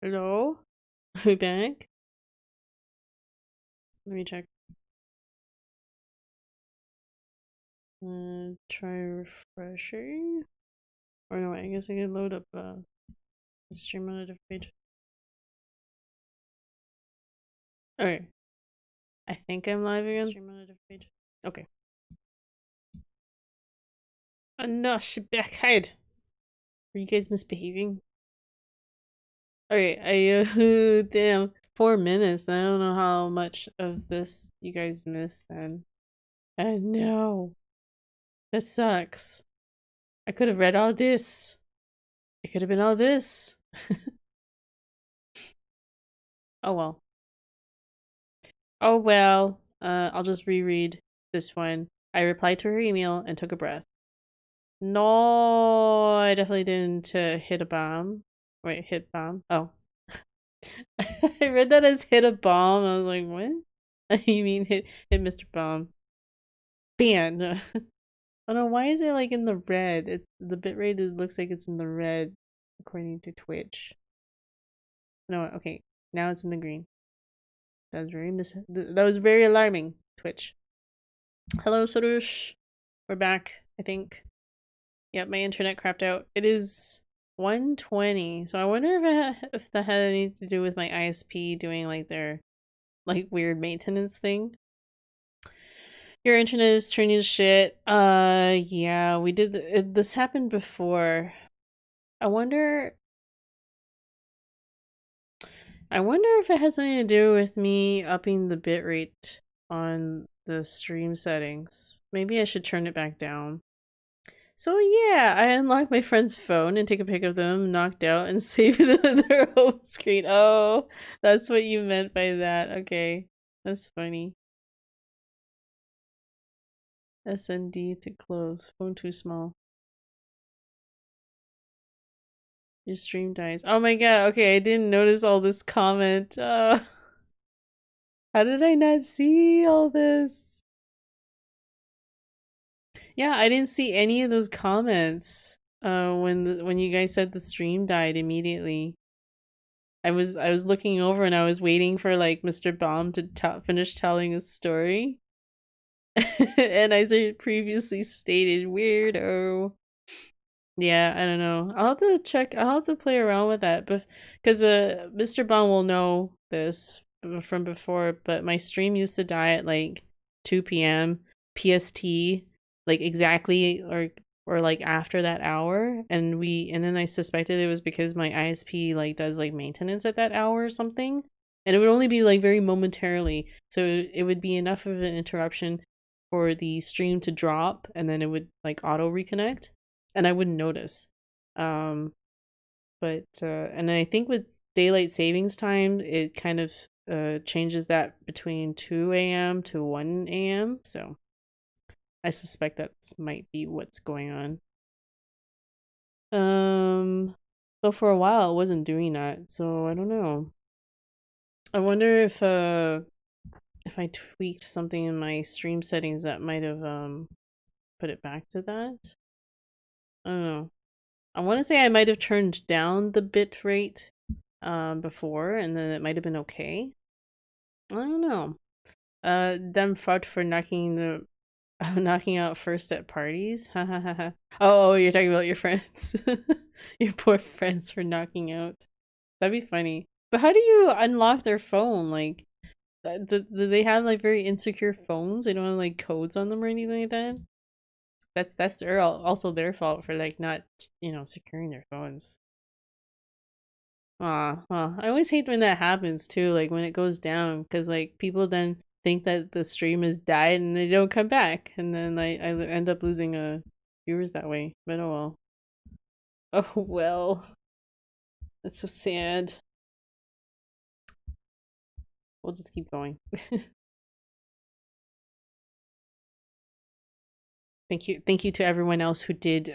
Hello? Are we back? Let me check. Try refreshing? Or no, I guess I can load up the stream on a different page. Okay. I think I'm live again. Stream on a different page. Okay. Oh no, shit back, hide! Are you guys misbehaving? Okay, damn. 4 minutes. I don't know how much of this you guys missed then. I know. That sucks. I could have read all this. It could have been all this. Oh well. Oh well. I'll just reread this one. I replied to her email and took a breath. No, I definitely didn't hit a bomb. Wait, hit bomb? Oh. I read that as hit a bomb. I was like, what? You mean hit Mr. Bomb. Ban. Oh no, why is it like in the red? It's the bitrate, it looks like it's in the red according to Twitch. No, okay. Now it's in the green. That was that was very alarming, Twitch. Hello, Sorush. We're back, I think. Yep, my internet crapped out. It is 1:20, so I wonder if that had anything to do with my ISP doing like their like weird maintenance thing. Your internet is turning to shit. Yeah, we did this happened before. I wonder if it has something to do with me upping the bitrate on the stream settings. Maybe I should turn it back down. So yeah, I unlock my friend's phone and take a pic of them knocked out and save it on their home screen. Oh, that's what you meant by that. Okay, that's funny. SND to close. Phone too small. Your stream dies. Oh my god, okay, I didn't notice all this comment. How did I not see all this? Yeah, I didn't see any of those comments when you guys said the stream died immediately. I was looking over and I was waiting for like Mr. Baum to finish telling his story. And as I previously stated, weirdo. Yeah, I don't know. I'll have to check. I'll have to play around with that, but because Mr. Baum will know this from before. But my stream used to die at like 2 p.m. PST, like exactly or like after that hour, and then I suspected it was because my ISP like does like maintenance at that hour or something, and it would only be like very momentarily, so it would be enough of an interruption for the stream to drop, and then it would like auto reconnect and I wouldn't notice. But and then I think with daylight savings time, it kind of changes that between 2 a.m. to 1 a.m. So I suspect that might be what's going on. But for a while it wasn't doing that, so I don't know. I wonder if I tweaked something in my stream settings that might have put it back to that. I don't know. I want to say I might have turned down the bit rate before, and then it might have been okay. I don't know. Them fought for knocking out first at parties. Ha ha ha ha. Oh, you're talking about your friends. Your poor friends for knocking out. That'd be funny. But how do you unlock their phone? Like, do they have like very insecure phones? They don't have like codes on them or anything like that? That's also their fault for like not securing their phones. I always hate when that happens too, like when it goes down, because like people then think that the stream has died and they don't come back, and then I end up losing viewers that way. But oh well. Oh well. That's so sad. We'll just keep going. Thank you to everyone else who did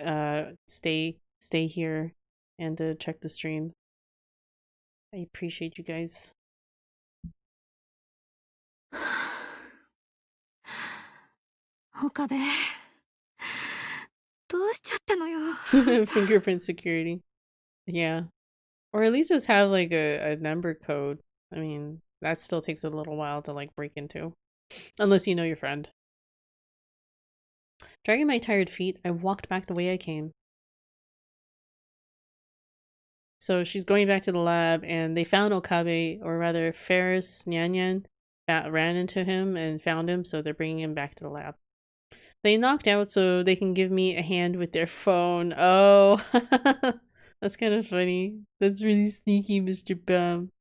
stay here and check the stream. I appreciate you guys. 岡部、どうしちゃったのよ。Fingerprint security. Yeah. Or at least just have like a number code. I mean, that still takes a little while to like break into. Unless you know your friend. Dragging my tired feet, I walked back the way I came. So she's going back to the lab, and they found Okabe, or rather Ferris Nyanyan, ran into him and found him, so they're bringing him back to the lab. They knocked out so they can give me a hand with their phone. Oh, that's kind of funny. That's really sneaky, Mr. Bum.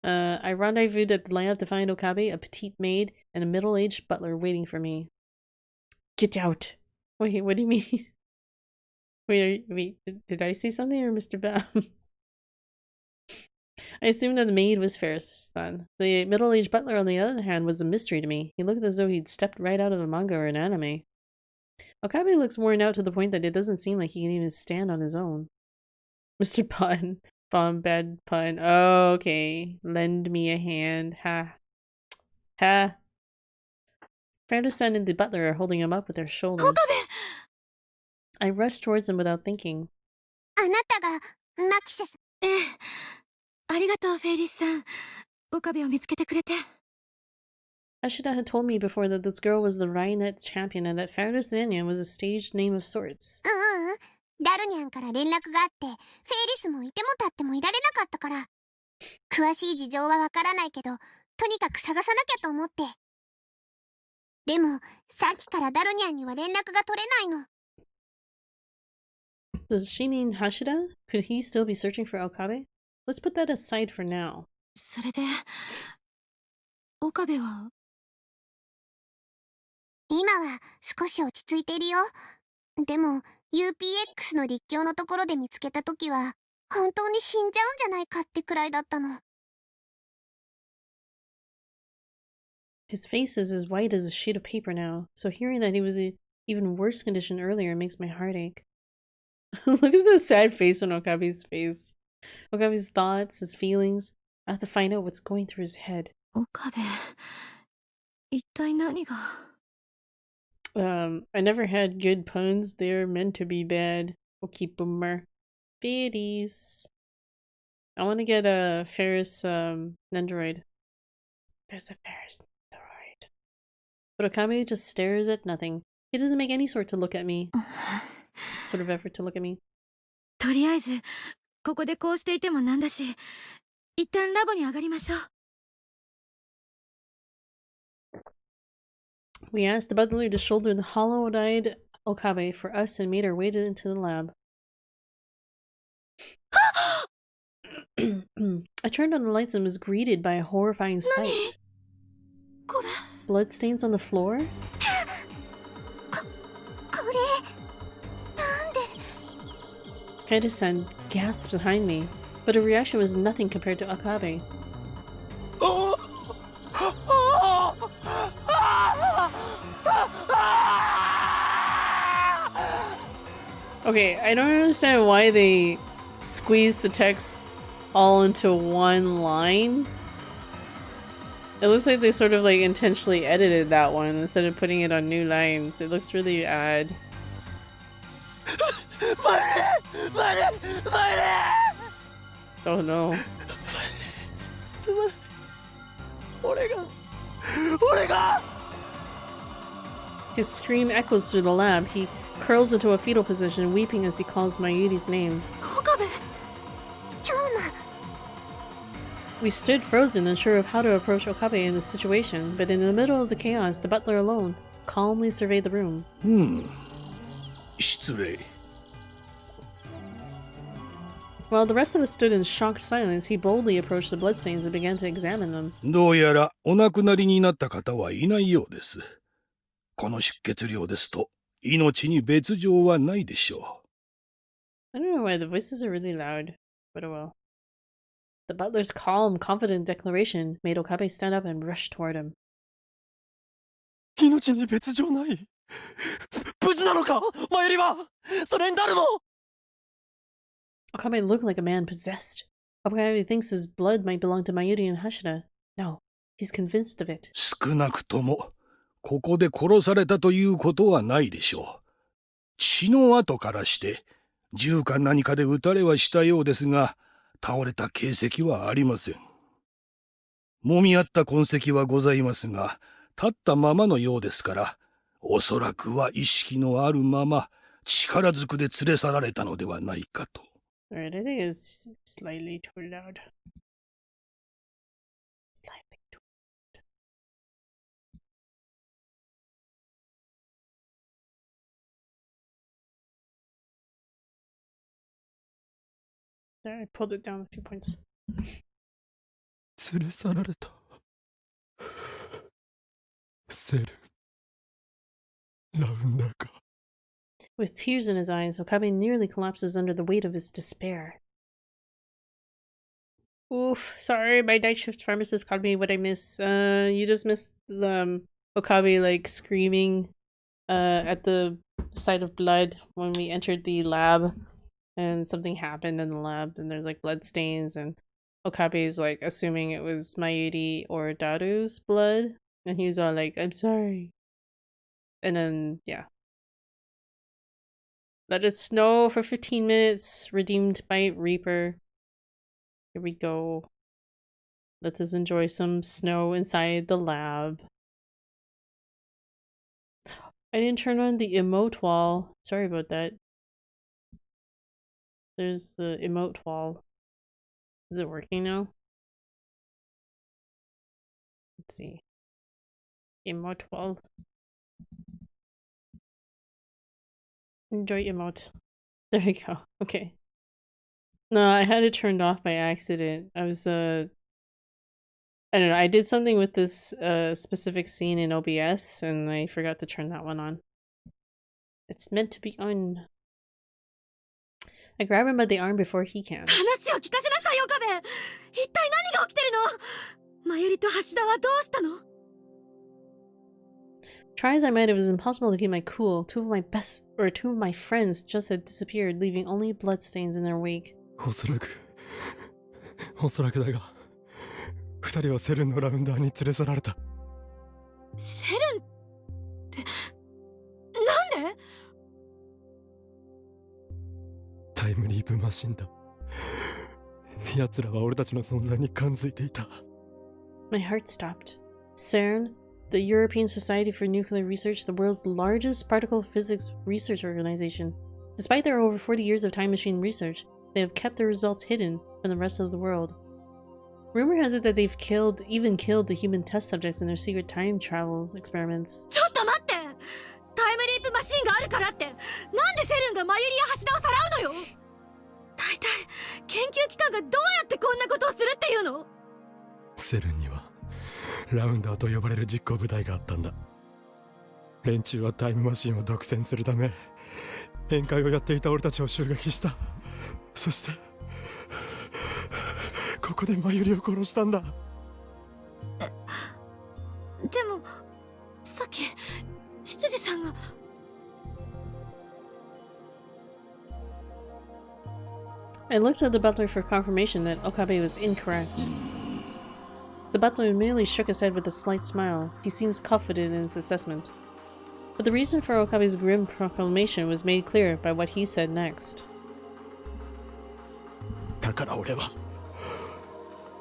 I rendezvoused at the lab to find Okabe, a petite maid, and a middle-aged butler waiting for me. Get out! Wait, what do you mean? Wait, did I see something, or Mr. Bam? I assumed that the maid was Ferris, then. The middle-aged butler, on the other hand, was a mystery to me. He looked as though he'd stepped right out of a manga or an anime. Okabe looks worn out to the point that it doesn't seem like he can even stand on his own. Mr. Pun. Bomb bad pun. Oh, okay. Lend me a hand. Ha. Ha. Ferris-san and the butler are holding him up with their shoulders. Okabe! I rushed towards him without thinking. あなたがマキセさん。ええ。ありがとう、フェイリスさん。岡部を見つけてくれて。Ashida had told me before that this girl was the Rainet champion and that Ferris Nanya was a staged name of sorts. ダルニャンから連絡があって、フェイリスもいても立ってもいられなかったから。詳しい事情はわからないけど、とにかく探さなきゃと思って。でも、さっきからダルニャンには連絡が取れないの。Does she mean Hashida? Could he still be searching for Okabe? Let's put that aside for now. それで、岡部は今は少し落ち着いているよ。でも、UPX の立教のところで見つけたときは、本当に死んじゃうんじゃないかってくらいだったの。His face is as white as a sheet of paper now, so hearing that he was in even worse condition earlier makes my heart ache. Look at the sad face on Okabe's face. Okabe's thoughts, his feelings. I have to find out what's going through his head. 岡部、一体何が I never had good puns. They're meant to be bad. Okay, boomer. Biddies. I want to get a Ferris Nendoroid. There's a Ferris Nendoroid. But Okabe just stares at nothing. He doesn't make any sort of effort to look at me. とりあえず、ここでこうしていてもなんだし、一旦ラボに上がりましょう。We asked the butler to shoulder the hollow-eyed Okabe for us and made our way into the lab. I turned on the lights and was greeted by a horrifying sight. Bloodstains on the floor? Kaida-san gasped behind me, but her reaction was nothing compared to Okabe. Okay, I don't understand why they squeezed the text all into one line. It looks like they sort of like intentionally edited that one instead of putting it on new lines. It looks really odd. Oh no. His scream echoes through the lab. He curls into a fetal position, weeping as he calls Mayuri's name. We stood frozen, unsure of how to approach Okabe in this situation, but in the middle of the chaos, the butler alone calmly surveyed the room. 失礼。 While the rest of us stood in shocked silence, he boldly approached the bloodstains and began to examine them. どうやらお亡くなりになった方はいないようです。この出血量ですと命に別状はないでしょう。 I don't know why the voices are really loud, but oh well. The butler's calm, confident declaration made Okabe stand up and rush toward him. 命に別状ない。無事なのか、マユリは。それに誰も。 Okabe looked like a man possessed. Okabe thinks his blood might belong to Mayuri and Hashida. No, he's convinced of it. 少なくともここで殺されたということはないでしょう。血の跡からして銃か何かで撃たれはしたようですが、倒れた形跡はありません。揉み合った痕跡はございますが、立ったままのようですから、おそらくは意識のあるまま、力ずくで連れ去られたのではないかと。Alright, I think it's slightly too loud. Slightly too There, I pulled it down a few points. 連れ去られた。セル、ラウンダーか。With tears in his eyes, Okabe nearly collapses under the weight of his despair. Oof, sorry, my night shift pharmacist called me. What I miss? You just missed Okabe like screaming at the sight of blood when we entered the lab, and something happened in the lab, and there's like blood stains, and Okabe is like assuming it was Mayuri or Daru's blood, and he was all like, "I'm sorry," and then yeah. Let it snow for 15 minutes, redeemed by Reaper. Here we go. Let us enjoy some snow inside the lab. I didn't turn on the emote wall. Sorry about that. There's the emote wall. Is it working now? Let's see. Emote wall. Enjoy emote. There we go. Okay. No, I had it turned off by accident. I was I don't know, I did something with this specific scene in OBS and I forgot to turn that one on. It's meant to be on. I grab him by the arm before he can. 話を聞かせなさい、岡部。一体何が起きてるの？マユリと橋田はどうしたの？ Try as I might, it was impossible to keep my cool. Two of my friends just had disappeared, leaving only bloodstains in their wake. おそらくだが、二人はセルンのラウンダーに連れ去られた。セルンって、なんで？タイムリープマシンだ。奴らは俺たちの存在に感づいていた。My heart stopped. CERN, the European Society for Nuclear Research, the world's largest particle physics research organization. Despite their over 40 years of time machine research, they have kept their results hidden from the rest of the world. Rumor has it that they've even killed the human test subjects in their secret time travel experiments. ちょっと待って！タイムリープマシンがあるからって、なんでセルンがマユリや橋田をさらうのよ！大体、研究機関がどうやってこんなことをするっていうの？セルンには、ラウンダーと呼ばれる実行部隊があったんだ。連中はタイムマシンを独占するため、宴会をやっていた俺たちを襲撃した。そして、ここでマユリを殺したんだ。でも、さっき、執事さんが。I looked at the butler for confirmation that Okabe was incorrect. The butler merely shook his head with a slight smile. He seems confident in his assessment. But the reason for Okabe's grim proclamation was made clear by what he said next. だから俺は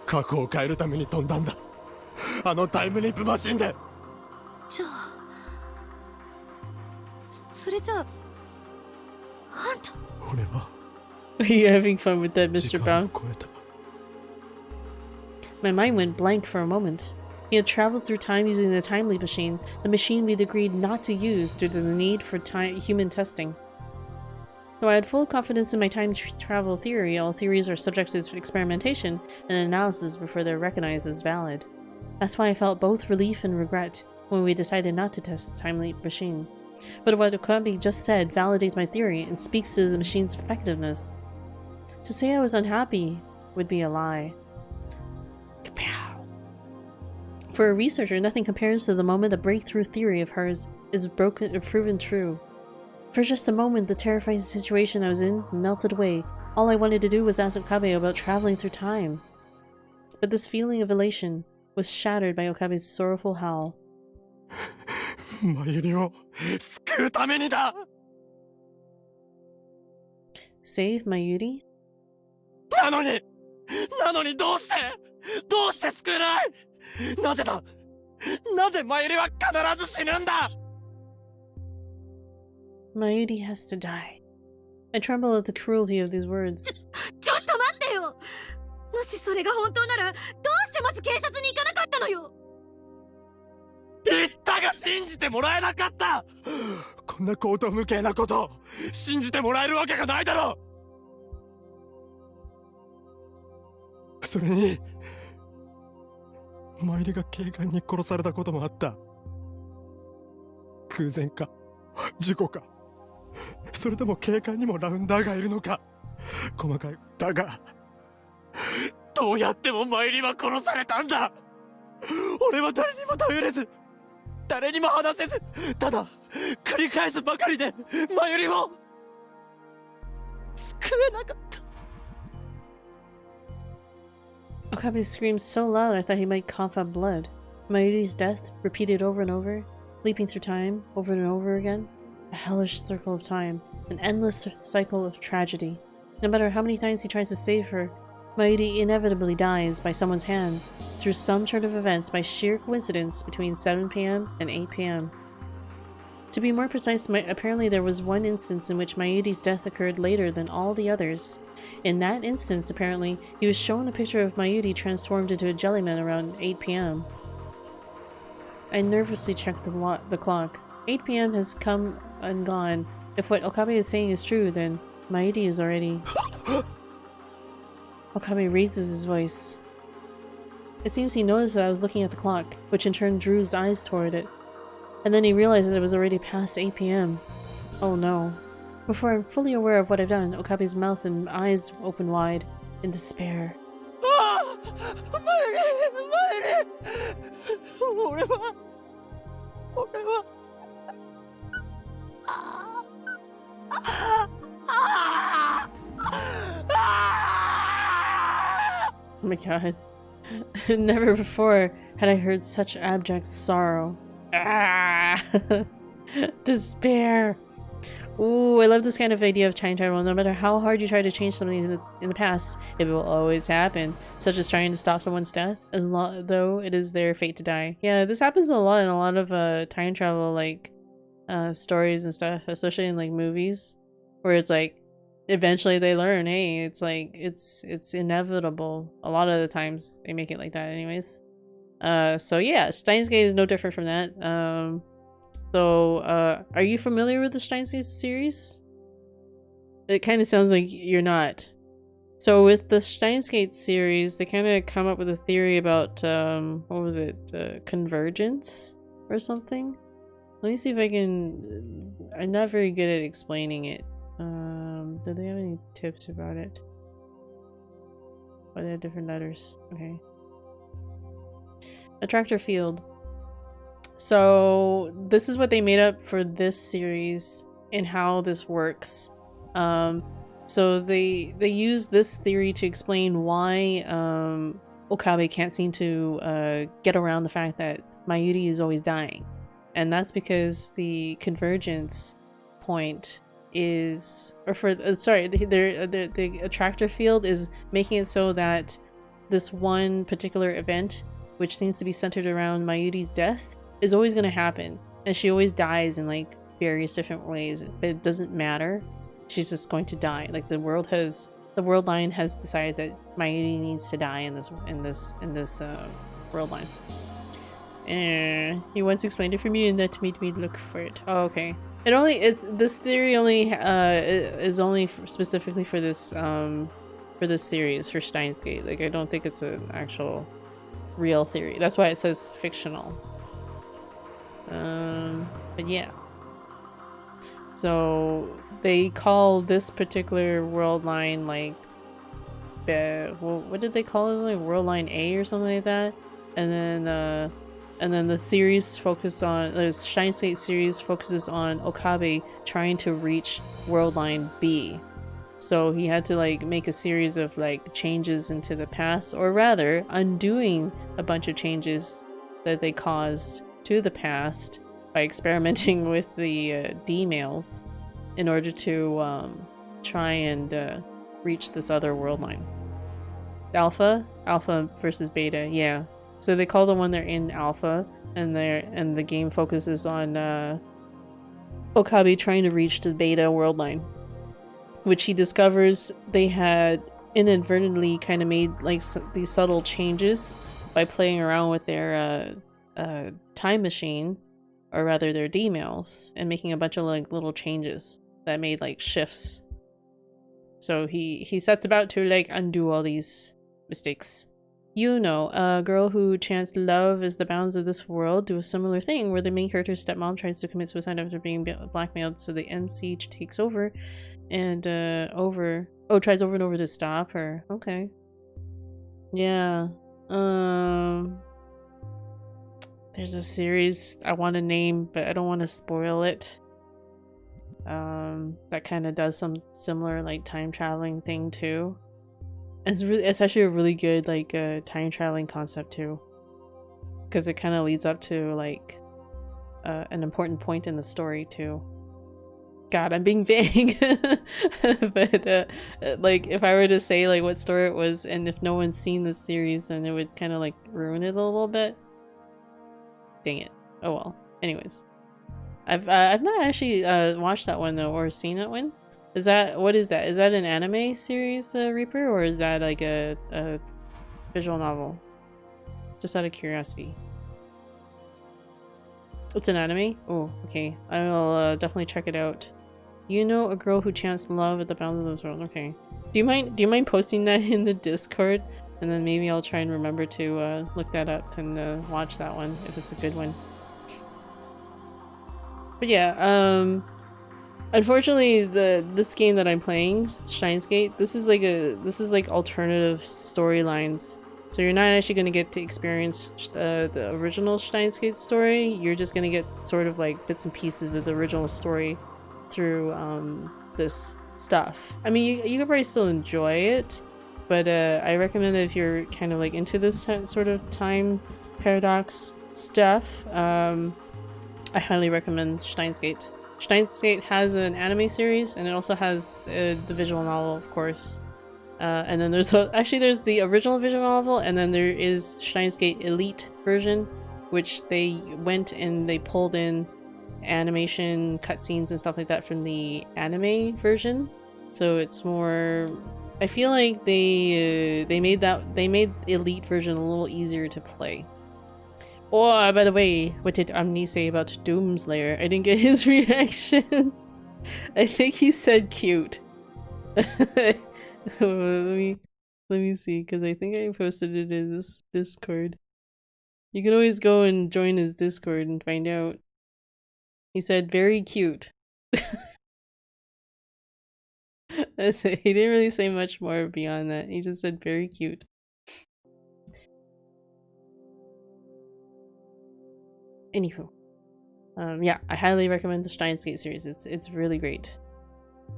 過去を変えるために飛んだんだ。あのタイムリープマシンで。じゃあ、それじゃあ、あんた。俺は。Are you having fun with that, Mr. Brown? 時間を超えた。My mind went blank for a moment. He had traveled through time using the time leap machine, the machine we'd agreed not to use due to the need for human testing. Though I had full confidence in my time travel theory, all theories are subject to experimentation and analysis before they're recognized as valid. That's why I felt both relief and regret when we decided not to test the time leap machine. But what Okabe just said validates my theory and speaks to the machine's effectiveness. To say I was unhappy would be a lie. Kapow. For a researcher, nothing compares to the moment a breakthrough theory of hers is proven true. For just a moment, the terrifying situation I was in melted away. All I wanted to do was ask Okabe about traveling through time. But this feeling of elation was shattered by Okabe's sorrowful howl. マユリを救うためにだ。Save Mayuri? なのになのにどうして救えない？なぜだ？なぜマユリは必ず死ぬんだ？ Mayuri has to die. I tremble at the cruelty of these words. ちょっと待ってよ。もしそれが本当ならどうしてまず警察に行かなかったのよ。言ったが信じてもらえなかった。こんな荒唐無稽なこと信じてもらえるわけがないだろう。それにマユリが警官に殺されたこともあった。空前か事故か、それとも警官にもラウンダーがいるのか。細かいだがどうやってもマユリは殺されたんだ。俺は誰にも頼れず誰にも話せず、ただ繰り返すばかりでマユリを救えなかった。 Okabe screamed so loud I thought he might cough up blood. Mayuri's death, repeated over and over, leaping through time, over and over again. A hellish circle of time, an endless cycle of tragedy. No matter how many times he tries to save her, Mayuri inevitably dies by someone's hand, through some turn of events by sheer coincidence between 7 p.m. and 8 p.m. To be more precise, apparently there was one instance in which Mayuri's death occurred later than all the others. In that instance, apparently, he was shown a picture of Mayuri transformed into a jellyman around 8 p.m. I nervously checked the clock. 8 p.m. has come and gone. If what Okabe is saying is true, then Mayuri is already... Okabe raises his voice. It seems he noticed that I was looking at the clock, which in turn drew his eyes toward it. And then he realized that it was already past 8 p.m. Oh no. Before I'm fully aware of what I've done, Okabe's mouth and eyes open wide, in despair. Oh my god. Never before had I heard such abject sorrow. Ah! Despair! Ooh, I love this kind of idea of time travel. No matter how hard you try to change something in the past, it will always happen. Such as trying to stop someone's death, though it is their fate to die. Yeah, this happens a lot in a lot of time travel, like, stories and stuff, especially in, like, movies. Where it's like, eventually they learn, hey, it's like, it's inevitable. A lot of the times they make it like that anyways. So yeah, Steins Gate is no different from that. Are you familiar with the Steins Gate series? It kind of sounds like you're not. So with the Steins Gate series, they kind of come up with a theory about, what was it? Convergence or something? Let me see if I can... I'm not very good at explaining it. Do they have any tips about it? Oh, they have different letters. Okay. Attractor field. So this is what they made up for this series and how this works. So they use this theory to explain why Okabe can't seem to get around the fact that Mayuri is always dying, and that's because the convergence point is, or for the attractor field is making it so that this one particular event, which seems to be centered around Mayuri's death, is always going to happen, and she always dies in like various different ways, but it doesn't matter. She's just going to die. Like the world line has decided that Mayuri needs to die in this world line. He once explained it for me, and that made me look for it. Oh, okay. This theory only is only specifically for this series, for Steins Gate. Like I don't think it's an actual real theory. That's why it says fictional. But yeah. So they call this particular world line like, what did they call it? Like World Line A or something like that. And then the series the Steins Gate series focuses on Okabe trying to reach World Line B. So he had to like make a series of like changes into the past, or rather undoing a bunch of changes that they caused to the past by experimenting with the D-mails in order to try and reach this other world line. Alpha? Alpha versus beta, yeah. So they call the one they're in alpha, and the game focuses on Okabe trying to reach the beta world line, which he discovers they had inadvertently kind of made like these subtle changes by playing around with their time machine, or rather their D-mails, and making a bunch of like little changes that made like shifts. So he sets about to like undo all these mistakes. You know, a girl who chants love is the bounds of this world do a similar thing where the main character's stepmom tries to commit suicide after being blackmailed, so the MC takes over and tries over and over to stop her. Okay. Yeah. There's a series I want to name, but I don't want to spoil it. That kind of does some similar like time traveling thing too. It's actually a really good like time traveling concept too, because it kind of leads up to like an important point in the story too. God, I'm being vague. But like if I were to say like what story it was, and if no one's seen this series, then it would kind of like ruin it a little bit. Dang it. Oh well. Anyways, I've not actually watched that one though, or seen that one. What is that? Is that an anime series, Reaper, or is that like a visual novel? Just out of curiosity. It's an anime? Oh, okay. I will definitely check it out. You know a girl who chants love at the bounds of this world. Okay. Do you mind posting that in the Discord? And then maybe I'll try and remember to look that up and watch that one if it's a good one. But yeah, unfortunately, this game that I'm playing, STEINS, this is like alternative storylines. So you're not actually going to get to experience the original STEINS story. You're just going to get sort of like bits and pieces of the original story through this stuff. I mean, you could probably still enjoy it, but I recommend that if you're kind of like into this sort of time paradox stuff, I highly recommend STEINS Gate. STEINS Gate has an anime series, and it also has the visual novel, of course. And then there's the original visual novel, and then there is STEINS Gate Elite version, which they went and they pulled in animation cutscenes and stuff like that from the anime version. So it's more. I feel like they made Elite version a little easier to play. Oh, by the way, what did Omni say about Doomslayer? I didn't get his reaction. I think he said cute. let me see, because I think I posted it in this Discord. You can always go and join his Discord and find out. He said very cute. That's it. He didn't really say much more beyond that. He just said very cute. Anywho, yeah, I highly recommend the STEINS Gate series. It's really great,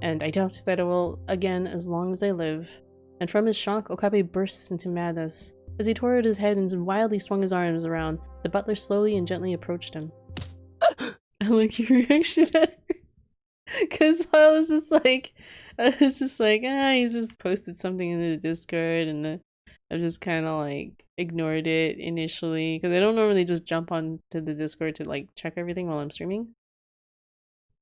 and I doubt that it will again as long as I live. And from his shock, Okabe bursts into madness. As he tore out his head and wildly swung his arms around, the butler slowly and gently approached him. I like your reaction better, because I was just like, he's just posted something in the Discord, and I just kind of like ignored it initially because I don't normally just jump onto the Discord to like check everything while I'm streaming.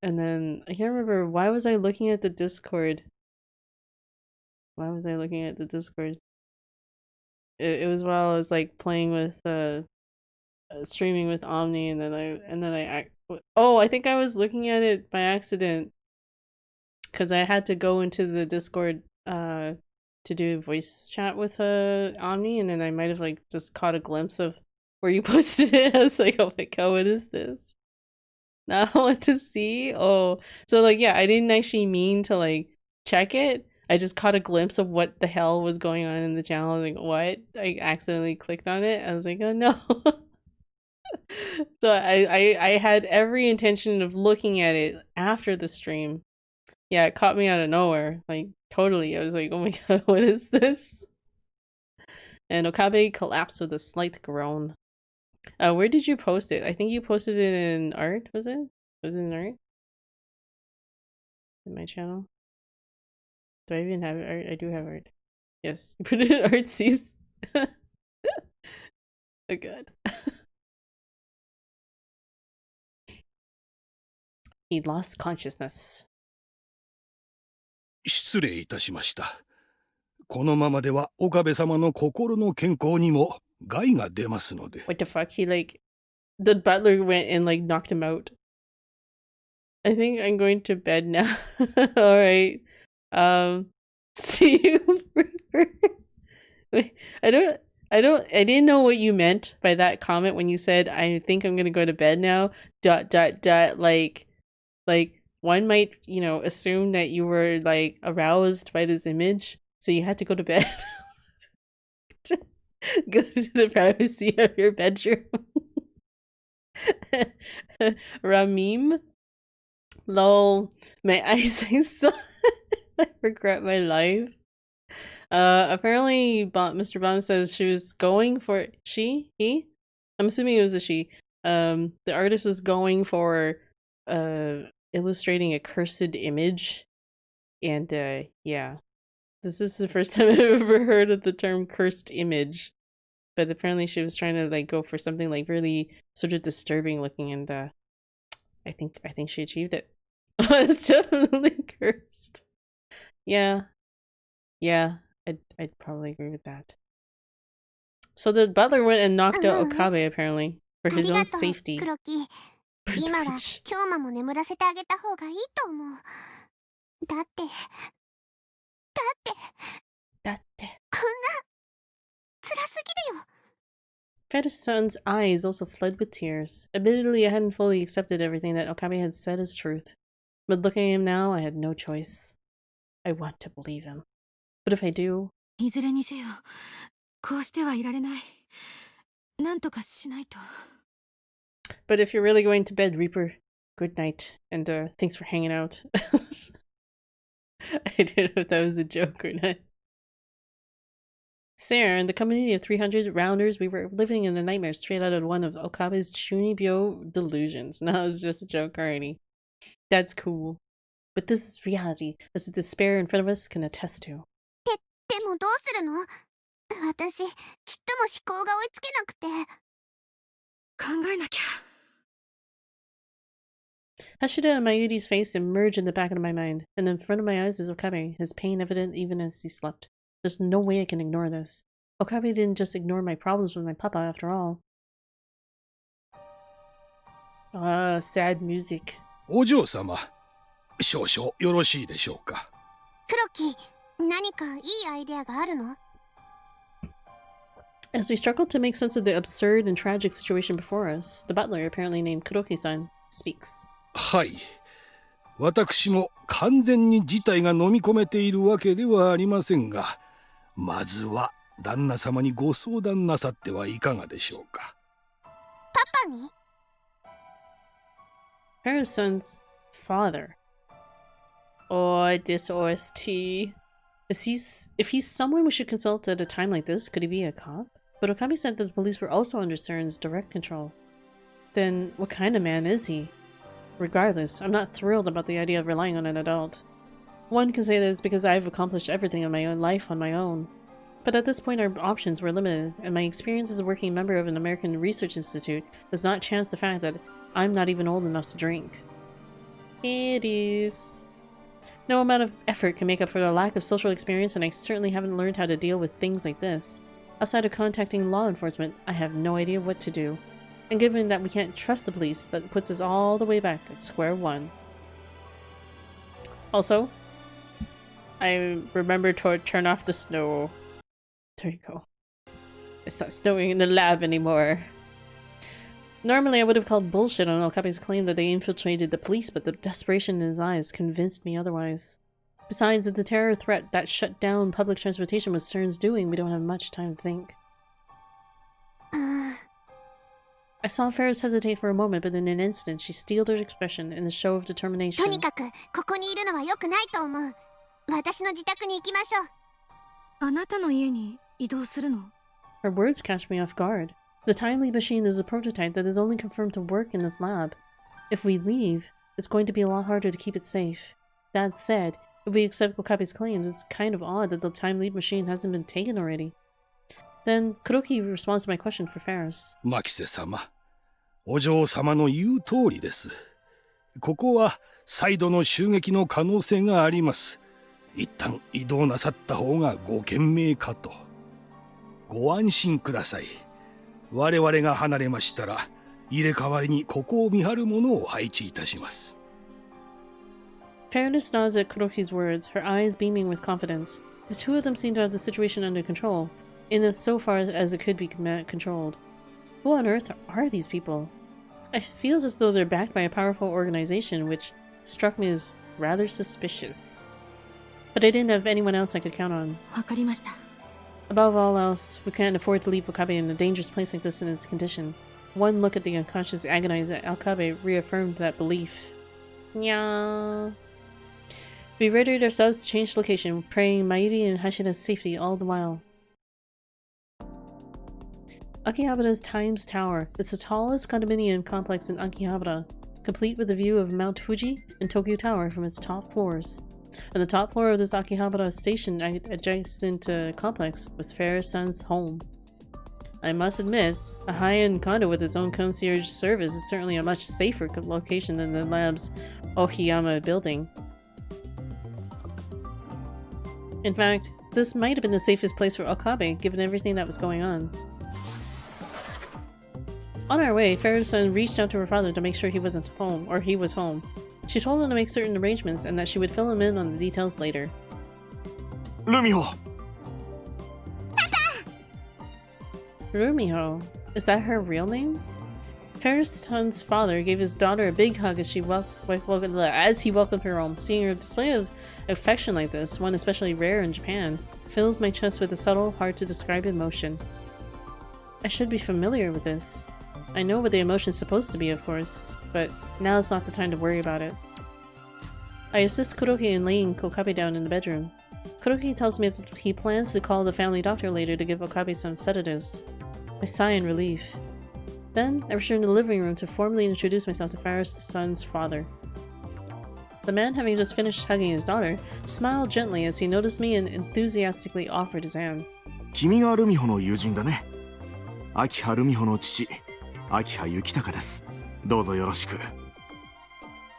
And then I can't remember, why was I looking at the Discord? Why was I looking at the Discord? It was while I was like playing with streaming with Omni, and then I think I was looking at it by accident because I had to go into the Discord to do voice chat with Omni, and then I might have like just caught a glimpse of where you posted it. I was like, oh my god, what is this? Now I want to see. Oh, so like, yeah, I didn't actually mean to like check it. I just caught a glimpse of what the hell was going on in the channel. I was like, what? I accidentally clicked on it. I was like, oh no. So I had every intention of looking at it after the stream. Yeah, it caught me out of nowhere. Like, totally. I was like, oh my god, what is this? And Okabe collapsed with a slight groan. Where did you post it? I think you posted it in art, was it? Was it in art? In my channel? Do I even have art? I do have art. Yes, you put it in artsies. Oh god. He lost consciousness. 失礼いたしました。このままでは岡部様の心の健康にも害が出ますので。 What the fuck? He the butler went and knocked him out. I think I'm going to bed now. Alright. See you. Wait, I didn't know what you meant by that comment when you said, I think I'm gonna go to bed now. ... Like one might, assume that you were aroused by this image, so you had to go to bed. Go to the privacy of your bedroom. Ramim? Lol, my eyesight sucks. I regret my life. Apparently Mr. Baum says she was going for he? I'm assuming it was a she. The artist was going for illustrating a cursed image. And yeah. This is the first time I've ever heard of the term cursed image. But apparently she was trying to go for something really sort of disturbing looking, and I think she achieved it. It's definitely cursed. Yeah. I'd probably agree with that. So the butler went and knocked out Okabe apparently for his own safety. 黒木。今は京馬も眠らせてあげた方がいいと思う。だって。こんな辛すぎるよ。Feduson's eyes also fled with tears. Admittedly, I hadn't fully accepted everything that Okabe had said as truth. But looking at him now, I had no choice. I want to believe him. But if I do... いずれにせよ、こうしてはいられない。なんとかしないと。But if you're really going to bed, Reaper, good night. And thanks for hanging out. I didn't know if that was a joke or not. Sarah, in the community of 300 rounders, we were living in the nightmare straight out of one of Okabe's Chunibyo delusions. No, it's just a joke already. That's cool. But this is reality, as the despair in front of us can attest to. でもどうするの？私、ちっとも思考が追いつけなくて。考えなきゃ。Hashida and Mayuri's face emerged in the back of my mind, and in front of my eyes is Okabe, his pain evident even as he slept. There's no way I can ignore this. Okabe didn't just ignore my problems with my papa after all. Ah, sad music. お嬢様、少々よろしいでしょうか。黒木、何かいいアイデアがあるの？ As we struggled to make sense of the absurd and tragic situation before us, the butler, apparently named Kuroki-san, speaks. はい。私も完全に事態が飲み込めているわけではありませんが、まずは旦那様にご相談なさってはいかがでしょうか。パパに？ Harrison's father. Oh, this OST. If he's someone we should consult at a time like this, could he be a cop? But Okabe said that the police were also under CERN's direct control. Then, what kind of man is he? Regardless, I'm not thrilled about the idea of relying on an adult. One can say that it's because I've accomplished everything in my own life on my own. But at this point our options were limited, and my experience as a working member of an American research institute does not chance the fact that I'm not even old enough to drink. It is. No amount of effort can make up for the lack of social experience, and I certainly haven't learned how to deal with things like this. Outside of contacting law enforcement, I have no idea what to do. And given that we can't trust the police, that puts us all the way back at square one. Also, I remember to turn off the snow. There you go. It's not snowing in the lab anymore. Normally I would have called bullshit on Okabe's claim that they infiltrated the police, but the desperation in his eyes convinced me otherwise. Besides, if the terror threat that shut down public transportation was CERN's doing, we don't have much time to think. I saw Ferris hesitate for a moment, but in an instant she steeled her expression in a show of determination. とにかくここにいるのは良くないと思う。私の自宅に行きましょう。あなたの家に移動するの？ Her words catch me off guard. The time lead machine is a prototype that is only confirmed to work in this lab. If we leave, it's going to be a lot harder to keep it safe. That said, if If we accept Okabe's claims, it's kind of odd that the time leap machine hasn't been taken already. Then, Kuroki responds to my question for Ferris. 牧瀬様、お嬢様の言う通りです。ここは再度の襲撃の可能性があります。一旦移動なさった方がご賢明かと。ご安心ください。我々が離れましたら、入れ替わりにここを見張る者を配置いたします。Ferris nods at Kuroki's words, her eyes beaming with confidence. The two of them seem to have the situation under control, in so far as it could be controlled. Who on earth are these people? It feels as though they're backed by a powerful organization, which struck me as rather suspicious. But I didn't have anyone else I could count on. わかりました。 Above all else, we can't afford to leave Okabe in a dangerous place like this in its condition. One look at the unconscious, agonized Okabe reaffirmed that belief. Nya. We readied ourselves to change location, praying Mairi and Hashida's safety all the while. Akihabara's Times Tower is the tallest condominium complex in Akihabara, complete with a view of Mount Fuji and Tokyo Tower from its top floors. On the top floor of this Akihabara station adjacent complex was Ferris-san's home. I must admit, a high-end condo with its own concierge service is certainly a much safer location than the lab's Ohiyama building. In fact, this might have been the safest place for Okabe, given everything that was going on. On our way, Ferris-san reached out to her father to make sure he wasn't home, or he was home. She told him to make certain arrangements and that she would fill him in on the details later. Rumiho! Rumiho? Is that her real name? Ferris-san's father gave his daughter a big hug as he welcomed her home. Seeing her display of affection like this, one especially rare in Japan, fills my chest with a subtle, hard-to-describe emotion. I should be familiar with this. I know what the emotion's supposed to be, of course, but now's not the time to worry about it. I assist Kuroki in laying Okabe down in the bedroom. Kuroki tells me that he plans to call the family doctor later to give Okabe some sedatives. I sigh in relief. Then, I return to the living room to formally introduce myself to Ferris-san's father. The man, having just finished hugging his daughter, smiled gently as he noticed me and enthusiastically offered his hand. 君がルミホの友人だね。秋葉ルミホの父、秋葉幸隆です。どうぞよろしく。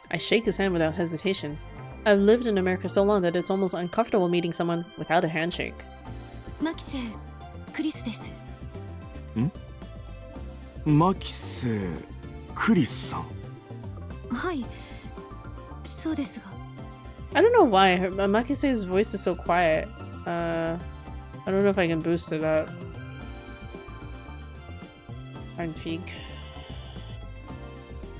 I shake his hand without hesitation. I've lived in America so long that it's almost uncomfortable meeting someone without a handshake. マキセ、クリスです。牧瀬クリスさん。はい、そうですが。I don't know why Makise's voice is so quiet. I don't know if I can boost it up. Anfig.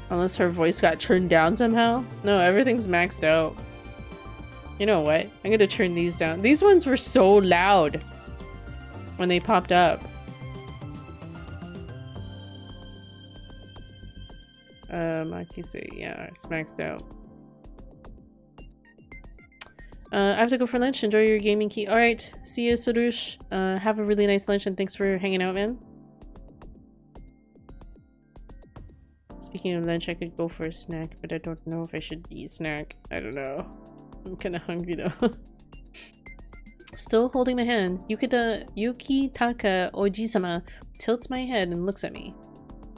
Unless her voice got turned down somehow? No, everything's maxed out. You know what? I'm gonna turn these down. These ones were so loud when they popped up. Makise, yeah, it's maxed out. I have to go for lunch. Enjoy your gaming key. Alright, see you, Sorush. Have a really nice lunch and thanks for hanging out, man. Speaking of lunch, I could go for a snack, but I don't know if I should eat snack. I don't know. I'm kinda hungry though. Still holding my hand, Yukitaka Oji-sama tilts my head and looks at me.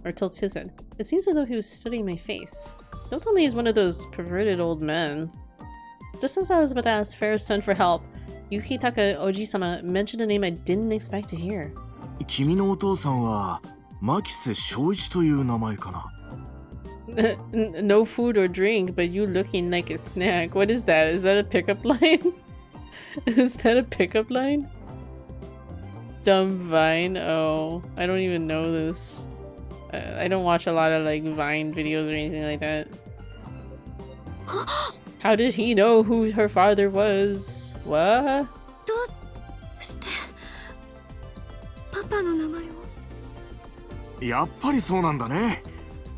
Or tilts his head. It seems as though he was studying my face. Don't tell me he's one of those perverted old men. Just as I was about to ask Ferris-san for help, Yukitaka Oji-sama mentioned a name I didn't expect to hear. 君のお父さんは牧瀬正一という名前かな。No food or drink, but you looking like a snack. What is that? Is that a pickup line? Is that a pickup line? Dumb Vine? Oh, I don't even know this. I don't watch a lot of like Vine videos or anything like that. How did he know who her father was? What? どうしてパパの名前を？やっぱりそうなんだね。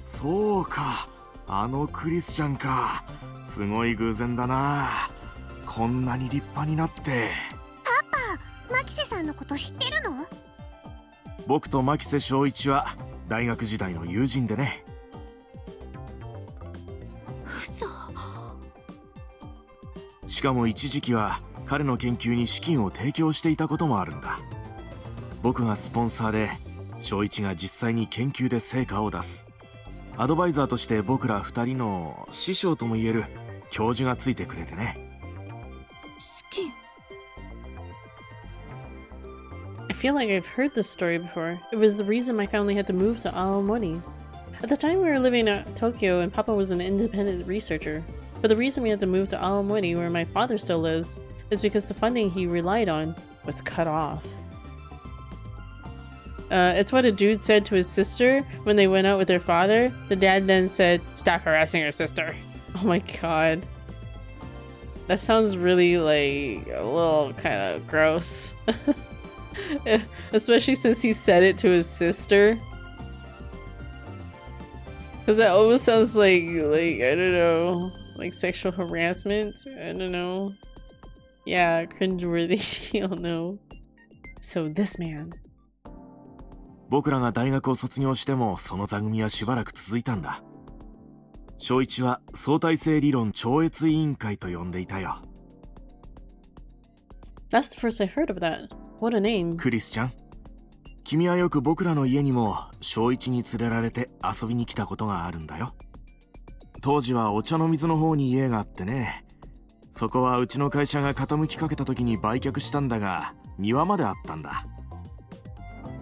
そうか、あのクリスちゃんか。すごい偶然だな。こんなに立派になって。パパ、牧瀬さんのこと知ってるの？僕と牧瀬正一は大学時代の友人でね。嘘。しかも一時期は彼の研究に資金を提供していたこともあるんだ。僕がスポンサーで、翔一が実際に研究で成果を出す。アドバイザーとして僕ら2人の師匠とも言える教授がついてくれてね。資金。 I feel like I've heard this story before. It was the reason my family had to move to Aomori. At the time we were living in Tokyo and Papa was an independent researcher. But the reason we had to move to Aomori, where my father still lives, is because the funding he relied on was cut off. It's what a dude said to his sister when they went out with their father. The dad then said, "Stop harassing your sister." Oh my god. That sounds really like a little kind of gross. Especially since he said it to his sister. Because that almost sounds like, I don't know, like sexual harassment? I don't know. Yeah, cringeworthy. I don't know. So this man. 僕らが大学を卒業してもその座組はしばらく続いたんだ。翔一は相対性理論超越委員会と呼んでいたよ。That's the first I heard of that. What a name. クリスちゃん、君はよく僕らの家にも翔一に連れられて遊びに来たことがあるんだよ。当時はお茶の水の方に家があってね。そこはうちの会社が傾きかけた時に売却したんだが、庭まであったんだ。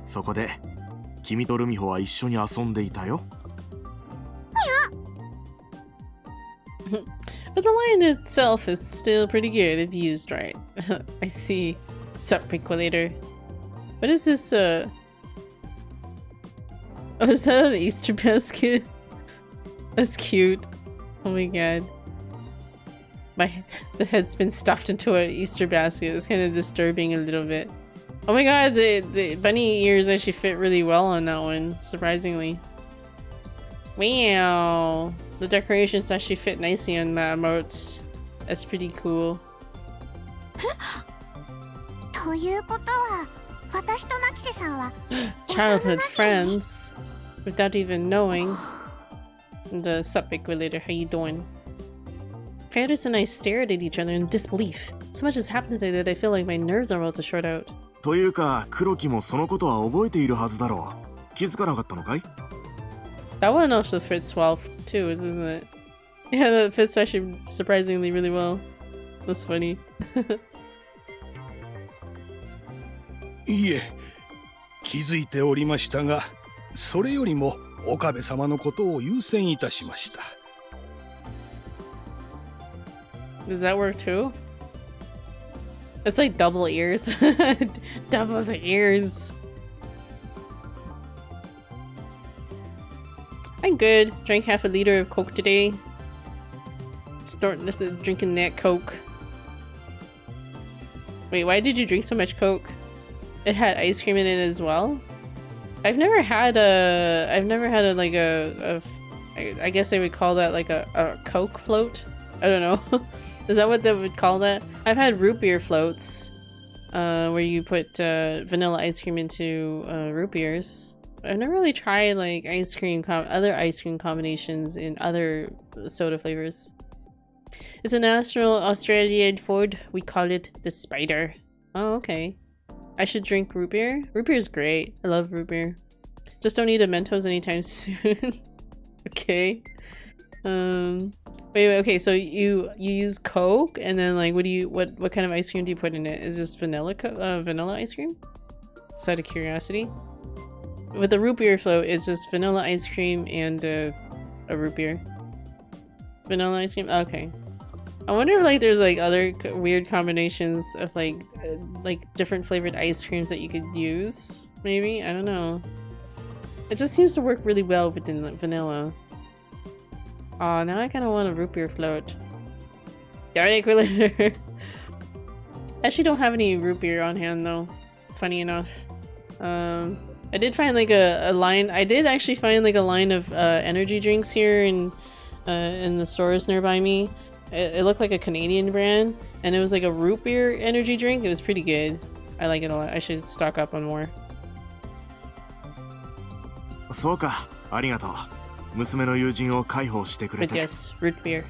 そこで君とルミホは一緒に遊んでいたよ。But the line itself is still pretty good if used right. I see. Subregulator. What is this, Oh, is that an Easter basket? That's cute. Oh my god. The head's been stuffed into an Easter basket. It's kind of disturbing a little bit. Oh my god, the bunny ears actually fit really well on that one, surprisingly. Wow. The decorations actually fit nicely on the emotes. That's pretty cool. ということは、私とマキセさんは Childhood friends. Without even knowing. The Subregulator, how you doing? Ferris and I stared at each other in disbelief. So much has happened today that I feel like my nerves are about to short out. というか、黒木もそのことは覚えているはずだろう。気づかなかったのかい？ That one also fits well too, isn't it? Yeah, that fits actually surprisingly really well. That's funny. いえ、気づいておりましたが、それよりも岡部様のことを優先いたしました。Does that work too? It's like double ears. Double the ears. I'm good. Drank half a liter of Coke today. Starting this drinking that Coke. Wait, why did you drink so much Coke? It had ice cream in it as well? I've never had a I guess they would call that like a Coke float? I don't know. Is that what they would call that? I've had root beer floats, where you put vanilla ice cream into root beers. I've never really tried like other ice cream combinations in other soda flavors. It's a national Australian food. We call it the spider. Oh, okay. I should drink root beer. Root beer is great. I love root beer. Just don't need a Mentos anytime soon. Okay. Wait, okay, so you use Coke and then like what kind of ice cream do you put in it? Is this vanilla ice cream? Just out of curiosity. With the root beer float, it's just vanilla ice cream and a root beer. Vanilla ice cream? Okay. I wonder if like there's like other weird combinations of like different flavored ice creams that you could use. Maybe? I don't know. It just seems to work really well within like, vanilla. Aw, now I kind of want a root beer float. Darn it, Quillator. I actually don't have any root beer on hand though. Funny enough. I did find like a line. I did actually find like a line of energy drinks here in the stores nearby me. It looked like a Canadian brand, and it was like a root beer energy drink. It was pretty good. I like it a lot. I should stock up on more. そうか、ありがとう。娘の友人を介抱してくれ But て。yes, root beer.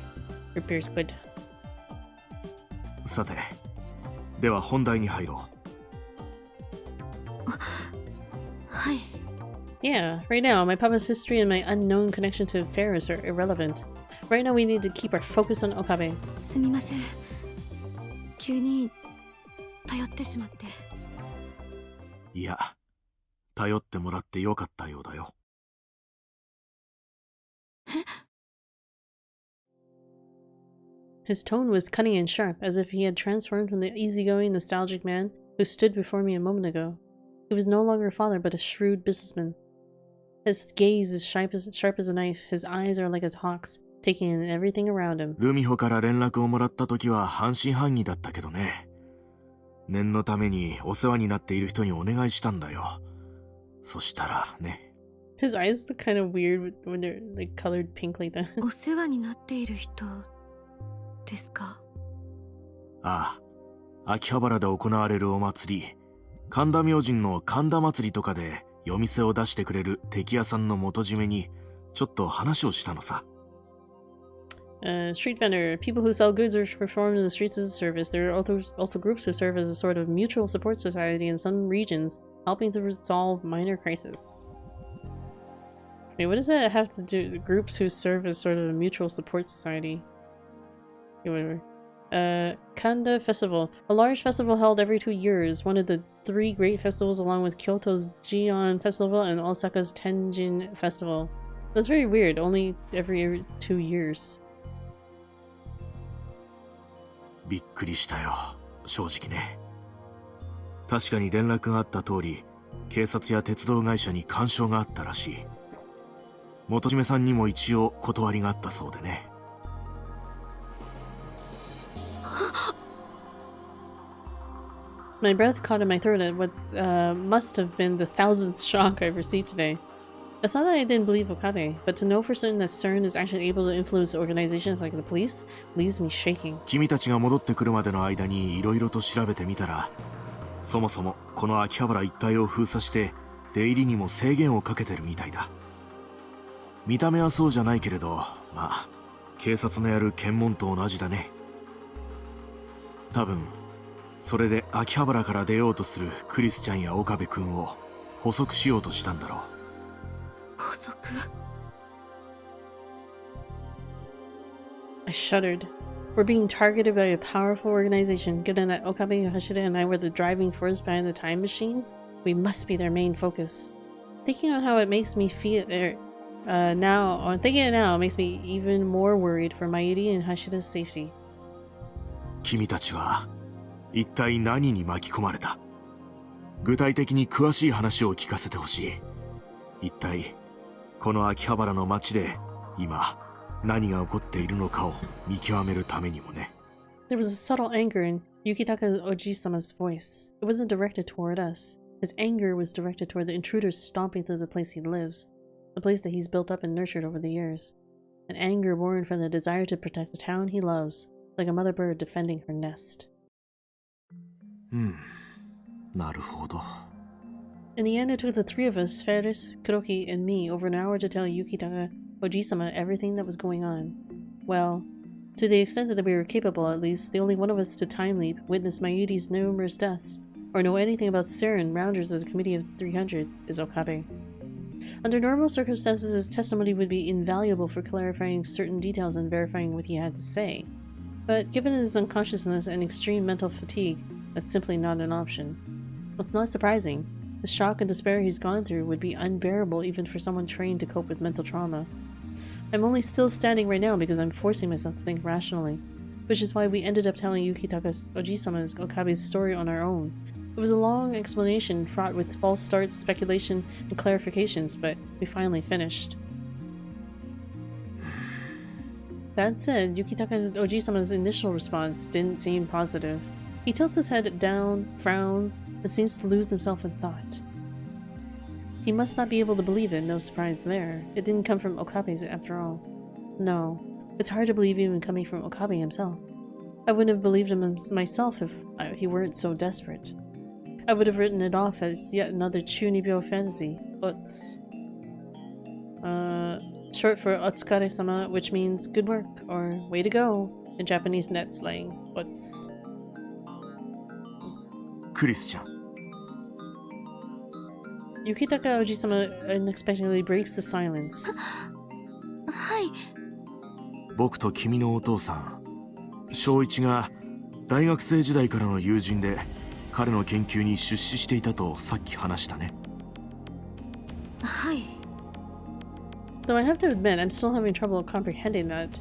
Root beer is good. さて、では本題に入ろう。はい。Yeah, right now, my papa's history and my unknown connection to affairs are irrelevant. Right now, we need to keep our focus on Okabe. すみません。急に頼ってしまって。う。いや、頼ってもらってよかったようだよ。His tone was cutting and sharp, as if he had transformed from the easygoing, nostalgic man who stood before me a moment ago. He was no longer a father, but a shrewd businessman. His gaze is sharp as a knife. His eyes are like a hawk's, taking in everything around him. ルミホから連絡をもらった時は半信半疑だったけどね。念のためにお世話になっている人にお願いしたんだよ。そしたらね。His eyes look kind of weird when they're like colored pink like that. お世話になっている人ですか？ああ、秋葉原で行われるお祭り、神田明神の神田祭りとかで夜店を出してくれる敵屋さんの元締めにちょっと話をしたのさ。Street vendor, people who sell goods or perform in the streets as a service. There are also groups who serve as a sort of mutual support society in some regions, helping to resolve minor crises. Wait, what does that have to do? Groups who serve as sort of a mutual support society. Okay, whatever. Kanda Festival, a large festival held every 2 years, one of the 3 great festivals along with Kyoto's Gion Festival and Osaka's Tenjin Festival. That's very weird, only every 2 years. びっくりしたよ、正直ね。確かに連絡があった通り、警察や鉄道会社に干渉があったらしい。元締めさんにも一応断りがあったそうでね。My breath caught in my throat at what must have been the 1000th shock I've received today. It's not that I didn't believe Okabe, but to know for certain that CERN is actually able to influence organizations like the police leaves me shaking. 君たちが戻ってくるまでの間に色々と調べてみたら、そもそもこの秋葉原一帯を封鎖して出入りにも制限をかけてるみたいだ。見た目はそうじゃないけれど、まあ警察のやる検問と同じだね。多分それで秋葉原から出ようとするクリスちゃんや岡部君を捕捉しようとしたんだろう。捕捉？ I shuddered. We're being targeted by a powerful organization. Given that Okabe, Hashida, and I were the driving force behind the time machine, we must be their main focus. Thinking on how it makes me feel thinking it now makes me even more worried for Mayuri and Hashida's safety. 君たちは一体何に巻き込まれた？具体的に詳しい話を聞かせてほしい。一体この秋葉原の街で今何が起こっているのかを見極めるためにもね。There was a subtle anger in Yukitaka Oji-sama's voice. It wasn't directed toward us. His anger was directed toward the intruders stomping through the place he lives, the place that he's built up and nurtured over the years. An anger born from the desire to protect the town he loves, like a mother bird defending her nest. なるほど。In the end, it took the 3 of us, Ferris, Kuroki, and me, over an hour to tell Yukitaka Oji-sama everything that was going on. Well, to the extent that we were capable, at least, the only one of us to time leap, witness Mayuri's numerous deaths, or know anything about Seren, rounders of the Committee of 300, is Okabe. Under normal circumstances, his testimony would be invaluable for clarifying certain details and verifying what he had to say. But given his unconsciousness and extreme mental fatigue, that's simply not an option. What's not surprising, the shock and despair he's gone through would be unbearable even for someone trained to cope with mental trauma. I'm only still standing right now because I'm forcing myself to think rationally, which is why we ended up telling Yukitaka Oji-sama's Okabe's story on our own. It was a long explanation fraught with false starts, speculation, and clarifications, but we finally finished. That said, Yukitaka Oji-sama's initial response didn't seem positive. He tilts his head down, frowns, and seems to lose himself in thought. He must not be able to believe it, no surprise there. It didn't come from Okabe after all. No, it's hard to believe even coming from Okabe himself. I wouldn't have believed him myself if he weren't so desperate. I would have written it off as yet another Chunibyo fantasy, Uts. Short for Otsukare-sama, which means good work, or way to go, in Japanese net slang, Uts. クリスちゃん。 Yukitaka Ojisama unexpectedly breaks the silence. はい。僕と君のお父さん、翔一が大学生時代からの友人で彼の研究に出資していたとさっき話したね。はい。 Though I have to admit, I'm still having trouble comprehending that.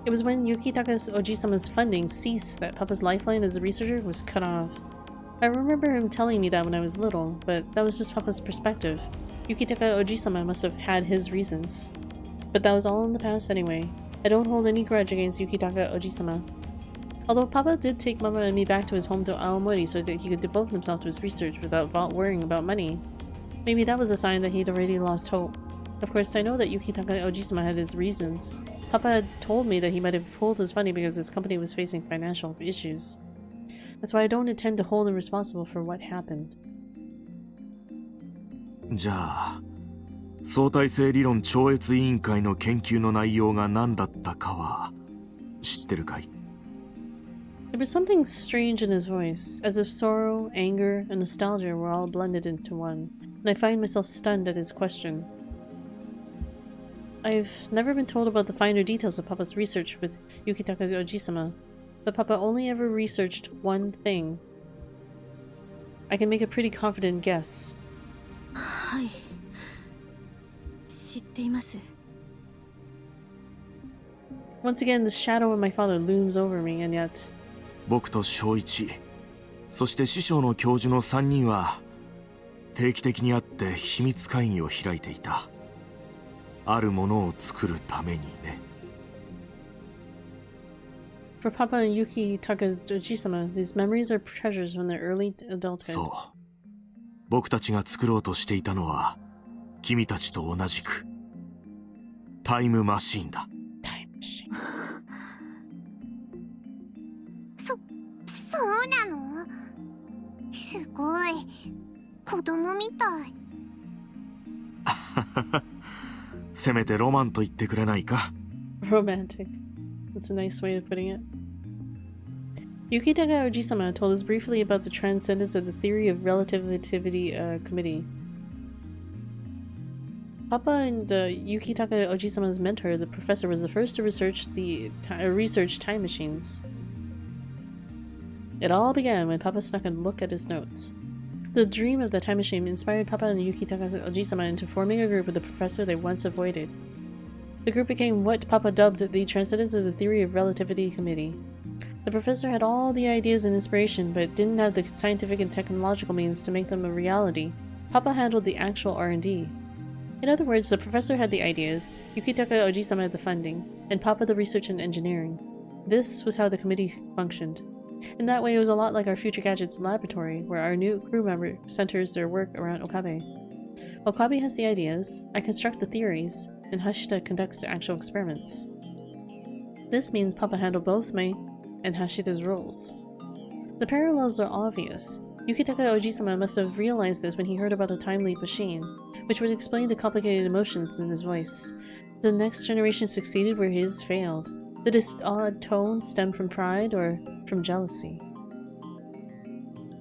It was when Yukitaka Ojisama's funding ceased that Papa's lifeline as a researcher was cut off. I remember him telling me that when I was little, but that was just Papa's perspective. Yukitaka Ojisama must have had his reasons. But that was all in the past anyway. I don't hold any grudge against Yukitaka Ojisama. Although Papa did take Mama and me back to his home to Aomori so that he could devote himself to his research without worrying about money. Maybe that was a sign that he'd already lost hope. Of course, I know that Yukitaka Ojisama had his reasons. Papa had told me that he might have pulled his funding because his company was facing financial issues. That's why I don't intend to hold him responsible for what happened. じゃあ、相対性理論超越委員会の研究の内容が何だったかは知ってるかい？ There was something strange in his voice, as if sorrow, anger, and nostalgia were all blended into one, and I find myself stunned at his question. I've never been told about the finer details of Papa's research with Yukitaka Ojisama, but Papa only ever researched one thing. I can make a pretty confident guess. はい。知っています。 Once again, the shadow of my father looms over me, and yet... 僕と翔一、そして師匠の教授の3人は定期的に会って秘密会議を開いていた。あるものを作るためにね。 For Papa and Yukitaka Ojisama, these memories are treasures from their early adulthood. そう。僕たちが作ろうとしていたのは君たちと同じくタイムマシーンだ。Time machine. そうなの？すごい。子供みたい。せめてロマンと言ってくれないか。 Romantic. That's a nice way of putting it. Yukitaka Ojisama told us briefly about the transcendence of the theory of relativity committee. Papa and Yukitaka Ojisama's mentor, the professor, was the first to research time machines. It all began when Papa snuck a look at his notes. The dream of the time machine inspired Papa and Yukitaka Ojisama into forming a group with the professor they once avoided. The group became what Papa dubbed the Transcendence of the Theory of Relativity Committee. The professor had all the ideas and inspiration, but didn't have the scientific and technological means to make them a reality. Papa handled the actual R&D. In other words, the professor had the ideas, Yukitaka Ojisama had the funding, and Papa the research and engineering. This was how the committee functioned. In that way, it was a lot like our Future Gadgets laboratory, where our new crew member centers their work around Okabe. Okabe has the ideas, I construct the theories, and Hashida conducts the actual experiments. This means Papa handled both me and Hashida's roles. The parallels are obvious. Yukitaka Ojisama must have realized this when he heard about a time leap machine, which would explain the complicated emotions in his voice. The next generation succeeded where his failed. Did this odd tone stem from pride or from jealousy?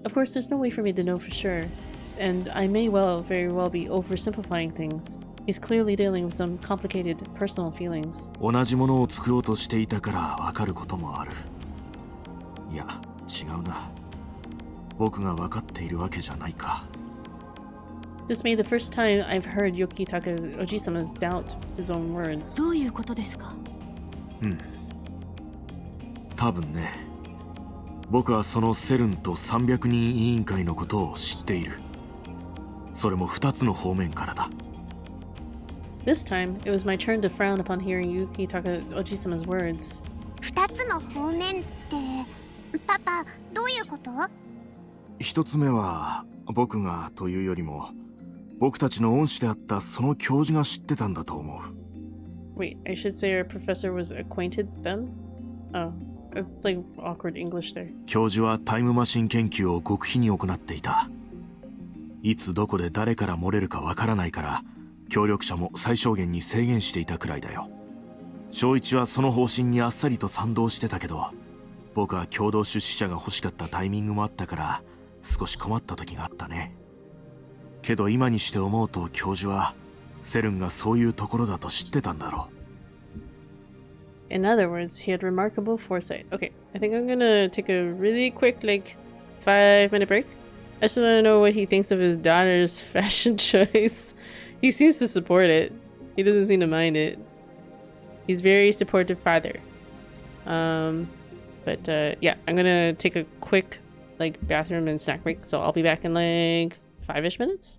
Of course, there's no way for me to know for sure, and I may very well be oversimplifying things. He's clearly dealing with some complicated personal feelings. 同じものを作ろうとしていたからわかることもある。いや、違うな。僕がわかっているわけじゃないか。 This may be the first time I've heard Yukitaka Ojisama's doubt his own words. どういうことですか？多分ね、僕はそのセルンと300人委員会のことを知っている。それも2つの方面からだ。 This time, it was my turn to frown upon hearing Yukitaka Ojisama's words. 2つの方面って、パパ、どういうこと？一つ目は僕がというよりも僕たちの恩師であったその教授が知ってたんだと思う。 Wait, I should say our professor was acquainted them? Oh, it's like awkward English there. 教授はタイムマシン研究を極秘に行っていた。いつどこで誰から漏れるかわからないから協力者も最小限に制限していたくらいだよ。翔一はその方針にあっさりと賛同してたけど、僕は共同出資者が欲しかったタイミングもあったから少し困った時があったね。けど今にして思うと教授はセルンがそういうところだと知ってたんだろう。In other words, he had remarkable foresight. Okay, I think I'm gonna take a really quick, like, 5-minute break. I just want to know what he thinks of his daughter's fashion choice. He seems to support it. He doesn't seem to mind it. He's very supportive father. But yeah, I'm gonna take a quick, like, bathroom and snack break. So I'll be back in like 5-ish minutes.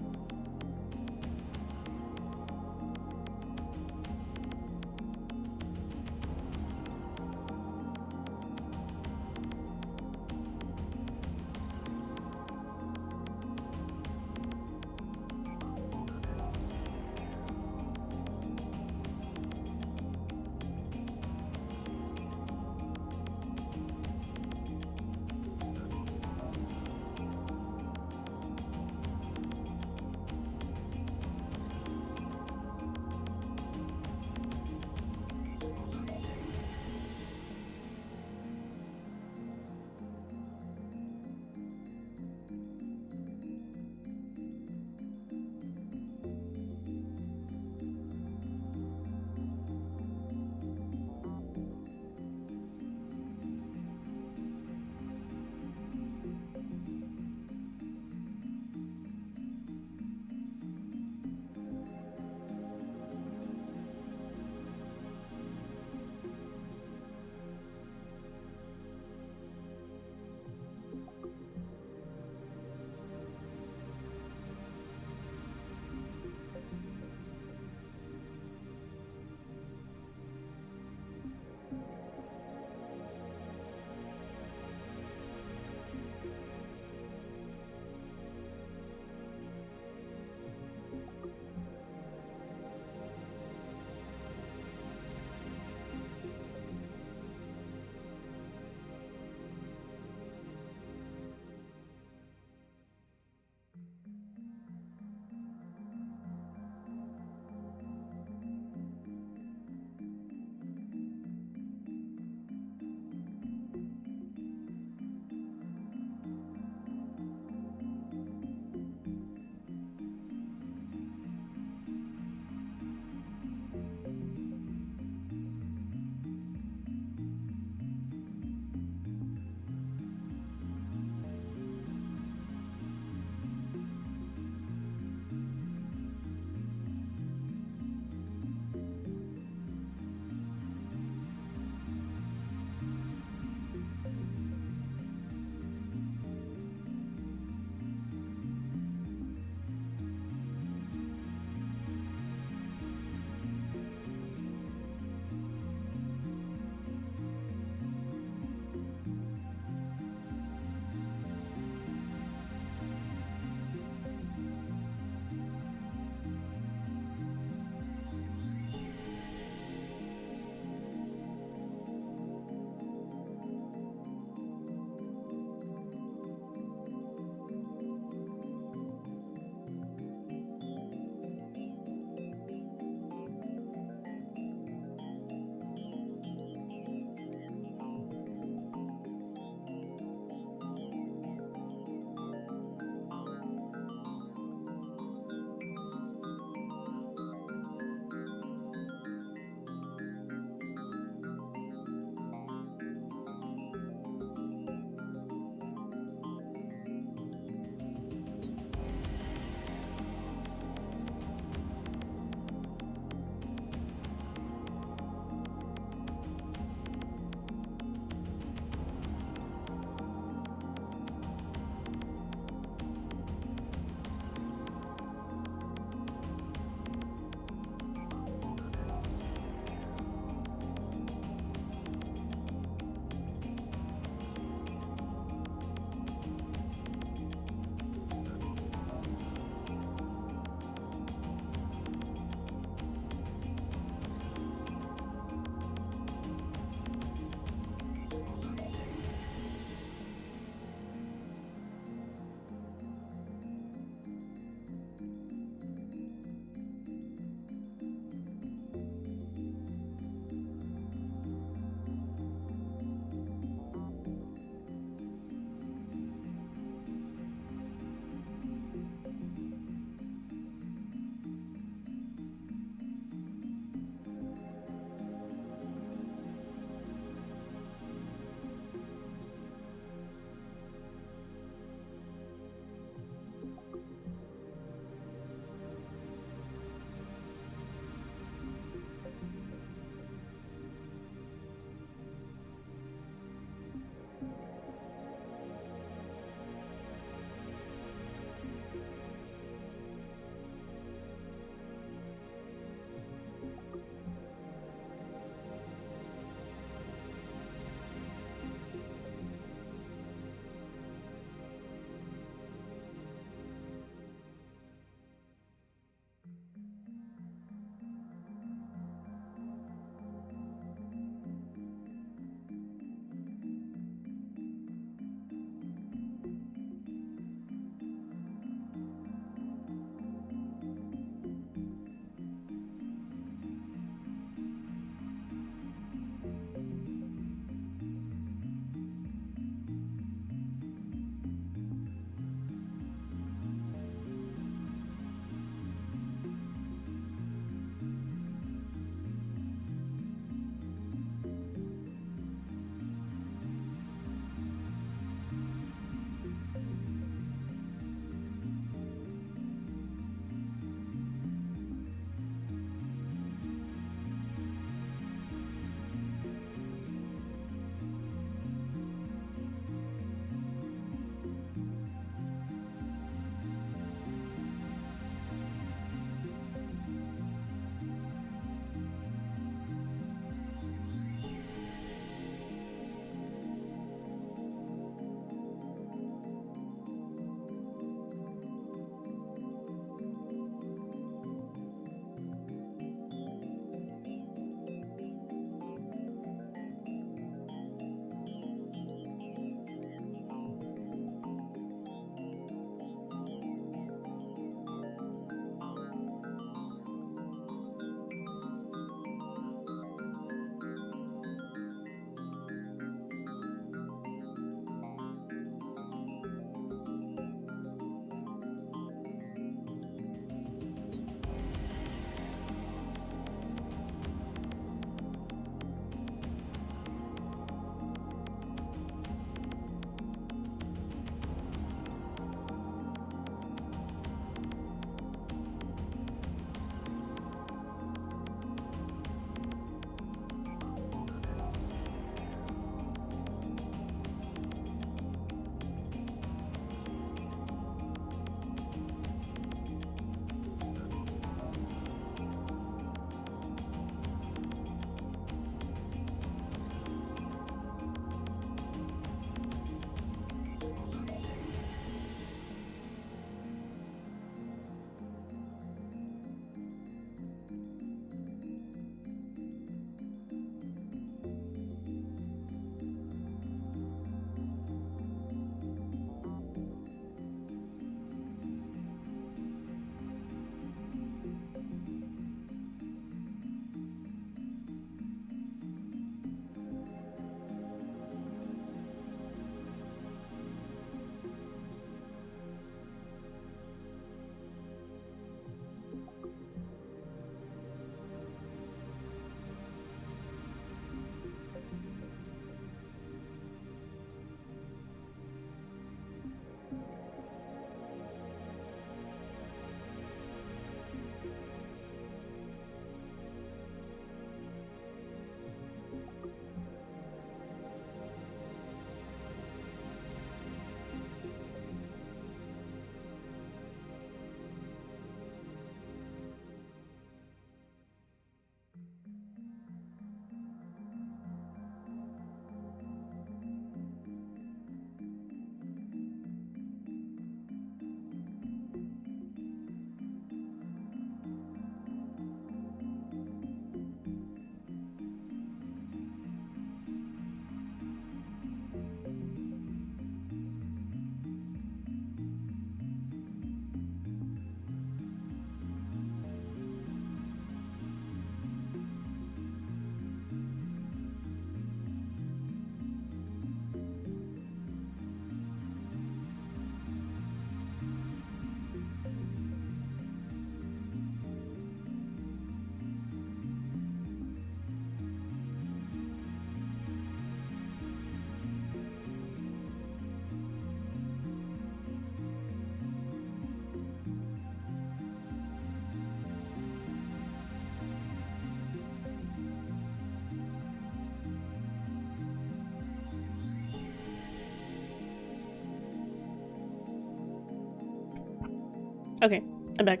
Okay, I'm back.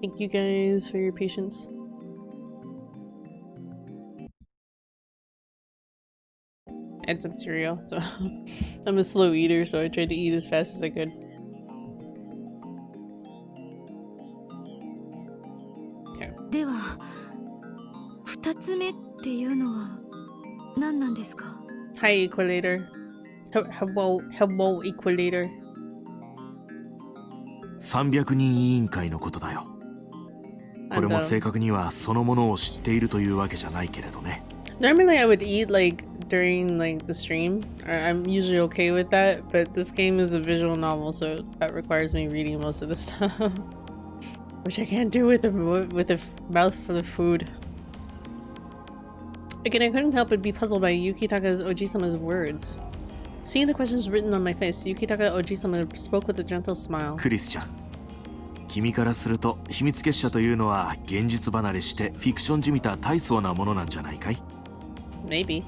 Thank you guys for your patience. And some cereal, so I'm a slow eater, so I tried to eat as fast as I could. Okay. では、2つ目っていうのは何なんですか? Hi, Equilator. Hello, Equilator. 300人委員会のことだよ。これも正確にはそのものを知っているというわけじゃないけれどね。Normally I would eat like during like the stream. I'm usually okay with that, but this game is a visual novel, so that requires me reading most of the stuff. Which I can't do with a mouthful of food. Again, I couldn't help but be puzzled by Yukitaka's Ojisama's words. Seeing the questions written on my face, Yukitaka Ojisama spoke with a gentle smile. クリスちゃん、君からすると秘密結社というのは現実離れしてフィクションじみた大層なものなんじゃないかい? Maybe.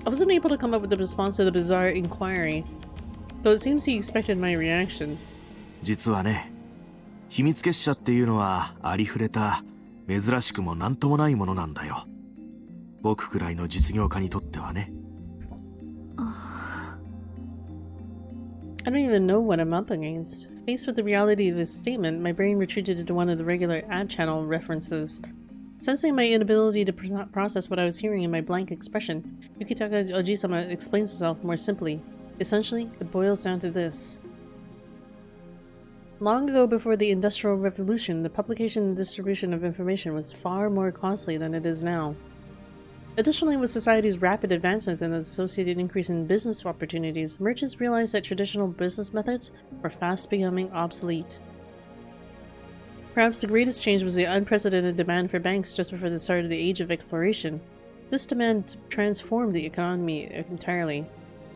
I wasn't able to come up with a response to the bizarre inquiry, though it seems he expected my reaction. 実はね、秘密結社っていうのはありふれた珍しくもなんともないものなんだよ。僕くらいの実業家にとってはね。I don't even know what I'm up against. Faced with the reality of his statement, my brain retreated into one of the regular ad channel references. Sensing my inability to process what I was hearing in my blank expression, Yukitaka Ojisama explains himself more simply. Essentially, it boils down to this. Long ago, before the Industrial Revolution, the publication and distribution of information was far more costly than it is now. Additionally, with society's rapid advancements and the associated increase in business opportunities, merchants realized that traditional business methods were fast becoming obsolete. Perhaps the greatest change was the unprecedented demand for banks just before the start of the Age of Exploration. This demand transformed the economy entirely.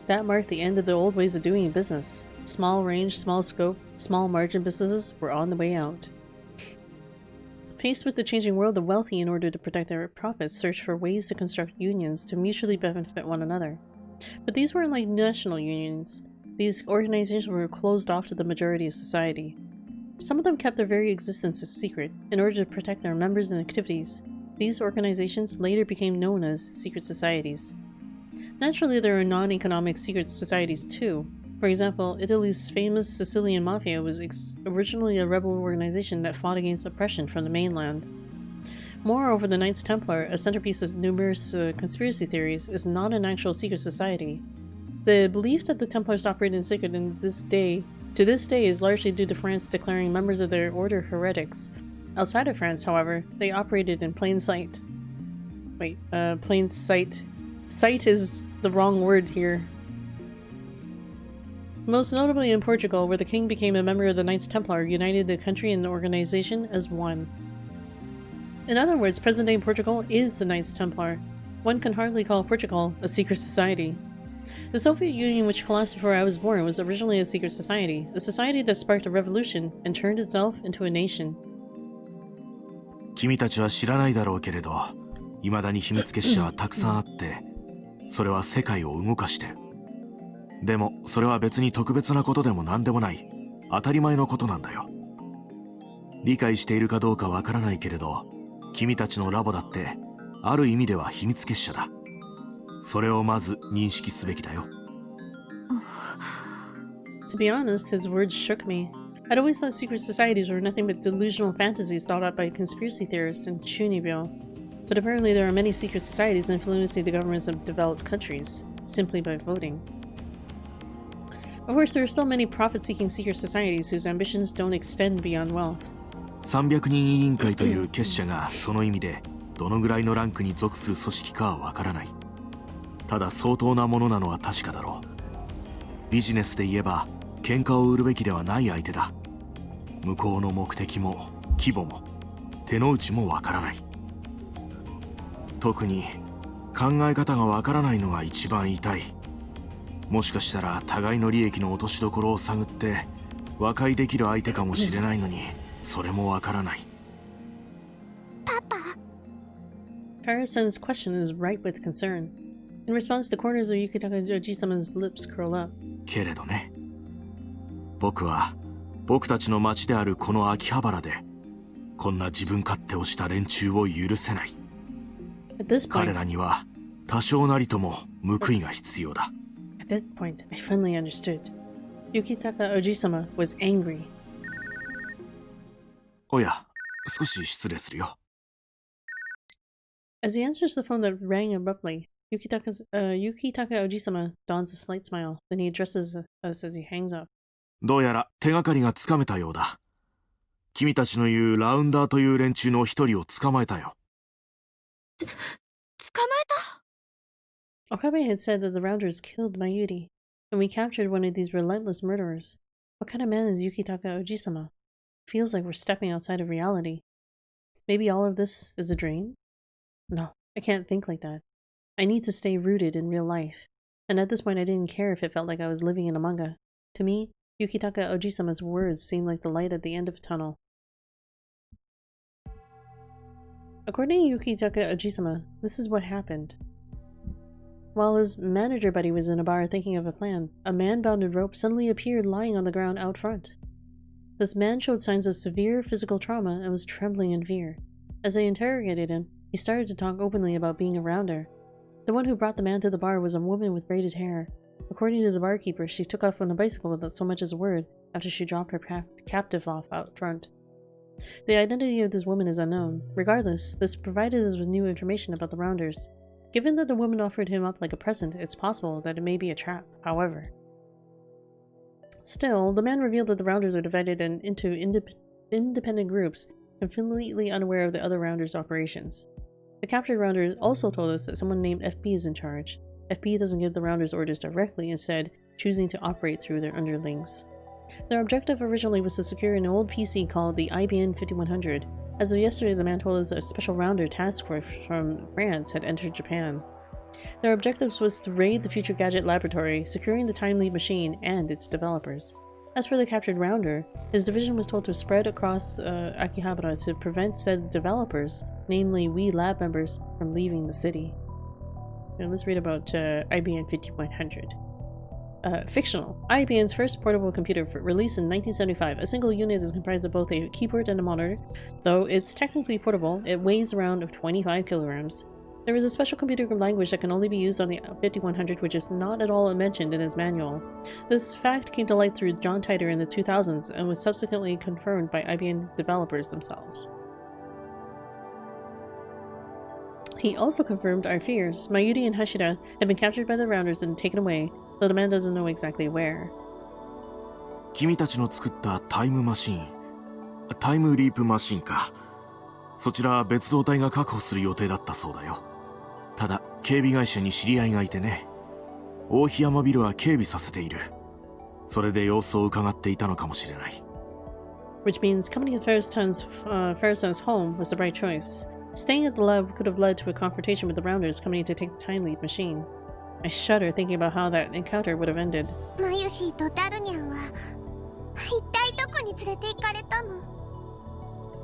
That marked the end of the old ways of doing business. Small range, small scope, small margin businesses were on the way out. Faced with the changing world, the wealthy, in order to protect their profits, searched for ways to construct unions to mutually benefit one another. But these weren't like national unions. These organizations were closed off to the majority of society. Some of them kept their very existence a secret, in order to protect their members and activities. These organizations later became known as secret societies. Naturally, there are non-economic secret societies too. For example, Italy's famous Sicilian Mafia was originally a rebel organization that fought against oppression from the mainland. Moreover, the Knights Templar, a centerpiece of numerous conspiracy theories, is not an actual secret society. The belief that the Templars operate in secret to this day is largely due to France declaring members of their order heretics. Outside of France, however, they operated in plain sight. Wait, plain sight. Sight is the wrong word here. Most notably in Portugal, where the king became a member of the Knights Templar, united the country and the organization as one. In other words, present-day Portugal is the Knights Templar. One can hardly call Portugal a secret society. The Soviet Union, which collapsed before I was born, was originally a secret society, a society that sparked a revolution and turned itself into a nation. 君たちは知らないだろうけれど、未だに秘密結社はたくさんあって、それは世界を動かしてる。でも、それは別に特別なことでも何でもない、当たり前のことなんだよ。理解しているかどうかわからないけれど、君たちのラボだって、ある意味では秘密結社だ。それをまず認識すべきだよ。To be honest, his words shook me. I'd always thought secret societies were nothing but delusional fantasies thought up by conspiracy theorists and Chunibyo. But apparently there are many secret societies influencing the governments of developed countries, simply by voting. Of course, there are still many profit-seeking secret societies whose ambitions don't extend beyond wealth. 300人委員会という結社がその意味でどのぐらいのランクに属する組織かはわからない。ただ相当なものなのは確かだろう。ビジネスで言えば喧嘩を売るべきではない相手だ。向こうの目的も規模も手の内もわからない。特に考え方がわからないのが一番痛い。もしかしたら互いの利益の落としどころを探って和解できる相手かもしれないのに、それもわからない。パパ。Kara-sen's question is ripe with concern. In response, the corners of Yukitaka Ojisama's lips curl up. けれどね、僕は僕たちの町であるこの秋葉原でこんな自分勝手をした連中を許せない。 At this 彼 point, らには多少なりとも報いが必要だ。 at this point, I finally understood. Yukitaka Ojisama was angry. おや、少し失礼するよ。 As he answers the phone that rang abruptly, Yukitaka Ojisama dons a slight smile. Then he addresses us as he hangs up. どうやら手がかりがつかめたようだ。君たちの言うラウンダーという連中の一人を捕まえたよ。捕まえた。 Okabe had said that the Rounders killed Mayuri, and we captured one of these relentless murderers. What kind of man is Yukitaka Ojisama? Feels like we're stepping outside of reality. Maybe all of this is a dream? No, I can't think like that. I need to stay rooted in real life. And at this point I didn't care if it felt like I was living in a manga. To me, Yukitaka Ojisama's words seemed like the light at the end of a tunnel. According to Yukitaka Ojisama, this is what happened. While his manager buddy was in a bar thinking of a plan, a man bound in rope suddenly appeared lying on the ground out front. This man showed signs of severe physical trauma and was trembling in fear. As they interrogated him, he started to talk openly about being a rounder. The one who brought the man to the bar was a woman with braided hair. According to the barkeeper, she took off on a bicycle without so much as a word after she dropped her captive off out front. The identity of this woman is unknown. Regardless, this provided us with new information about the Rounders. Given that the woman offered him up like a present, it's possible that it may be a trap, however. Still, the man revealed that the Rounders are divided into independent groups, completely unaware of the other Rounders' operations. The captured Rounders also told us that someone named FB is in charge. FB doesn't give the Rounders orders directly, instead choosing to operate through their underlings. Their objective originally was to secure an old PC called the IBN 5100. As of yesterday, the man told us that a special Rounder task force from France had entered Japan. Their objectives was to raid the Future Gadget Laboratory, securing the Time Leap machine and its developers. As for the captured Rounder, his division was told to spread across Akihabara to prevent said developers, namely we lab members, from leaving the city. Now let's read about IBN 5100. Fictional. IBN's first portable computer released in 1975. A single unit is comprised of both a keyboard and a monitor. Though it's technically portable, it weighs around 25 kilograms. There is a special computer language that can only be used on the 5100, which is not at all mentioned in his manual. This fact came to light through John Titor in the 2000s and was subsequently confirmed by IBM developers themselves. He also confirmed our fears. Mayuri and Hashida had been captured by the Rounders and taken away, though the man doesn't know exactly where. 君たちの作ったタイムマシーン、タイムリープマシーンか。そちらは別動隊が確保する予定だったそうだよ。ただ警備会社に知り合いがいてね。大檜山ビルは警備させている。それで様子を伺っていたのかもしれない。Which means coming to Ferriston's home was the right choice. Staying at the lab could have led to a confrontation with the Rounders coming to take the Time Leap machine. I shudder thinking about how that encounter would have ended. マユシーとダルニャンは一体どこに連れて行かれたの？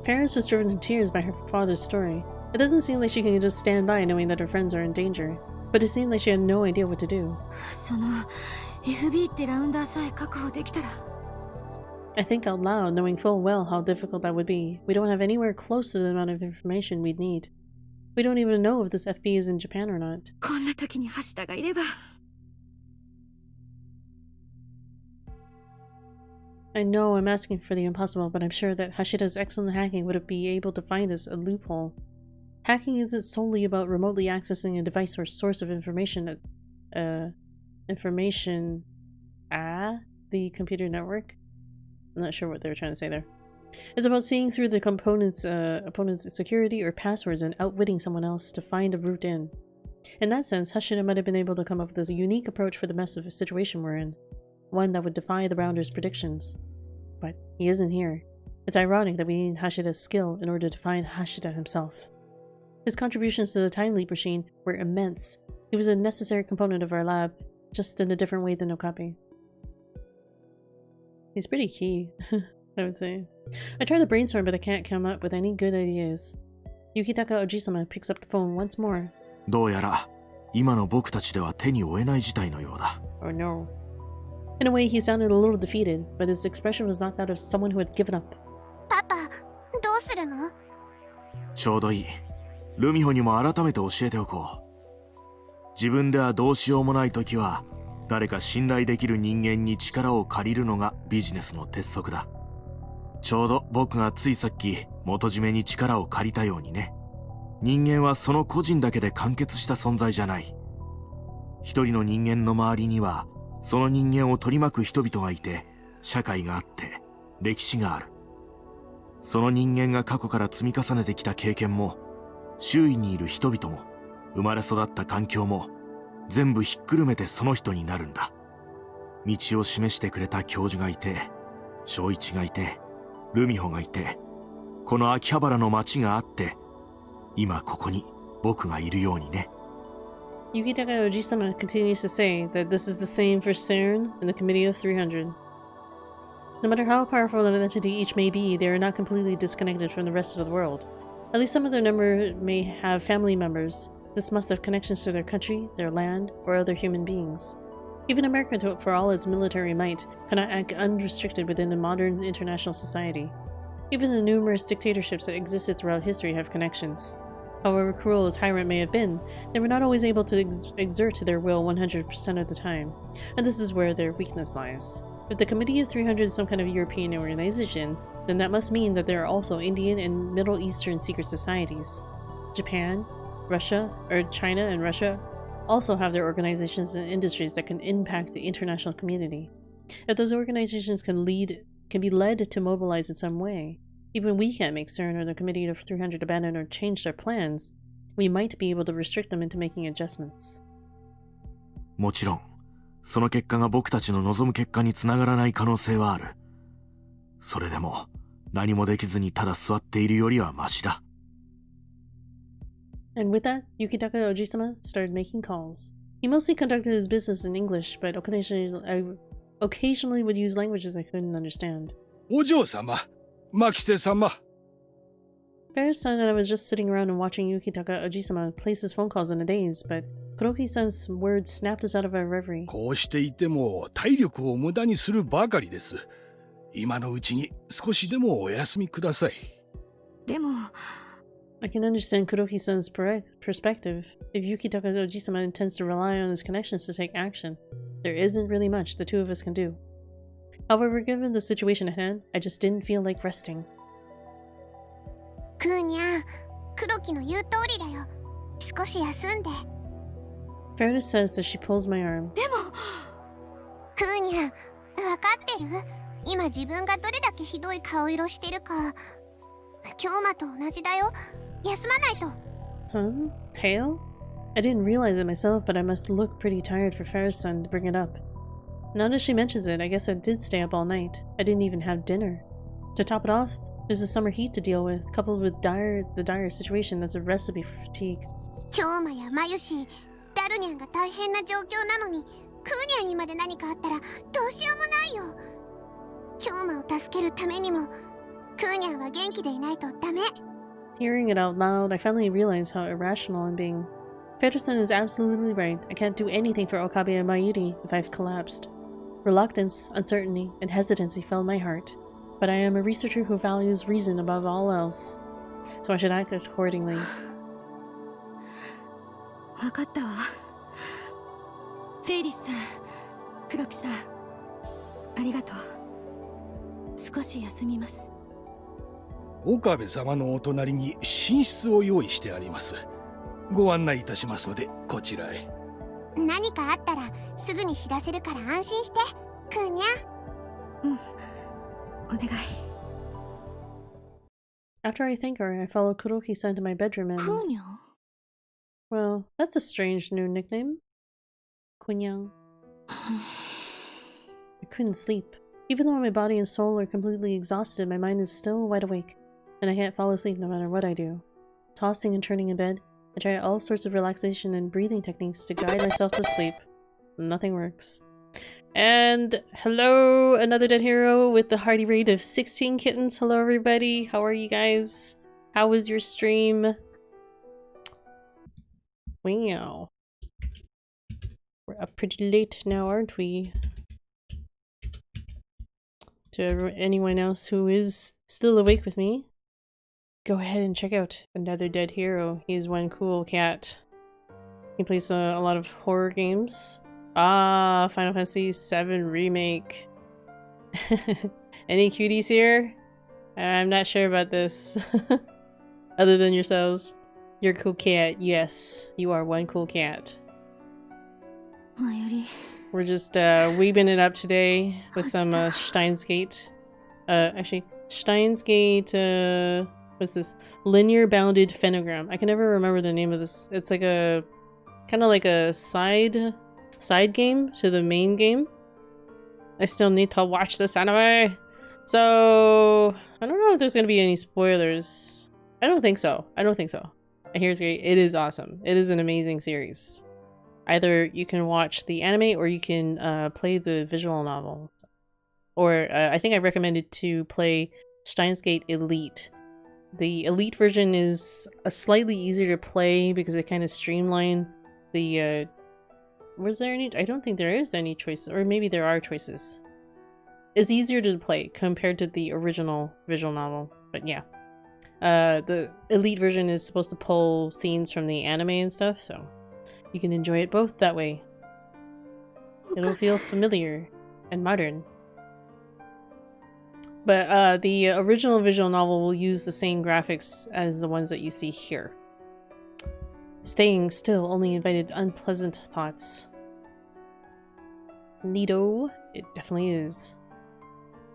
Ferris was driven to tears by her father's story. It doesn't seem like she can just stand by knowing that her friends are in danger, but it seemed like she had no idea what to do. その FB ってラウンダーさえ確保できたら。 I think out loud, knowing full well how difficult that would be. We don't have anywhere close to the amount of information we'd need. We don't even know if this FB is in Japan or not. こんな時に橋田がいれば。 I know I'm asking for the impossible, but I'm sure that Hashida's excellent hacking would be able to find us a loophole. Hacking isn't solely about remotely accessing a device or source of information at the computer network. I'm not sure what they were trying to say there. It's about seeing through the opponent's security or passwords and outwitting someone else to find a route in. In that sense, Hashida might have been able to come up with a unique approach for the mess of a situation we're in. One that would defy the Rounders' predictions. But he isn't here. It's ironic that we need Hashida's skill in order to find Hashida himself. His contributions to the Time Leap machine were immense. He was a necessary component of our lab, just in a different way than Okabe. He's pretty key, I would say. I try to brainstorm, but I can't come up with any good ideas. Yukitaka Ojisama picks up the phone once more. どうやら今の僕たちでは手に負えない事態のようだ。Oh no. In a way, he sounded a little defeated, but his expression was not that of someone who had given up. パパ、どうするの？ちょうどいい。ルミホにも改めて教えておこう。自分ではどうしようもない時は、誰か信頼できる人間に力を借りるのがビジネスの鉄則だ。ちょうど僕がついさっき元締めに力を借りたようにね。人間はその個人だけで完結した存在じゃない。一人の人間の周りにはその人間を取り巻く人々がいて、社会があって歴史がある。その人間が過去から積み重ねてきた経験も、周囲にいる人々も、生まれ育った環境も全部ひっくるめてその人になるんだ。道を示してくれた教授がいて、正一がいて、ルミホがいて、この秋葉原の街があって、今ここに僕がいるようにね。Yukitaka Ojisama continues to say that this is the same for CERN and the Committee of 300. No matter how powerful of an entity each may be, they are not completely disconnected from the rest of the world. At least some of their number may have family members. This must have connections to their country, their land, or other human beings. Even America, for all its military might, cannot act unrestricted within a modern international society. Even the numerous dictatorships that existed throughout history have connections. However cruel a tyrant may have been, they were not always able to exert their will 100% of the time, and this is where their weakness lies. If the Committee of 300 is some kind of European organization, then that must mean that there are also Indian and Middle Eastern secret societies. Japan, Russia, or China and Russia also have their organizations and industries that can impact the international community. If those organizations can be led to mobilize in some way, even we can't make CERN or the Committee of 300 abandon or change their plans, we might be able to restrict them into making adjustments. もちろん、その結果が僕たちの望む結果につながらない可能性はある。それでも、何もできずにただ座っているよりはマシだ。And with that, Yukitaka Ojisama started making calls. He mostly conducted his business in English, but occasionally would use languages I couldn't understand. お嬢様、牧瀬様。Ferris-san and I was just sitting around and watching Yukitaka Ojisama place his phone calls in a daze, but Kuroki-san's words snapped us out of our reverie. こうしていても体力を無駄にするばかりです。今のうちに少しでもお休みください。でも I can understand Kuroki-san's perspective. If Yukitaka Ojisama intends to rely on his connections to take action, there isn't really much the two of us can do. However, given the situation at hand, I just didn't feel like resting. クーニャン、黒木の言う通りだよ。少し休んで。Fairness says that she pulls my arm. でもクーニャン、わかってる？今自分がどれだけひどい顔色してるか。京馬と同じだよ。休まないと。Huh? Pale? I didn't realize it myself, but I must look pretty tired for Ferris-san to bring it up. Now that she mentions it, I guess I did stay up all night. I didn't even have dinner. To top it off, there's the summer heat to deal with, coupled with the dire situation that's a recipe for fatigue. 京馬やマユシ、ダルニャンが大変な状況なのに、クーニャンにまで何かあったらどうしようもないよ。京馬を助けるためにも、クーニャンは元気でいないとダメ。Hearing it out loud, I finally realized how irrational I'm being. Pedersen is absolutely right. I can't do anything for Okabe and Mayuri if I've collapsed. Reluctance, uncertainty, and hesitancy filled my heart. But I am a researcher who values reason above all else, so I should act accordingly. 分かったわ。フェイリスさん、黒木さん、ありがとう。少し休みます。岡部様のお隣に寝室を用意してあります。ご案内いたしますので、こちらへ。何かあったらすぐに知らせるから安心して、クーニャン。うん、お願い。After I thank her, I follow Kuroki-san to my bedroom and... Kunyo? Well, that's a strange new nickname. Kunyang. I couldn't sleep. Even though my body and soul are completely exhausted, my mind is still wide awake, and I can't fall asleep no matter what I do. Tossing and turning in bed, I try all sorts of relaxation and breathing techniques to guide myself to sleep. Nothing works. And hello, another dead hero with the hearty rate of 16 kittens. Hello everybody, how are you guys? How was your stream? Wow. We're up pretty late now, aren't we? to anyone else who is still awake with me, go ahead and check out Another Dead Hero. He's one cool cat. He plays a lot of horror games. Ah, Final Fantasy VII Remake. Any cuties here? I'm not sure about this. Other than yourselves. You're a cool cat. Yes, you are one cool cat. We're just weebing it up today with some Steins Gate. Actually, Steins Gate, what's this? Linear Bounded Phenogram. I can never remember the name of this. It's like a kind of like a side game to the main game. I still need to watch this anime. So I don't know if there's gonna be any spoilers. I don't think so. I hear it's great. It is awesome. It is an amazing series. Either you can watch the anime or you can play the visual novel. Or I think I recommended to play Steins Gate Elite. The Elite version is slightly easier to play because it kind of streamlined the was there any? I don't think there is any choices, or maybe there are choices. It's easier to play compared to the original visual novel, but yeah. The Elite version is supposed to pull scenes from the anime and stuff, so you can enjoy it both that way. It'll feel familiar and modern. But the original visual novel will use the same graphics as the ones that you see here. Staying still only invited unpleasant thoughts. Neato, it definitely is.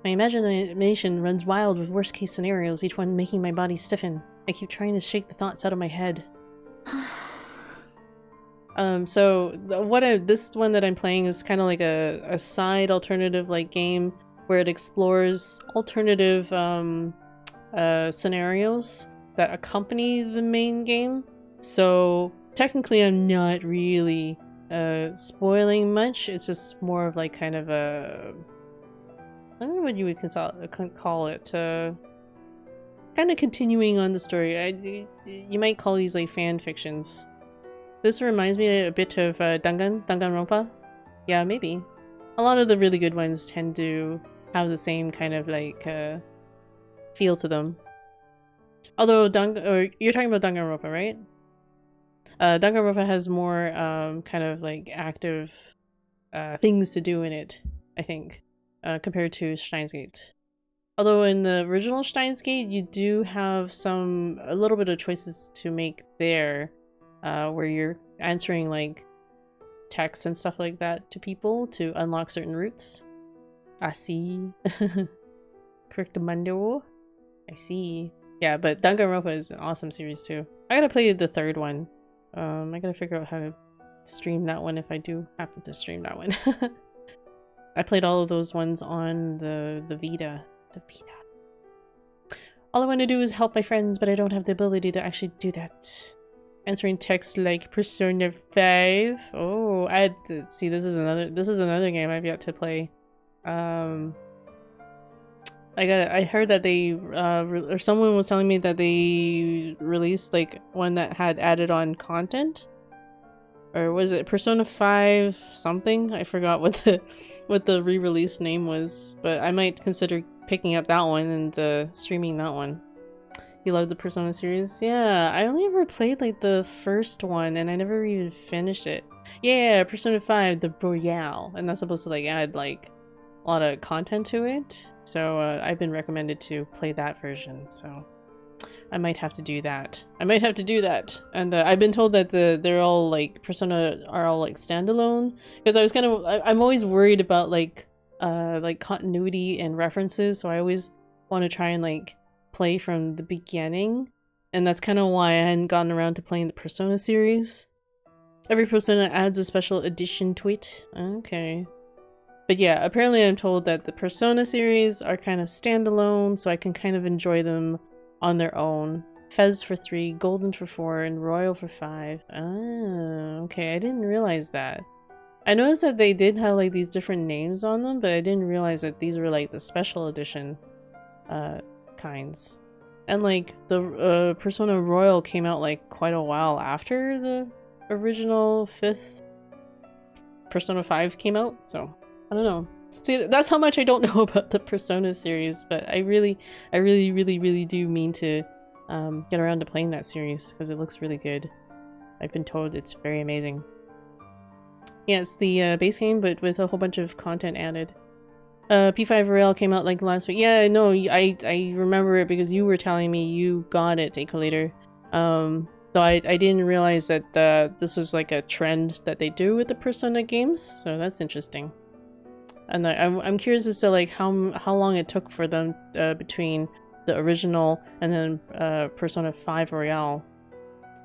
My imagination runs wild with worst case scenarios, each one making my body stiffen. I keep trying to shake the thoughts out of my head. This one that I'm playing is kind of like a side alternative like game where it explores alternative scenarios that accompany the main game. So technically I'm not really spoiling much. It's just more of like kind of a, I don't know what you would call it, kind of continuing on the story. You might call these like fan fictions. This reminds me a bit of Danganronpa. Yeah, maybe. A lot of the really good ones tend to have the same kind of like feel to them. Although you're talking about Danganronpa, right? Danganronpa has more kind of like active things to do in it, I think, compared to Steins Gate. Although in the original Steins Gate, you do have a little bit of choices to make there, where you're answering like texts and stuff like that to people to unlock certain routes. I see. Correctamundo. I see. Yeah, but Danganronpa is an awesome series too. I gotta play the third one. I gotta figure out how to stream that one if I do happen to stream that one. I played all of those ones on the Vita. The Vita. All I want to do is help my friends, but I don't have the ability to actually do that. Answering texts like Persona 5. Oh, I had to see. This is another game I've yet to play. I heard that they or someone was telling me that they released like one that had added on content, or was it Persona 5 something? I forgot what the re-release name was, but I might consider picking up that one and streaming that one. You love the Persona series? Yeah, I only ever played like the first one and I never even finished it. Yeah, Persona 5 the Royale, and that's supposed to like add like a lot of content to it. So I've been recommended to play that version, so I might have to do that. And I've been told that they're all like Persona are all like standalone, because I'm always worried about like continuity and references, so I always want to try and like play from the beginning, and that's kind of why I hadn't gotten around to playing the Persona series. Every Persona adds a special edition to it. Okay. But yeah, apparently I'm told that the Persona series are kind of standalone, so I can kind of enjoy them on their own. Fez for 3, Golden for 4, and Royal for 5. Ah, okay, I didn't realize that. I noticed that they did have like these different names on them, but I didn't realize that these were like the special edition kinds. And like the Persona Royal came out like quite a while after the original 5th Persona 5 came out, so I don't know. See, that's how much I don't know about the Persona series, but I really do mean to get around to playing that series because it looks really good. I've been told it's very amazing. Yeah, it's the base game, but with a whole bunch of content added. P5 Royale came out like last week. Yeah, no, I remember it because you were telling me you got it, Eco-Later. Though I didn't realize that this was like a trend that they do with the Persona games, so that's interesting. And I'm curious as to like how long it took for them between the original and then Persona 5 Royale.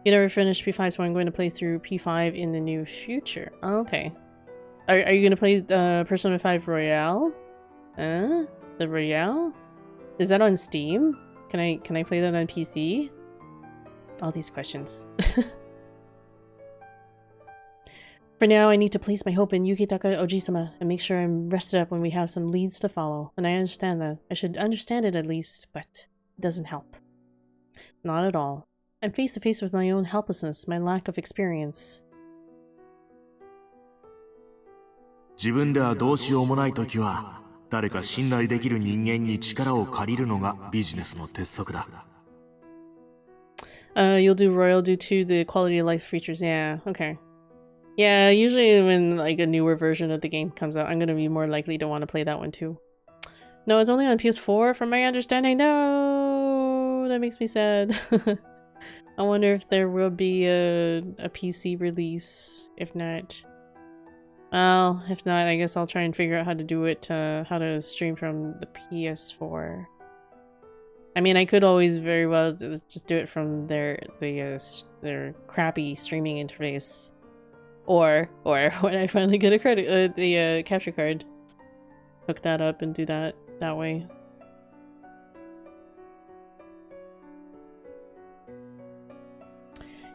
You never finished P5, so I'm going to play through P5 in the near future. Oh, okay. Are you going to play Persona 5 Royale? The Royale? Is that on Steam? Can I play that on PC? All these questions. For now, I need to place my hope in Yukitaka Oji-sama and make sure I'm rested up when we have some leads to follow. And I understand that. I should understand it at least, but it doesn't help. Not at all. I'm face to face with my own helplessness, my lack of experience. 自分ではどうしようもないときは、誰か信頼できる人間に力を借りるのがビジネスの鉄則だ。You'll do royal due to the quality of life features. Yeah, okay. Yeah, usually when like a newer version of the game comes out, I'm gonna be more likely to want to play that one too. No, it's only on PS4 from my understanding. No, that makes me sad. I wonder if there will be a PC release. If not, well, if not, I guess I'll try and figure out how to do it, how to stream from the PS4. I mean, I could always very well just do it from their crappy streaming interface, or when I finally get a credit, the capture card, hook that up and do that way.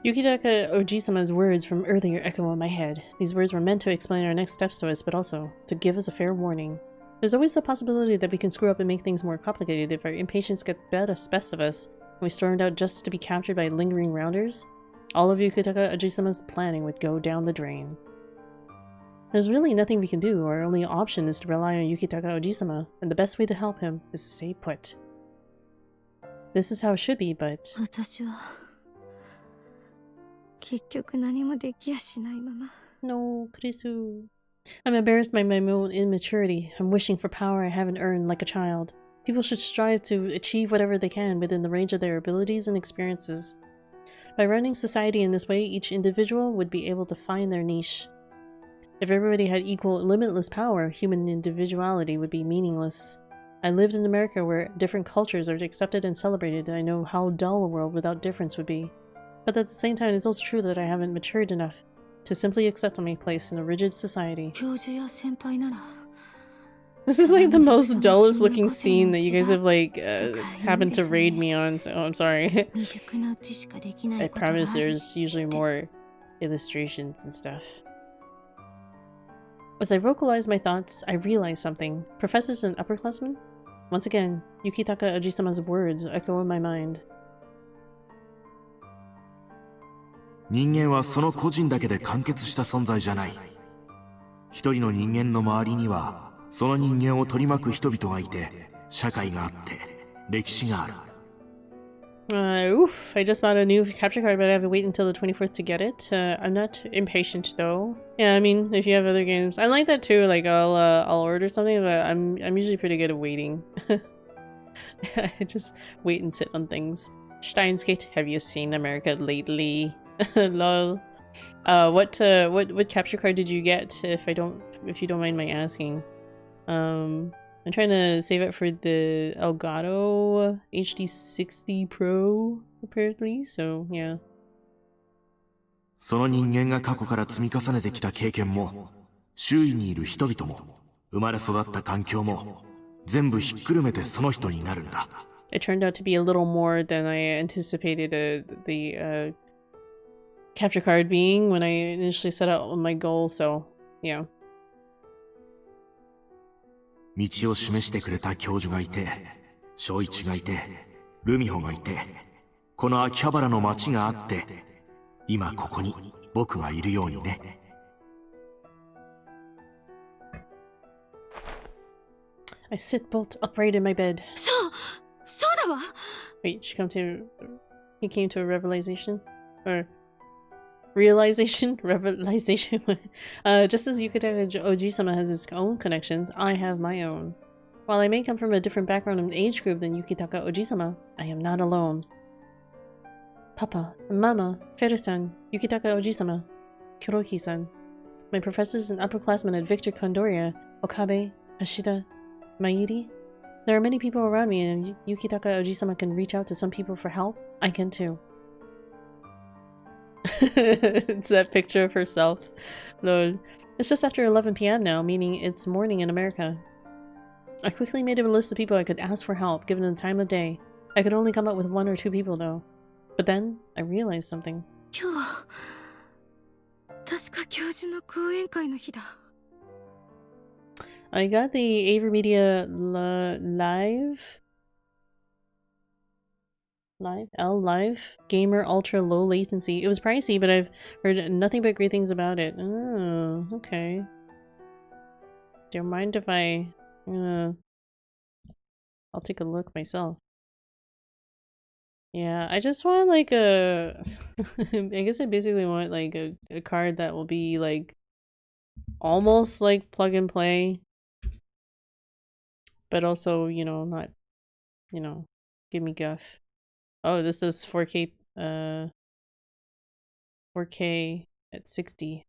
Yukitaka Oji-sama's words from earlier echo in my head. These words were meant to explain our next steps to us, but also to give us a fair warning. There's always the possibility that we can screw up and make things more complicated if our impatience gets best of us, and we stormed out just to be captured by lingering rounders. All of Yukitaka Oji-sama's planning would go down the drain. There's really nothing we can do. Our only option is to rely on Yukitaka Oji-sama, and the best way to help him is to stay put. This is how it should be, but... 私は結局何もできやしないまま。 No, Kurisu. I'm embarrassed by my own immaturity. I'm wishing for power I haven't earned like a child. People should strive to achieve whatever they can within the range of their abilities and experiences. By running society in this way, each individual would be able to find their niche. If everybody had equal, limitless power, human individuality would be meaningless. I lived in America where different cultures are accepted and celebrated, and I know how dull a world without difference would be. But at the same time, it's also true that I haven't matured enough to simply accept my place in a rigid society. This is like the most dullest looking scene that you guys have like happened to raid me on, so I'm sorry. I promise there's usually more illustrations and stuff. As I vocalized my thoughts, I realized something. Professors and upperclassmen? Once again, Yukitaka Oji-sama's words echo in my mind. 人間はその個人だけで完結した存在じゃない。一人の人間の周りにはその人間を取り巻く人々がいて、社会があって、歴史がある。Oof, I just bought a new capture card, but I have to wait until the 24th to get it. I'm not impatient though. Yeah, I mean, if you have other games, I'm like that too. Like I'll order something, but I'm usually pretty good at waiting. I just wait and sit on things. STEINS, have you seen America lately? Lol. What capture card did you get? If you don't mind my asking. I'm trying to save it for the Elgato HD60 Pro apparently. So yeah. その人間が過去から積み重ねてきた経験も、周囲にいる人々も、生まれ育った環境も、全部ひっくるめてその人になるんだ。It turned out to be a little more than I anticipated the capture card being when I initially set out on my goal, so yeah. 道を示してくれた教授がいて、正一がいて、ルミホがいて、この秋葉原の街があって、今ここに僕がいるようにね。I sit bolt upright in my bed. そうだわ。 Wait, he came to a revelation? Or realization? Revelation? Just as Yukitaka Oji-sama has his own connections, I have my own. While I may come from a different background and age group than Yukitaka Oji-sama, I am not alone. Papa, Mama, Feru-san, Yukitaka Oji-sama, Kuroki-san, my professors and upperclassmen at Victor Kondoria, Okabe, Ashida, Mairi. There are many people around me, and if Yukitaka Oji-sama can reach out to some people for help, I can too. It's that picture of herself. Lol. It's just after 11 p.m. now, meaning it's morning in America. I quickly made a list of people I could ask for help, given the time of day. I could only come up with 1 or 2 people, though. But then, I realized something. 今日は確か教授の講演会の日だ。 I got the AverMedia Live Gamer Ultra Low Latency. It was pricey, but I've heard nothing but great things about it. Oh, okay. Do you mind if I'll take a look myself. Yeah, I just want like a I guess I basically want like a card that will be like almost like plug and play, but also, you know, not, you know, give me guff. Oh, this is 4K 4K at 60.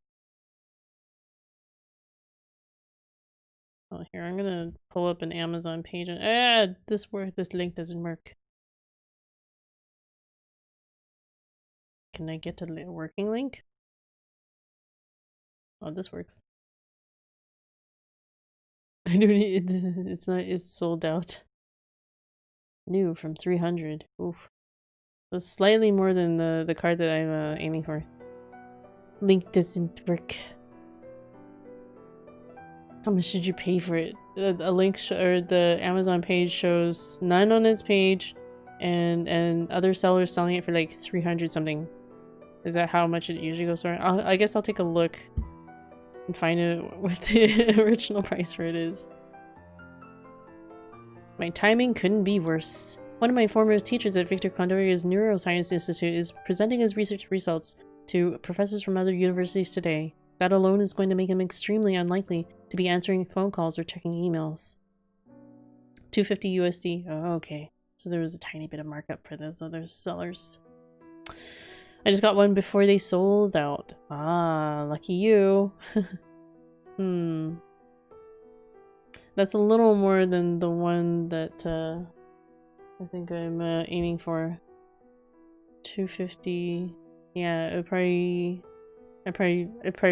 Oh, here, I'm gonna pull up an Amazon page and this link doesn't work. Can I get a working link? Oh, this works. I don't need it's sold out. New from 300. Oof. So slightly more than the card that I'm aiming for. Link doesn't work. How much did you pay for it? A link or the Amazon page shows none on its page, and other sellers selling it for like 300 something. Is that how much it usually goes for? I guess I'll take a look and find out what the original price for it is. My timing couldn't be worse. One of my former teachers at Victor Kondoria's Neuroscience Institute is presenting his research results to professors from other universities today. That alone is going to make him extremely unlikely to be answering phone calls or checking emails. 250 USD. Oh, okay. So there was a tiny bit of markup for those other sellers. I just got one before they sold out. Ah, lucky you. That's a little more than the one that I think I'm aiming for. 250. Yeah, it'd probably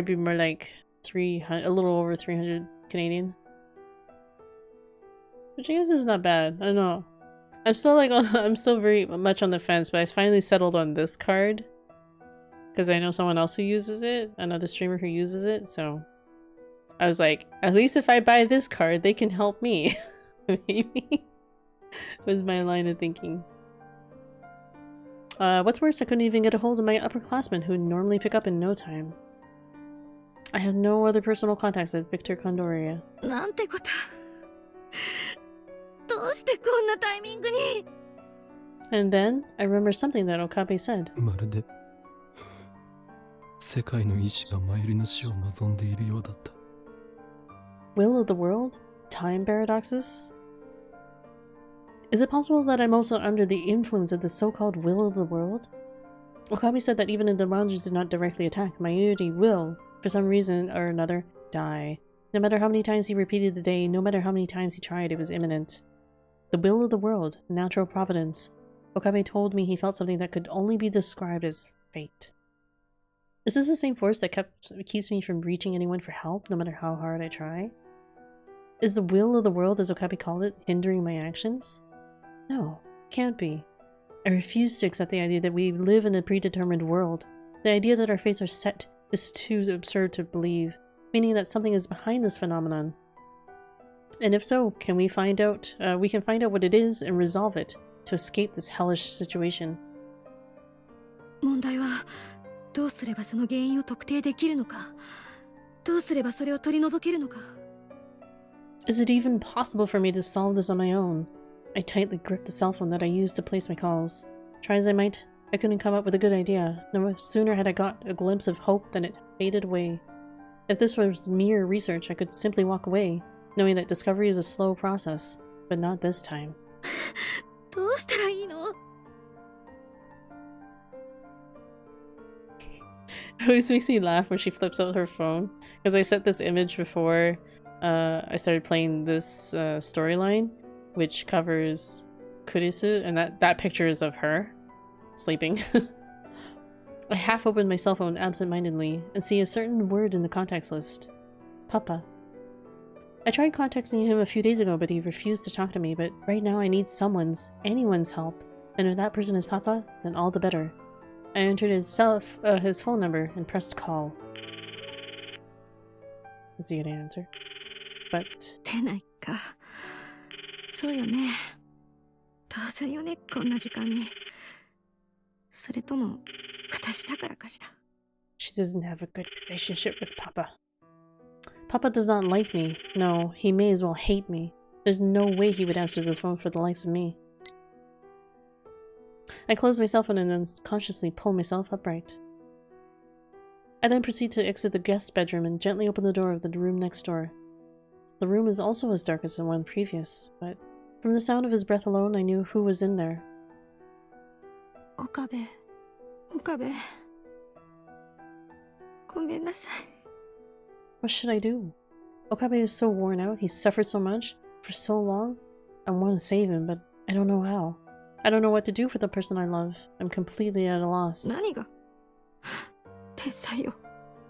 be more like 300, a little over 300 Canadian. Which I guess is not bad. I don't know. I'm still very much on the fence, but I finally settled on this card. Because I know someone else who uses it, another streamer who uses it, so I was like, at least if I buy this card, they can help me. Maybe was my line of thinking. What's worse, I couldn't even get a hold of my upperclassmen who normally pick up in no time. I have no other personal contacts at Victor Kondoria. なんてこと。どうしてこんなタイミングに。 And then, I remember something that Okabe said. まるで世界の意志が参りの死を望んでいるようだった。Will of the world? Time paradoxes? Is it possible that I'm also under the influence of the so-called will of the world? Okabe said that even if the Rangers did not directly attack, Mayuri will, for some reason or another, die. No matter how many times he repeated the day, no matter how many times he tried, it was imminent. The will of the world, natural providence. Okabe told me he felt something that could only be described as fate. Is this the same force that keeps me from reaching anyone for help, no matter how hard I try? Is the will of the world, as Okabe called it, hindering my actions? No, can't be. I refuse to accept the idea that we live in a predetermined world. The idea that our fates are set is too absurd to believe, meaning that something is behind this phenomenon. And if so, can we find out? We can find out what it is and resolve it to escape this hellish situation. 問題はどうすればその原因を特定できるのか、どうすればそれを取り除けるのか。Is it even possible for me to solve this on my own? I tightly gripped the cell phone that I used to place my calls. Try as I might, I couldn't come up with a good idea. No sooner had I got a glimpse of hope than it faded away. If this was mere research, I could simply walk away, knowing that discovery is a slow process, but not this time. どうしたらいいの? It always makes me laugh when she flips out her phone, because I set this image before I started playing this storyline, which covers Kurisu, and that picture is of her sleeping. I half opened my cell phone absent-mindedly and see a certain word in the contacts list. Papa. I tried contacting him a few days ago, but he refused to talk to me, but right now I need anyone's help, and if that person is Papa, then all the better. I entered his phone number and pressed call. Is he gonna answer? But... 出ないか。そうよね。当然よね、こんな時間に。それとも、私だからかしら。She doesn't have a good relationship with Papa. Papa does not like me. No, he may as well hate me. There's no way he would answer the phone for the likes of me. I close my cell phone and then consciously pull myself upright. I then proceed to exit the guest bedroom and gently open the door of the room next door. The room is also as dark as the one previous, but from the sound of his breath alone I knew who was in there. Okabe. Okabe. ごめんなさい。 What should I do? Okabe is so worn out, he's suffered so much, for so long. I want to save him, but I don't know how. I don't know what to do for the person I love. I'm completely at a loss. 何が? 天才よ。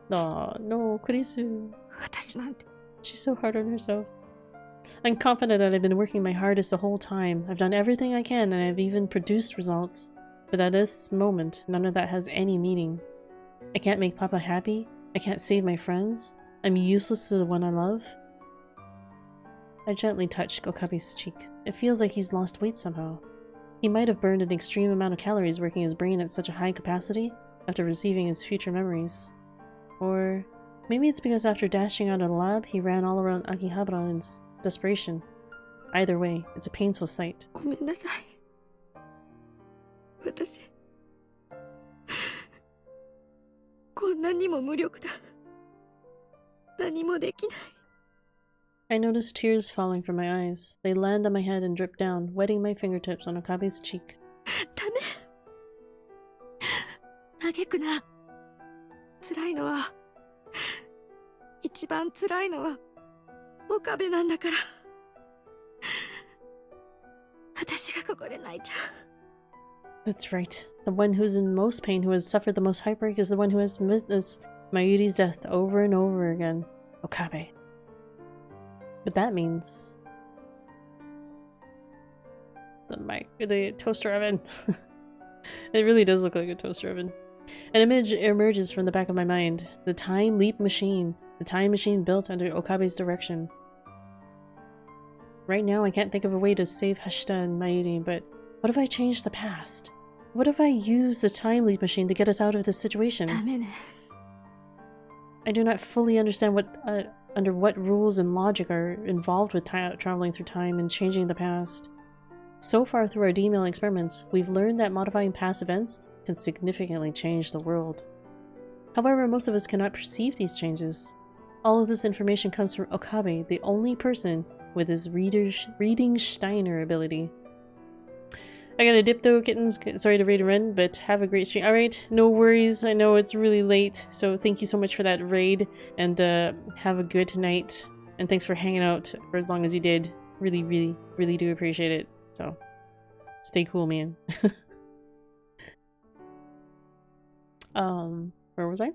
Aw, no, Kurisu. 私なんて。 She's so hard on herself. I'm confident that I've been working my hardest the whole time. I've done everything I can and I've even produced results. But at this moment, none of that has any meaning. I can't make Papa happy. I can't save my friends. I'm useless to the one I love. I gently touch Okabe's cheek. It feels like he's lost weight somehow. He might have burned an extreme amount of calories working his brain at such a high capacity after receiving his future memories. Or maybe it's because after dashing out of the lab, he ran all around Akihabara in desperation. Either way, it's a painful sight. ごめんなさい。私、こんなにも無力だ。何もできない。 I notice tears falling from my eyes. They land on my head and drip down, wetting my fingertips on Okabe's cheek. ダメ。嘆くな。辛いのは、一番辛いのは、岡部なんだから。私がここで泣いちゃう。 That's right. The one who's in most pain, who has suffered the most heartbreak, is the one who has witnessed Mayuri's death over and over again. Okabe. But that means... the toaster oven. It really does look like a toaster oven. An image emerges from the back of my mind. The time leap machine. The time machine built under Okabe's direction. Right now, I can't think of a way to save Hashida and Mayuri, but what if I change the past? What if I use the time leap machine to get us out of this situation? ダメね。 I do not fully understand under what rules and logic are involved with traveling through time and changing the past. So far through our D-mail experiments, we've learned that modifying past events can significantly change the world. However, most of us cannot perceive these changes. All of this information comes from Okabe, the only person with his reading Steiner ability. I gotta dip though, kittens. Sorry to raid and run, but have a great stream. Alright, no worries. I know it's really late, so thank you so much for that raid, and have a good night. And thanks for hanging out for as long as you did. Really, really, really do appreciate it. So, stay cool, man. Where was I?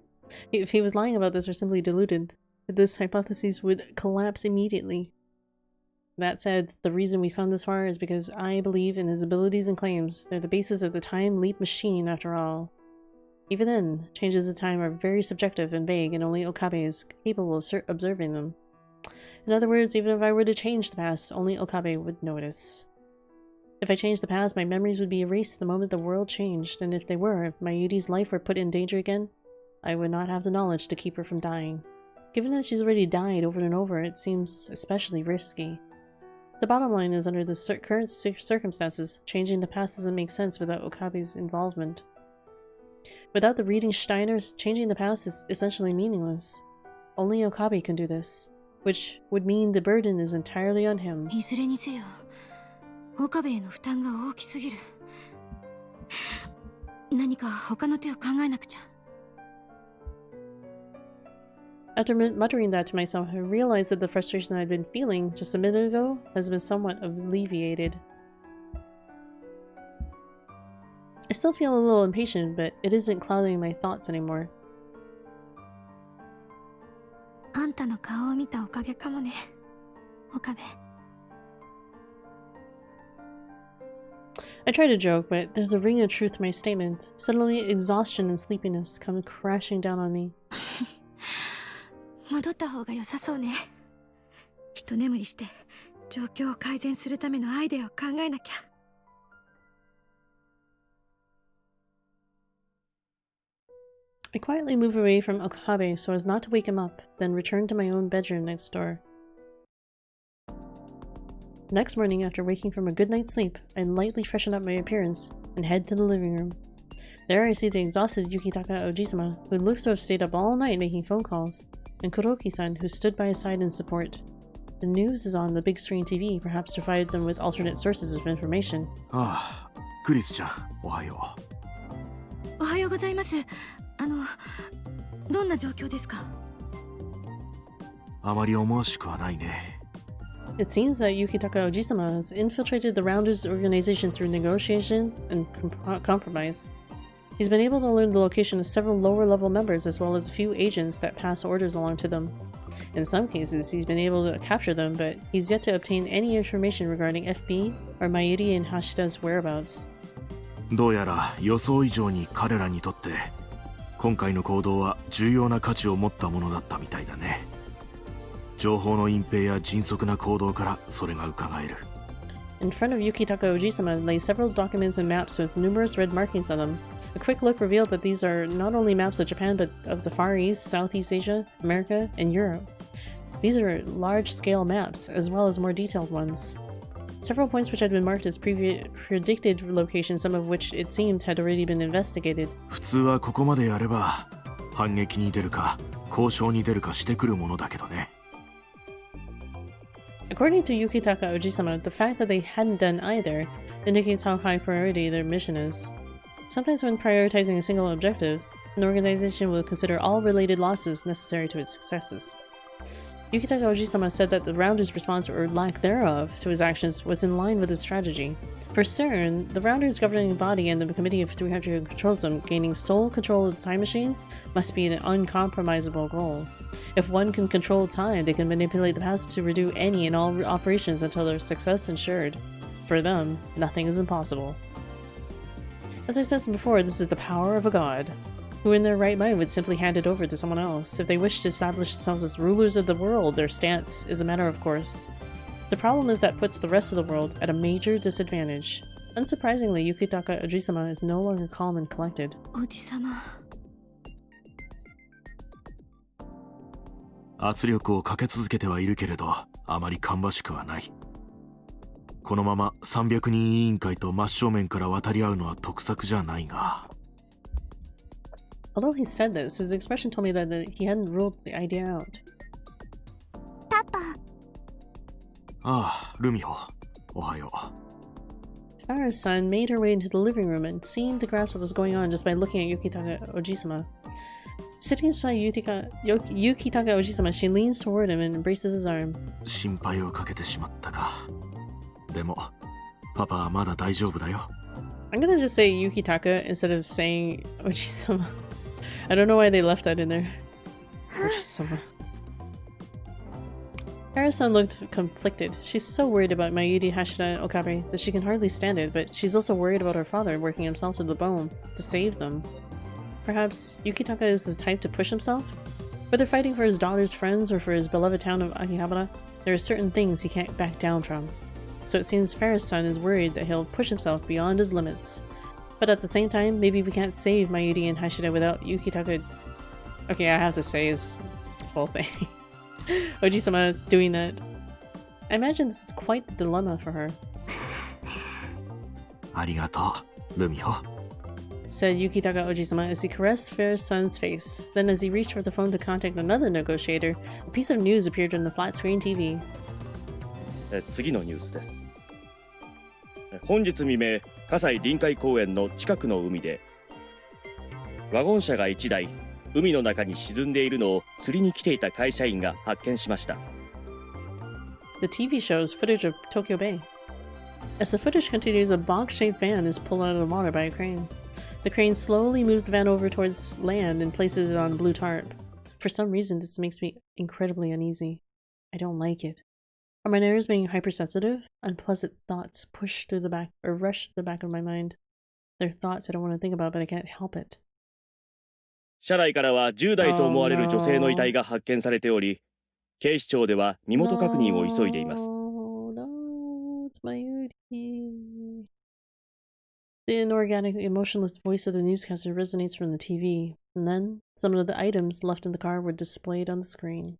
If he was lying about this or simply deluded, this hypothesis would collapse immediately. That said, the reason we've come this far is because I believe in his abilities and claims. They're the basis of the time leap machine, after all. Even then, changes of time are very subjective and vague, and only Okabe is capable of observing them. In other words, even if I were to change the past, only Okabe would notice. If I changed the past, my memories would be erased the moment the world changed, and if they were, if Mayuri's life were put in danger again, I would not have the knowledge to keep her from dying. Given that she's already died over and over, it seems especially risky. The bottom line is, under the current circumstances, changing the past doesn't make sense without Okabe's involvement. Without the reading Steiners, changing the past is essentially meaningless. Only Okabe can do this, which would mean the burden is entirely on him. いずれにせよ、岡部への負担が大きすぎる。何か他の手を考えなくちゃ。After muttering that to myself, I realized that the frustration I'd been feeling just a minute ago has been somewhat alleviated. I still feel a little impatient, but it isn't clouding my thoughts anymore. あんたの顔を見たおかげかもね、岡部。I try to joke, but there's a ring of truth to my statement. Suddenly, exhaustion and sleepiness come crashing down on me. 戻った方が良さそうね。一眠りして状況を改善するためのアイデアを考えなきゃ。I quietly move away from Okabe so as not to wake him up, then return to my own bedroom next door. Next morning, after waking from a good night's sleep, I lightly freshen up my appearance and head to the living room. There I see the exhausted Yukitaka Ojisama, who looks to have stayed up all night making phone calls, and Kuroki-san, who stood by his side in support. The news is on the big screen TV, perhaps to provide them with alternate sources of information. ああ、クリスちゃん、おはよおはようございます。どんな状況ですか？あまり思わしくはないね。It seems that Yukitaka Ojisama has infiltrated the Rounders organization through negotiation and compromise. He's been able to learn the location of several lower-level members as well as a few agents that pass orders along to them. In some cases, he's been able to capture them, but he's yet to obtain any information regarding FB or Mayuri and Hashida's whereabouts. どうやら予想以上に彼らにとって今回の行動は重要な価値を持ったものだったみたいだね。情報の隠蔽や迅速な行動からそれが伺える。In front of Yukitaka Ojisama lay several documents and maps with numerous red markings on them. A quick look revealed that these are not only maps of Japan but of the Far East, Southeast Asia, America, and Europe. These are large-scale maps, as well as more detailed ones. Several points which had been marked as predicted locations, some of which it seemed had already been investigated. 普通はここまでやれば反撃に出るか交渉に出るかしてくるものだけどね。According to Yukitaka Ojisama, the fact that they hadn't done either indicates how high priority their mission is. Sometimes when prioritizing a single objective, an organization will consider all related losses necessary to its successes. Yukitaka Ojisama said that the Rounders' response or lack thereof to his actions was in line with his strategy. For certain, the Rounders' governing body and the Committee of 300 who controls them gaining sole control of the time machine must be an uncompromisable goal. If one can control time, they can manipulate the past to redo any and all operations until their success ensured. For them, nothing is impossible. As I said before, this is the power of a god, who in their right mind would simply hand it over to someone else. If they wish to establish themselves as rulers of the world, their stance is a matter of course. The problem is that puts the rest of the world at a major disadvantage. Unsurprisingly, Yukitaka Ojisama is no longer calm and collected. おじさま。圧力をかけ続けてはいるけれどあまり芳しくはない。このまま300人委員会と真正面から渡り合うのは得策じゃないが。Although he said this, his expression told me that he hadn't ruled the idea out. パパ。ああ、ルミホ、おはよう。Farah's son made her way into the living room and seemed to grasp what was going on just by looking at Yukitaka Ojisama. Sitting beside Yukitaka Ojisama, she leans toward him and embraces his arm. 心配をかけてしまったか。でも、パパはまだ大丈夫だよ。I'm gonna just say Yukitaka instead of saying Ojisama. I don't know why they left that in there. Ojisama. Farah-san looked conflicted. She's so worried about Mayuri, Hashida, and Okabe that she can hardly stand it, but she's also worried about her father working himself to the bone to save them. Perhaps Yukitaka is the type to push himself? Whether fighting for his daughter's friends or for his beloved town of Akihabara, there are certain things he can't back down from. So it seems Farah's-san is worried that he'll push himself beyond his limits. But at the same time, maybe we can't save Mayuri and Hashida without Yukitaka. Okay, I have to say his whole thing. Oji-sama is doing that. I imagine this is quite the dilemma for her. ありがとう、ルミホ。 Said Yukitaka Oji-sama as he caressed Fair's son's face. Then as he reached for the phone to contact another negotiator, a piece of news appeared on the flat-screen TV. 次のニュースです。本日未明、葛西臨海公園の近くの海でワゴン車が1台海の中に沈んでいるのを釣りに来ていた会社員が発見しました。 The TV shows footage of Tokyo Bay. As the footage continues, a box-shaped van is pulled out of the water by a crane. The crane slowly moves the van over towards land and places it on blue tarp. For some reason, this makes me incredibly uneasy. I don't like it. Are my nerves being hypersensitive? Unpleasant thoughts push through the back or rush through the back of my mind. They're thoughts I don't want to think about, but I can't help it. 車内からは10代と思われる女性の遺体が発見されており、警視庁では身元確認を急いでいます。 No, it's my Yuri. The inorganic, emotionless voice of the newscaster resonates from the TV, and then some of the items left in the car were displayed on the screen.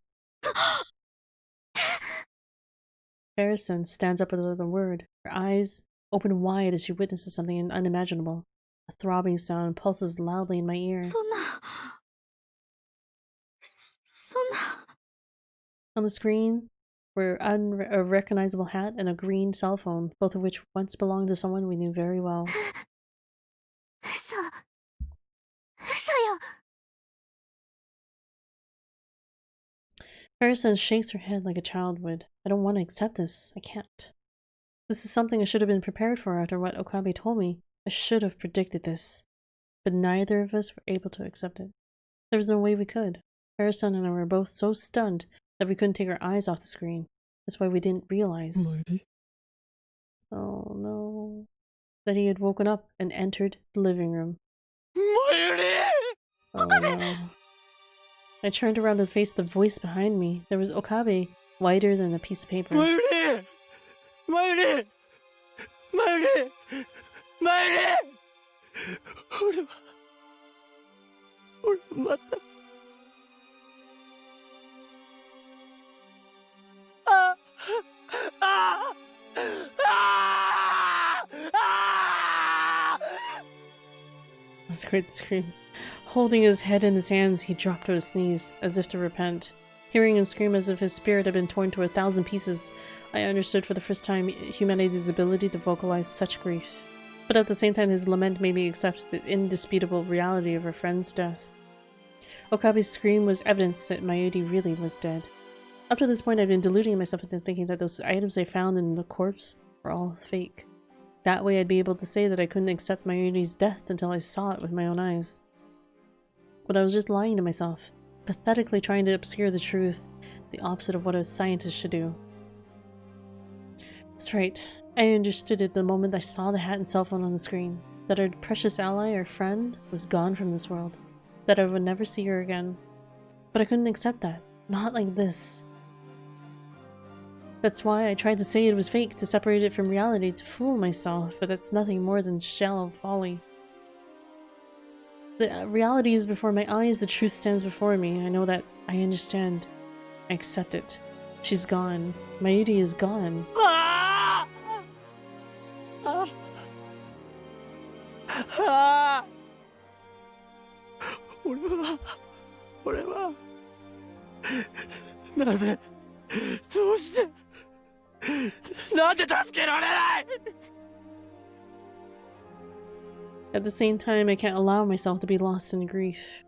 Harrison stands up without a word, her eyes open wide as she witnesses something unimaginable. A throbbing sound pulses loudly in my ear. そんな On the screen were a recognizable hat and a green cell phone, both of which once belonged to someone we knew very well. 嘘よ。 Harrison shakes her head like a child would. I don't want to accept this. I can't. This is something I should have been prepared for after what Okabe told me. I should have predicted this. But neither of us were able to accept it. There was no way we could. Harrison and I were both so stunned that we couldn't take our eyes off the screen. That's why we didn't realize. Oh no. That he had woken up and entered the living room. Oh no. I turned around to face the voice behind me. There was Okabe, whiter than a piece of paper. That's a great scream. Holding his head in his hands, he dropped to a sneeze, as if to repent. Hearing him scream as if his spirit had been torn to 1,000 pieces, I understood for the first time humanity's ability to vocalize such grief. But at the same time, his lament made me accept the indisputable reality of her friend's death. Okabe's scream was evidence that Mayuri really was dead. Up to this point, I'd been deluding myself into thinking that those items I found in the corpse were all fake. That way I'd be able to say that I couldn't accept Mayuri's death until I saw it with my own eyes. But I was just lying to myself, pathetically trying to obscure the truth, the opposite of what a scientist should do. That's right, I understood it the moment I saw the hat and cell phone on the screen, that our precious ally or friend was gone from this world, that I would never see her again. But I couldn't accept that, not like this. That's why I tried to say it was fake, to separate it from reality, to fool myself, but that's nothing more than shallow folly. The reality is before my eyes, the truth stands before me. I know that. I understand. I accept it. She's gone. Mayuri is gone. At the same time, I can't allow myself to be lost in grief.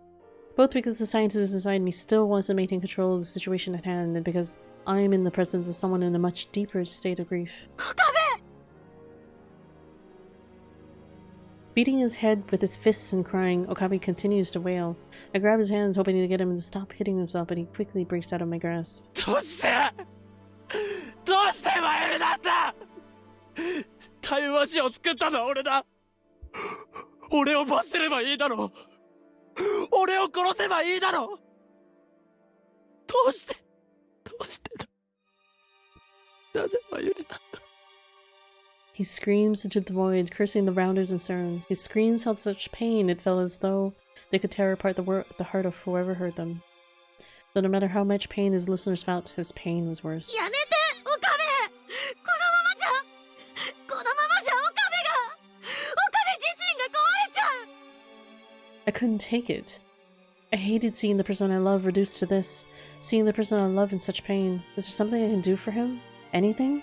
Both because the scientist inside me still wants to maintain control of the situation at hand, and because I am in the presence of someone in a much deeper state of grief. Beating his head with his fists and crying, Okabe continues to wail. I grab his hands, hoping to get him to stop hitting himself, but he quickly breaks out of my grasp. He screams into the void, cursing the rounders and Saren. His screams held such pain it felt as though they could tear apart the heart of whoever heard them. But no matter how much pain his listeners felt, his pain was worse. やめて岡部、このままじゃ岡部が自身が壊れちゃう。 I couldn't take it. I hated seeing the person I love reduced to this, seeing the person I love in such pain. Is there something I can do for him? Anything?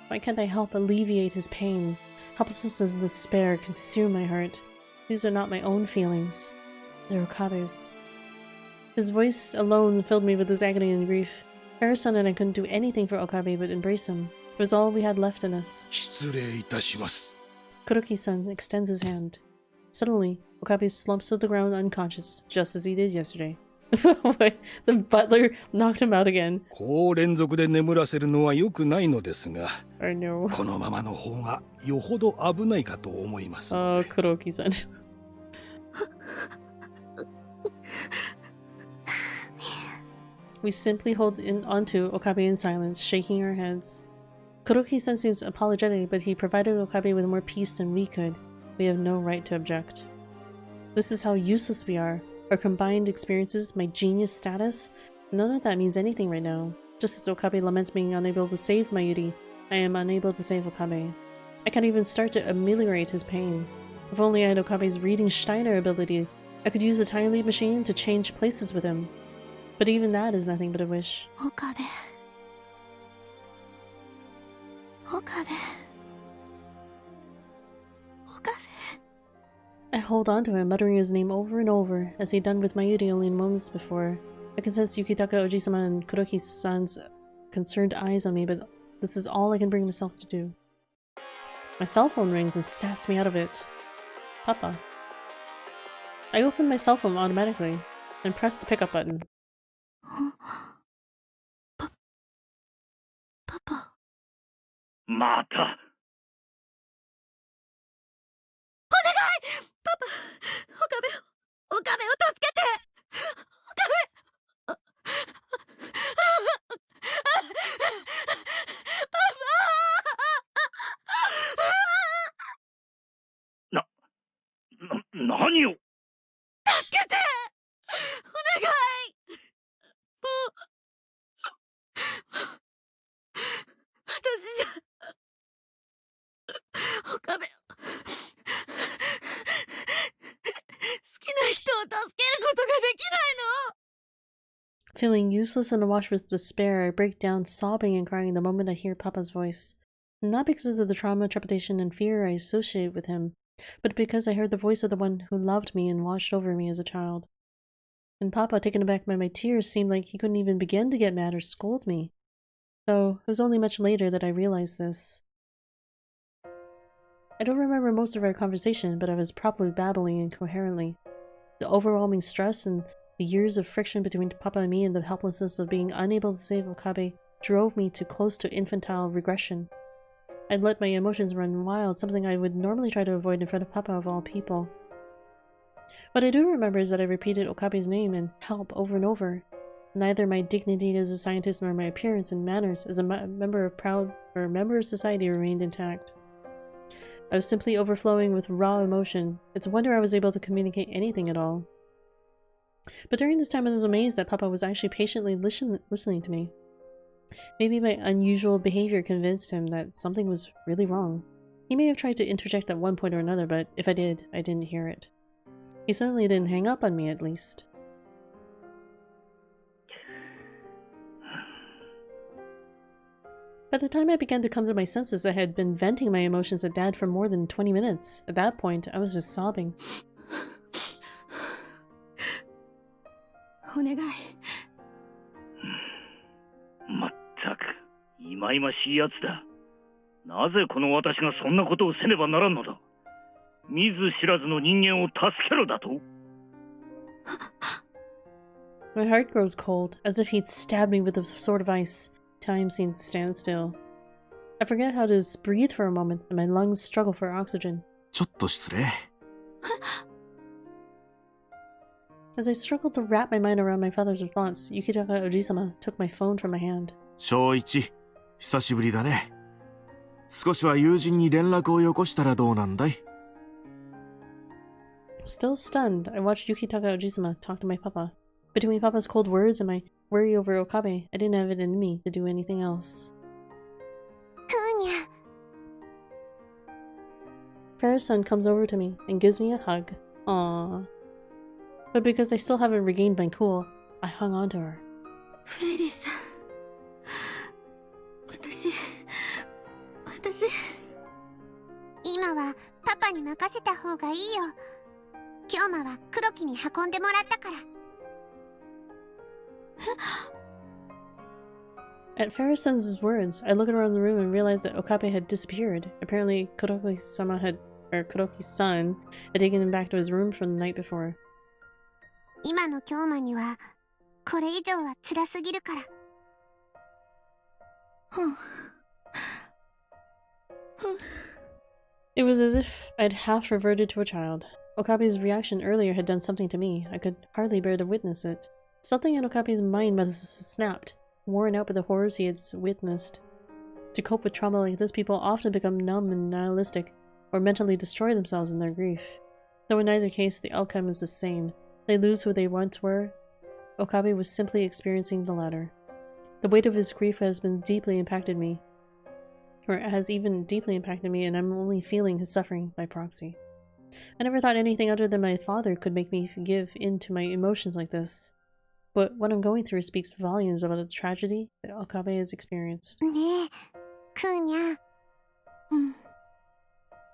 Why can't I help alleviate his pain? Helplessness and despair consume my heart. These are not my own feelings. They're Okabe's. His voice alone filled me with his agony and grief. Harrison and I couldn't do anything for Okabe but embrace him. It was all we had left in us. 失礼いたします。 Kuroki-san extends his hand. Suddenly, Okabe slumps to the ground unconscious, just as he did yesterday. What? The butler knocked him out again. こう連続で眠らせるのは良くないのですが、 Or no. このままの方がよほど危ないかと思いますの Oh, で。 Kuroki-san. We simply hold onto Okabe in silence, shaking our heads. Kuroki-san seems apologetic, but he provided Okabe with more peace than we could. We have no right to object. This is how useless we are. Our combined experiences, my genius status, none of that means anything right now. Just as Okabe laments being unable to save Mayuri, I am unable to save Okabe. I can't even start to ameliorate his pain. If only I had Okabe's reading Steiner ability, I could use the time leap machine to change places with him. But even that is nothing but a wish. 岡部。I hold on to him, muttering his name over and over, as he'd done with Mayuri only moments before. I can sense Yukitaka Oji-sama and Kuroki-san's concerned eyes on me, but this is all I can bring myself to do. My cell phone rings and snaps me out of it. Papa. I open my cell phone automatically, and press the pickup button. パパ。また。お願いパパ、岡部を助けて岡部何を助けてお願いもう私じゃ岡部を好きな人を助けることができないの Feeling useless and awash with despair, I break down sobbing and crying the moment I hear Papa's voice. Not because of the trauma, trepidation, and fear I associate with him, but because I heard the voice of the one who loved me and watched over me as a child. And Papa, taken aback by my tears, seemed like he couldn't even begin to get mad or scold me. Though it was only much later that I realized this. I don't remember most of our conversation, but I was probably babbling incoherently. The overwhelming stress and the years of friction between Papa and me and the helplessness of being unable to save Okabe drove me to close to infantile regression. I'd let my emotions run wild, something I would normally try to avoid in front of Papa of all people. What I do remember is that I repeated Okabe's name and help over and over. Neither my dignity as a scientist nor my appearance and manners as a member of society remained intact. I was simply overflowing with raw emotion. It's a wonder I was able to communicate anything at all. But during this time I was amazed that Papa was actually patiently listening to me. Maybe my unusual behavior convinced him that something was really wrong. He may have tried to interject at one point or another, but if I did, I didn't hear it. He certainly didn't hang up on me, at least. By the time I began to come to my senses, I had been venting my emotions at Dad for more than 20 minutes. At that point, I was just sobbing. お願いまったく忌々しいやつだ。なぜこの私がそんなことをせねばならんのだ。見ず知らずの人間を助けろだと。 My heart grows cold, as if he'd stabbed me with a sword of ice. Time seemed to stand still. I forget how to breathe for a moment, and my lungs struggle for oxygen. ちょっと失礼。 As I struggled to wrap my mind around my father's response, Yukitaka Oji-sama took my phone from my hand. 正一、久しぶりだね。少しは友人に連絡をよこしたらどうなんだい？ Still stunned, I watched Yukitaka Oji-sama talk to my papa. Between Papa's cold words and my worry over Okabe, I didn't have it in me to do anything else. クーニャ。 Farah's-san comes over to me and gives me a hug. Aww. But because I still haven't regained my cool, I hung on to her. フェリスさん、私今はパパに任せた方がいいよ。京馬は黒木に運んでもらったから。At Farah-san's words, I looked around the room and realized that Okabe had disappeared. Apparently, Kuroki-san had taken him back to his room from the night before. 今の京馬にはこれ以上は辛すぎるから。It was as if I'd half reverted to a child. Okabe's reaction earlier had done something to me. I could hardly bear to witness it. Something in Okabe's mind must have snapped, worn out by the horrors he had witnessed. To cope with trauma like this, people often become numb and nihilistic, or mentally destroy themselves in their grief. Though in either case, the outcome is the same. They lose who they once were. Okabe was simply experiencing the latter. The weight of his grief has even deeply impacted me, and I'm only feeling his suffering by proxy. I never thought anything other than my father could make me give in to my emotions like this. But what I'm going through speaks volumes about the tragedy that Okabe has experienced. ねえ、クーニャ。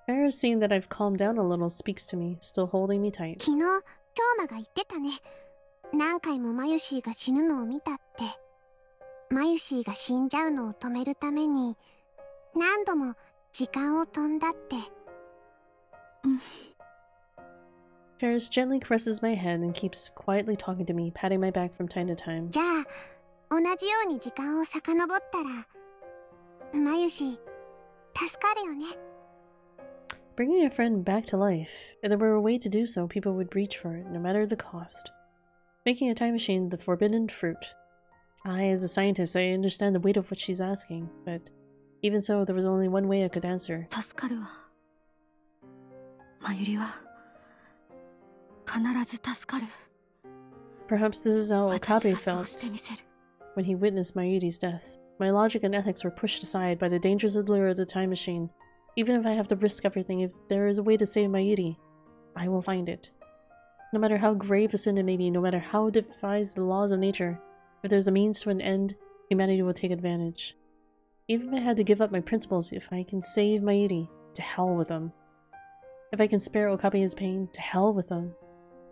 Farah, seeing that I've calmed down a little, speaks to me, still holding me tight. 昨日、京馬が言ってたね。何回もマユシーが死ぬのを見たって。マユシーが死んじゃうのを止めるために、何度も時間を飛んだって。Ferris gently caresses my head and keeps quietly talking to me, patting my back from time to time. じゃあ、同じように時間を遡ったら、マユシー、助かるよね。Bringing a friend back to life, if there were a way to do so, people would reach for it, no matter the cost. Making a time machine the forbidden fruit. As a scientist, I understand the weight of what she's asking, but even so, there was only one way I could answer. 助かるわ。マユリは必ず助かる。 Perhaps this is how 私 Okabe がそうして felt みせる。 when he witnessed Mayuri's death. My logic and ethics were pushed aside by the dangerous allure of the time machine. Even if I have to risk everything, if there is a way to save Mayuri, I will find it. No matter how grave a sin it may be, no matter how it defies the laws of nature, if there's a means to an end, humanity will take advantage. Even if I had to give up my principles, if I can save Mayuri, to hell with them. If I can spare Okabe his pain, to hell with them.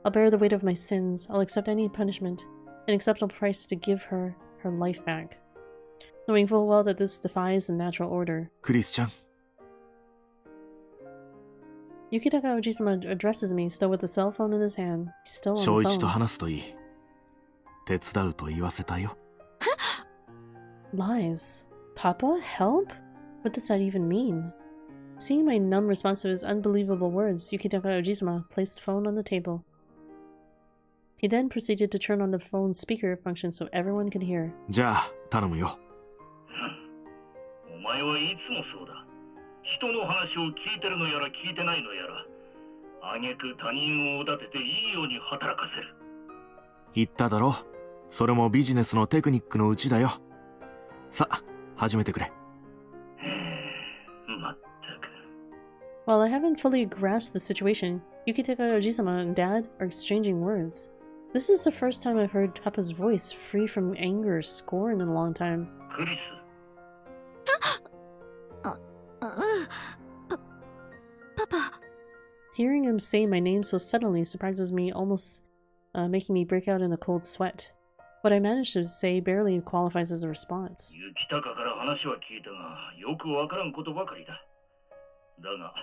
I'll bear the weight of my sins, I'll accept any punishment, an acceptable price to give her her life back. Knowing full well that this defies the natural order. クリスちゃん、 Yukitaka Ojisama addresses me, still with the cell phone in his hand. He's still 正 on the 一と phone. 話すといい。手伝うと言わせたよ。Lies. Papa? Help? What does that even mean? Seeing my numb response to his unbelievable words, Yukitaka Ojisama placed the phone on the table. He then proceeded to turn on the phone's speaker function so everyone could hear. じゃあ、頼むよ。お前はいつもそうだ。人の話を聞いてるのやら聞いてないのやら、挙句他人をおだてていいように働かせる。言っただろ。それもビジネスのテクニックのうちだよ。さ、始めてくれ。まったく。 While I haven't fully grasped the situation, Yukitaka Ojisama and Dad are exchanging words. This is the first time I've heard Papa's voice free from anger or scorn in a long time. クリス、パパ。 Hearing him say my name so suddenly surprises me, almost making me break out in a cold sweat. What I managed to say barely qualifies as a response. 雪高から話は聞いたが、よくわからんことばかりだ。だが、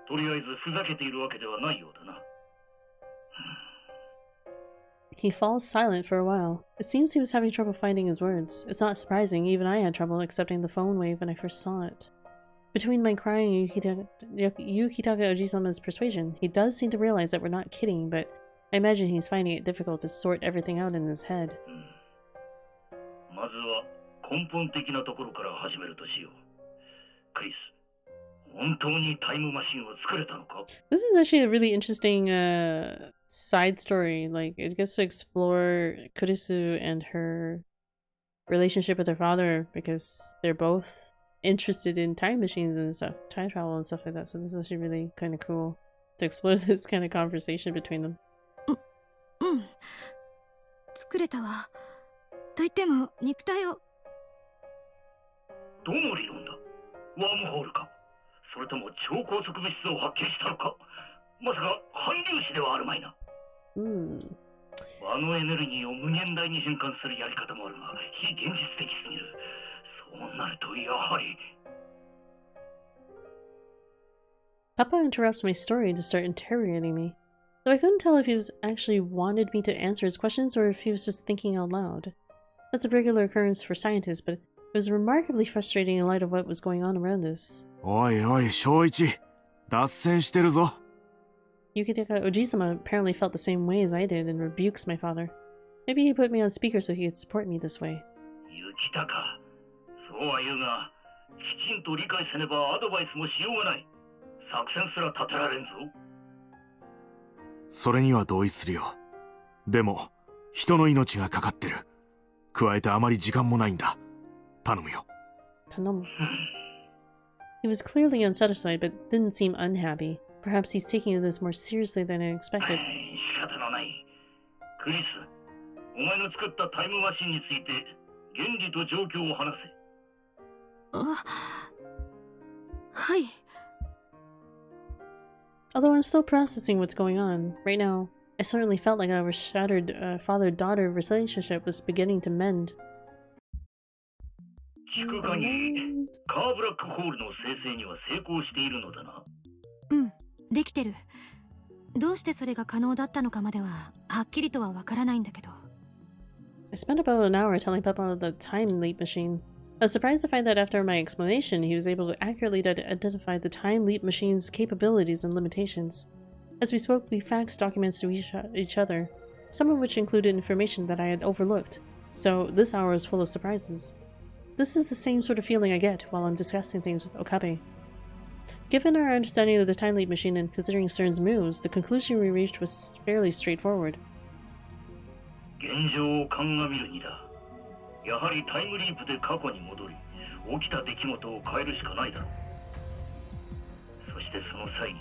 とりあえずふざけているわけではないようだな。He falls silent for a while. It seems he was having trouble finding his words. It's not surprising, even I had trouble accepting the phone wave when I first saw it. Between my crying and Yukitaka Ojisama's persuasion, he does seem to realize that we're not kidding, but I imagine he's finding it difficult to sort everything out in his head. まずは根本的なところから始めるとしよう。クリス、本当にタイムマシンを作れたのか？ This is actually a really interesting side story. Like, it gets to explore Kurisu and her relationship with her father because they're both interested in time machines and stuff, time travel and stuff like that. So this is actually really kind of cool to explore this kind of conversation between them. うん。作れたわ。と言っても肉体を。どの理論だ？ワームホールか？それとも超高速物質を発見したのか？まさか反粒子ではあるまいな。あのエネルギーを無限大に変換するやり方もあるが、非現実的すぎる。そうなるとやはり。Papa interrupts my story to start interrogating me. Though I couldn't tell if he was actually wanted me to answer his questions or if he was just thinking out loud. That's a regular occurrence for scientists, but it was remarkably frustrating in light of what was going on around us. おいおい、正一、脱線してるぞ。Yukitaka Ojisama apparently felt the same way as I did and rebukes my father. Maybe he put me on speaker so he could support me this way. 雪高、そうは言うが、きちんと理解せねばアドバイスもしようがない。作戦すら立てられんぞ。それには同意するよ。でも、人の命がかかってる。加えてあまり時間もないんだ。頼むよ。Tanomu. He was clearly unsatisfied but didn't seem unhappy. Perhaps he's taking this more seriously than I expected. 仕方のない。クリス、お前の作ったタイムマシンについて原理と状況を話せ。あ、はい。Although I'm still processing what's going on, right now, I certainly felt like our shattered father-daughter relationship was beginning to mend. 聞く限り、カーブラックホールの生成には成功しているのだな。うん、できてる。どうしてそれが可能だったのかまでははっきりとはわからないんだけど。I spent about an hour telling Papa the time leap machine. I was surprised to find that after my explanation, he was able to accurately identify the time leap machine's capabilities and limitations. As we spoke, we faxed documents to each other, some of which included information that I had overlooked, so this hour was full of surprises. This is the same sort of feeling I get while I'm discussing things with Okabe. Given our understanding of the time leap machine and considering CERN's moves, the conclusion we reached was fairly straightforward. 現状を鑑みるにだ。やはりタイムリープで過去に戻り、起きた出来事を変えるしかないだろう。そしてその際に、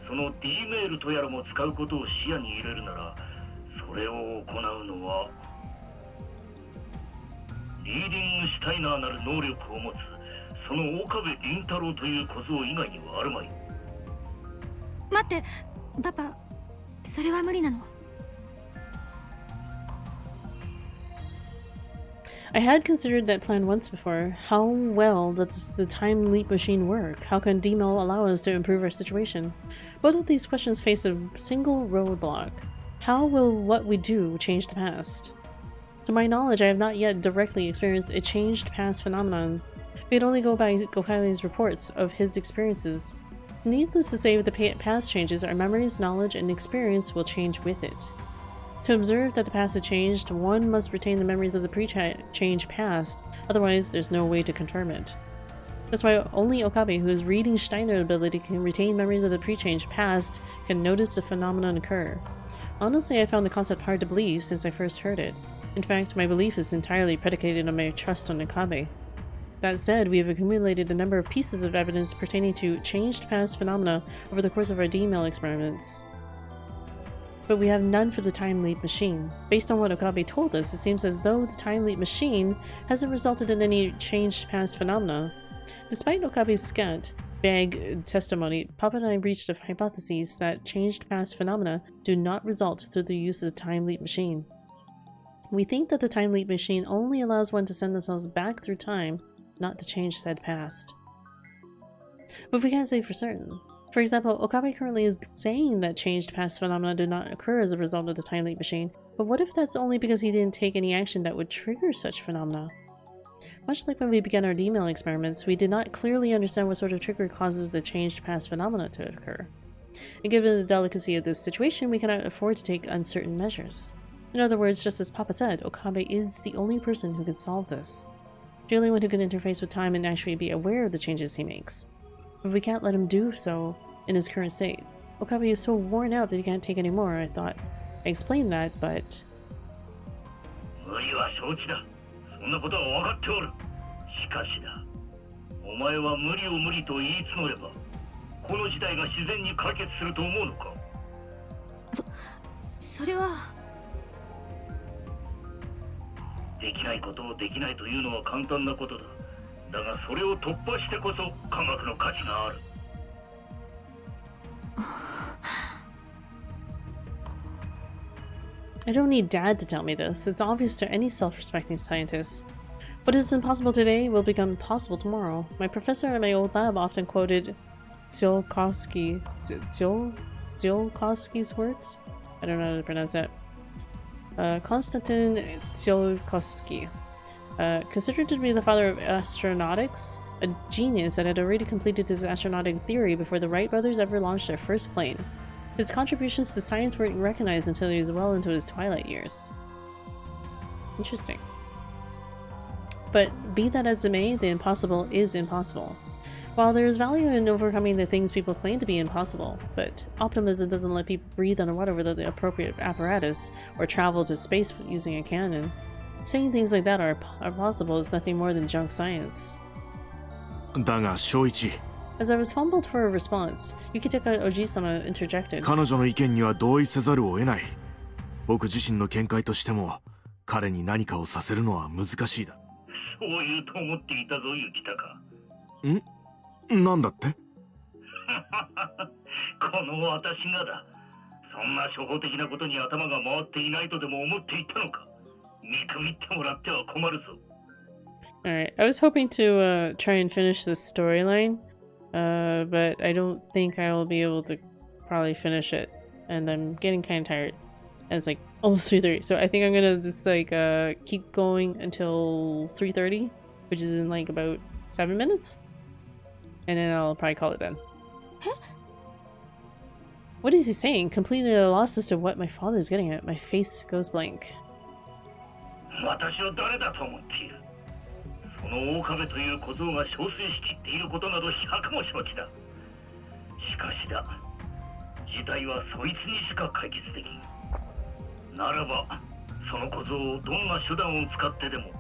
その D メールとやらも使うことを視野に入れるなら、それを行うのは、リーディングシュタイナーなる能力を持つ、その岡部倫太郎という小僧以外にはあるまい。待って、パパ、それは無理なの。I had considered that plan once before. How well does the time leap machine work? How can DMO allow us to improve our situation? Both of these questions face a single roadblock. How will what we do change the past? To my knowledge, I have not yet directly experienced a changed past phenomenon. We could only go by Gokai's reports of his experiences. Needless to say, if the past changes, our memories, knowledge, and experience will change with it. To observe that the past has changed, one must retain the memories of the pre-change past, otherwise there's no way to confirm it. That's why only Okabe, who is reading Steiner ability, can retain memories of the pre-change past, can notice the phenomenon occur. Honestly, I found the concept hard to believe since I first heard it. In fact, my belief is entirely predicated on my trust on Okabe. That said, we have accumulated a number of pieces of evidence pertaining to changed past phenomena over the course of our D-mail experiments. But we have none for the time leap machine. Based on what Okabe told us, it seems as though the time leap machine hasn't resulted in any changed past phenomena. Despite Okabe's scant, vague testimony, Papa and I reached a hypothesis that changed past phenomena do not result through the use of the time leap machine. We think that the time leap machine only allows one to send themselves back through time, not to change said past. But we can't say for certain. For example, Okabe currently is saying that changed past phenomena do not occur as a result of the time leap machine, but what if that's only because he didn't take any action that would trigger such phenomena? Much like when we began our D-mail experiments, we did not clearly understand what sort of trigger causes the changed past phenomena to occur. And given the delicacy of this situation, we cannot afford to take uncertain measures. In other words, just as Papa said, Okabe is the only person who can solve this. The only one who can interface with time and actually be aware of the changes he makes. But we can't let him do so in his current state. Okabe is so worn out that he can't take any more, I thought. I explained that, but... 無理は承知だ。そんなことは分かっておる。しかしだ。お前は無理を無理と言い募れば、この事態が自然に解決すると思うのか。それは。できないことをできないというのは簡単なことだ。だがそれを突破してこそ科学の価値がある。I don't need Dad to tell me this. It's obvious to any self-respecting scientist. What is impossible today will become possible tomorrow. My professor at my old lab often quoted Tsiolkovsky's words? I don't know how to pronounce that. Konstantin Tsiolkovsky. Considered to be the father of astronautics, a genius that had already completed his astronautic theory before the Wright brothers ever launched their first plane. His contributions to science weren't recognized until he was well into his twilight years. Interesting. But be that as it may, the impossible is impossible. While there is value in overcoming the things people claim to be impossible, but optimism doesn't let people breathe underwater without the appropriate apparatus, or travel to space using a cannon. Saying things like that are possible is nothing more than junk science. だが正一、 As I was fumbled for a response, Yukitaka Oji-sama interjected. 彼女の意見には同意せざるを得ない。僕自身の見解としても、彼に何かをさせるのは難しいだ。そう言うと思っていたぞ、雪高。なんだって？この私がだ。そんな初歩的なことに頭が回っていないとでも思っていたのか。見くびってもらっては困るぞ。Alright, I was hoping to try and finish this storyline, but I don't think I will be able to probably finish it, and I'm getting kind of tired. And it's like almost 3:30, so I think I'm gonna just like keep going until 3:30, which is in like about 7 minutes, and then I'll probably call it then. Huh? What is he saying? Completely lost as to what my father is getting at. My face goes blank. 私を誰だと思っている。その狼という小僧が憔悴しきっていることなど百も承知だ。しかしだ、事態はそいつにしか解決できん。ならば、その小僧をどんな手段を使ってでも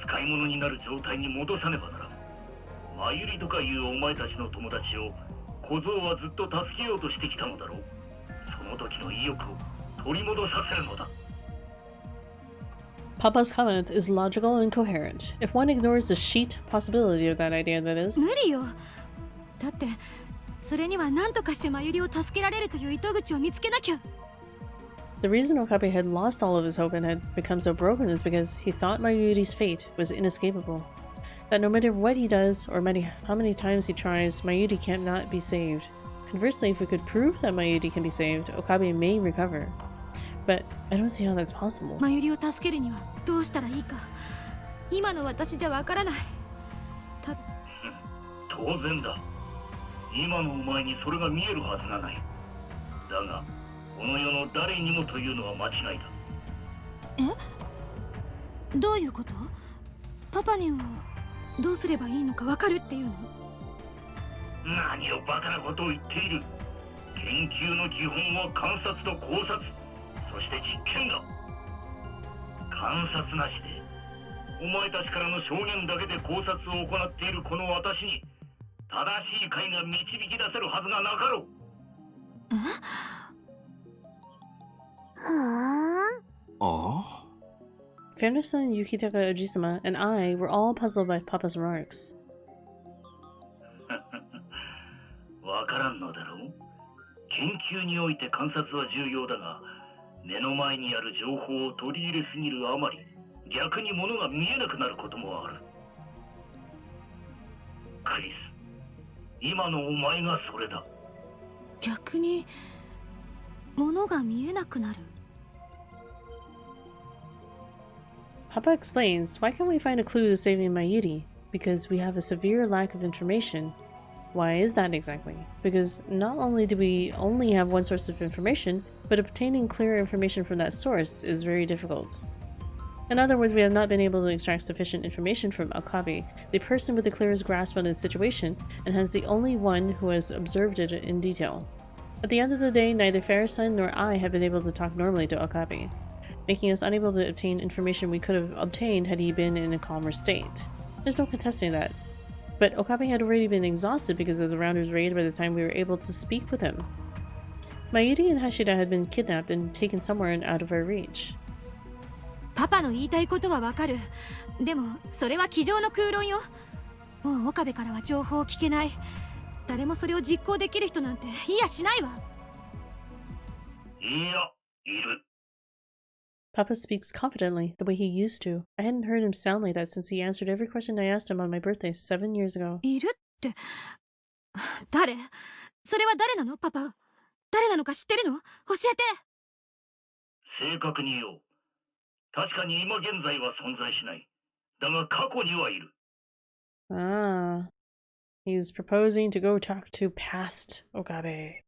使い物になる状態に戻さねばならん。マユリとかいうお前たちの友達を小僧はずっと助けようとしてきたのだろう。その時の意欲を取り戻させるのだ。Papa's comment is logical and coherent. If one ignores the sheet possibility of that idea, that is. 無理よ。だってそれには何とかしてマユリを助けられるという糸口を見つけなきゃ。The reason Okabe had lost all of his hope and had become so broken is because he thought Mayuri's fate was inescapable. That no matter what he does, or how many times he tries, Mayuri cannot be saved. Conversely, if we could prove that Mayuri can be saved, Okabe may recover. But I don't see how that's possible. マユリを助けるにはどうしたらいいか、今の私じゃわからない。当然だ。今のお前にそれが見えるはずがない。だが、この世の誰にもというのは間違いだ。え？どういうこと？パパにはどうすればいいのかわかるっていうの？何をバカなことを言っている。研究の基本は観察と考察、そして実験だ。観察なしで、お前たちからの証言だけで考察を行っているこの私に正しい解が導き出せるはずがなかろう。Fairness-san, Yukitaka Ojisama, and I were all puzzled by Papa's remarks. わからんのだろう。研究において観察は重要だが、目の前にある情報を取り入れすぎるあまり、逆に物が見えなくなることもある。クリス、今のお前がそれだ。逆に物が見えなくなる。Papa explains, why can't we find a clue to saving Mayuri? Because we have a severe lack of information. Why is that exactly? Because not only do we only have one source of information, but obtaining clear information from that source is very difficult. In other words, we have not been able to extract sufficient information from Okabe, the person with the clearest grasp on his situation, and hence the only one who has observed it in detail. At the end of the day, neither Fair-san nor I have been able to talk normally to Okabe, making us unable to obtain information we could have obtained had he been in a calmer state. There's no contesting that. But Okabe had already been exhausted because of the Rounders' raid by the time we were able to speak with him. Mayuri and Hashida had been kidnapped and taken somewhere and out of our reach. パパの言いたいことはわかる。でもそれは机上の空論よ。もう岡部からは情報を聞けない。誰もそれを実行できる人なんていやしないわ。いや、いる。Papa speaks confidently, the way he used to. I hadn't heard him sound like that since he answered every question I asked him on my birthday 7 years ago. いるって。誰？それは誰なの、パパ？誰なのか知ってるの？教えて。正確に言おう。確かに今現在は存在しない。だが過去にはいる。Ah. He's proposing to go talk to past Okabe.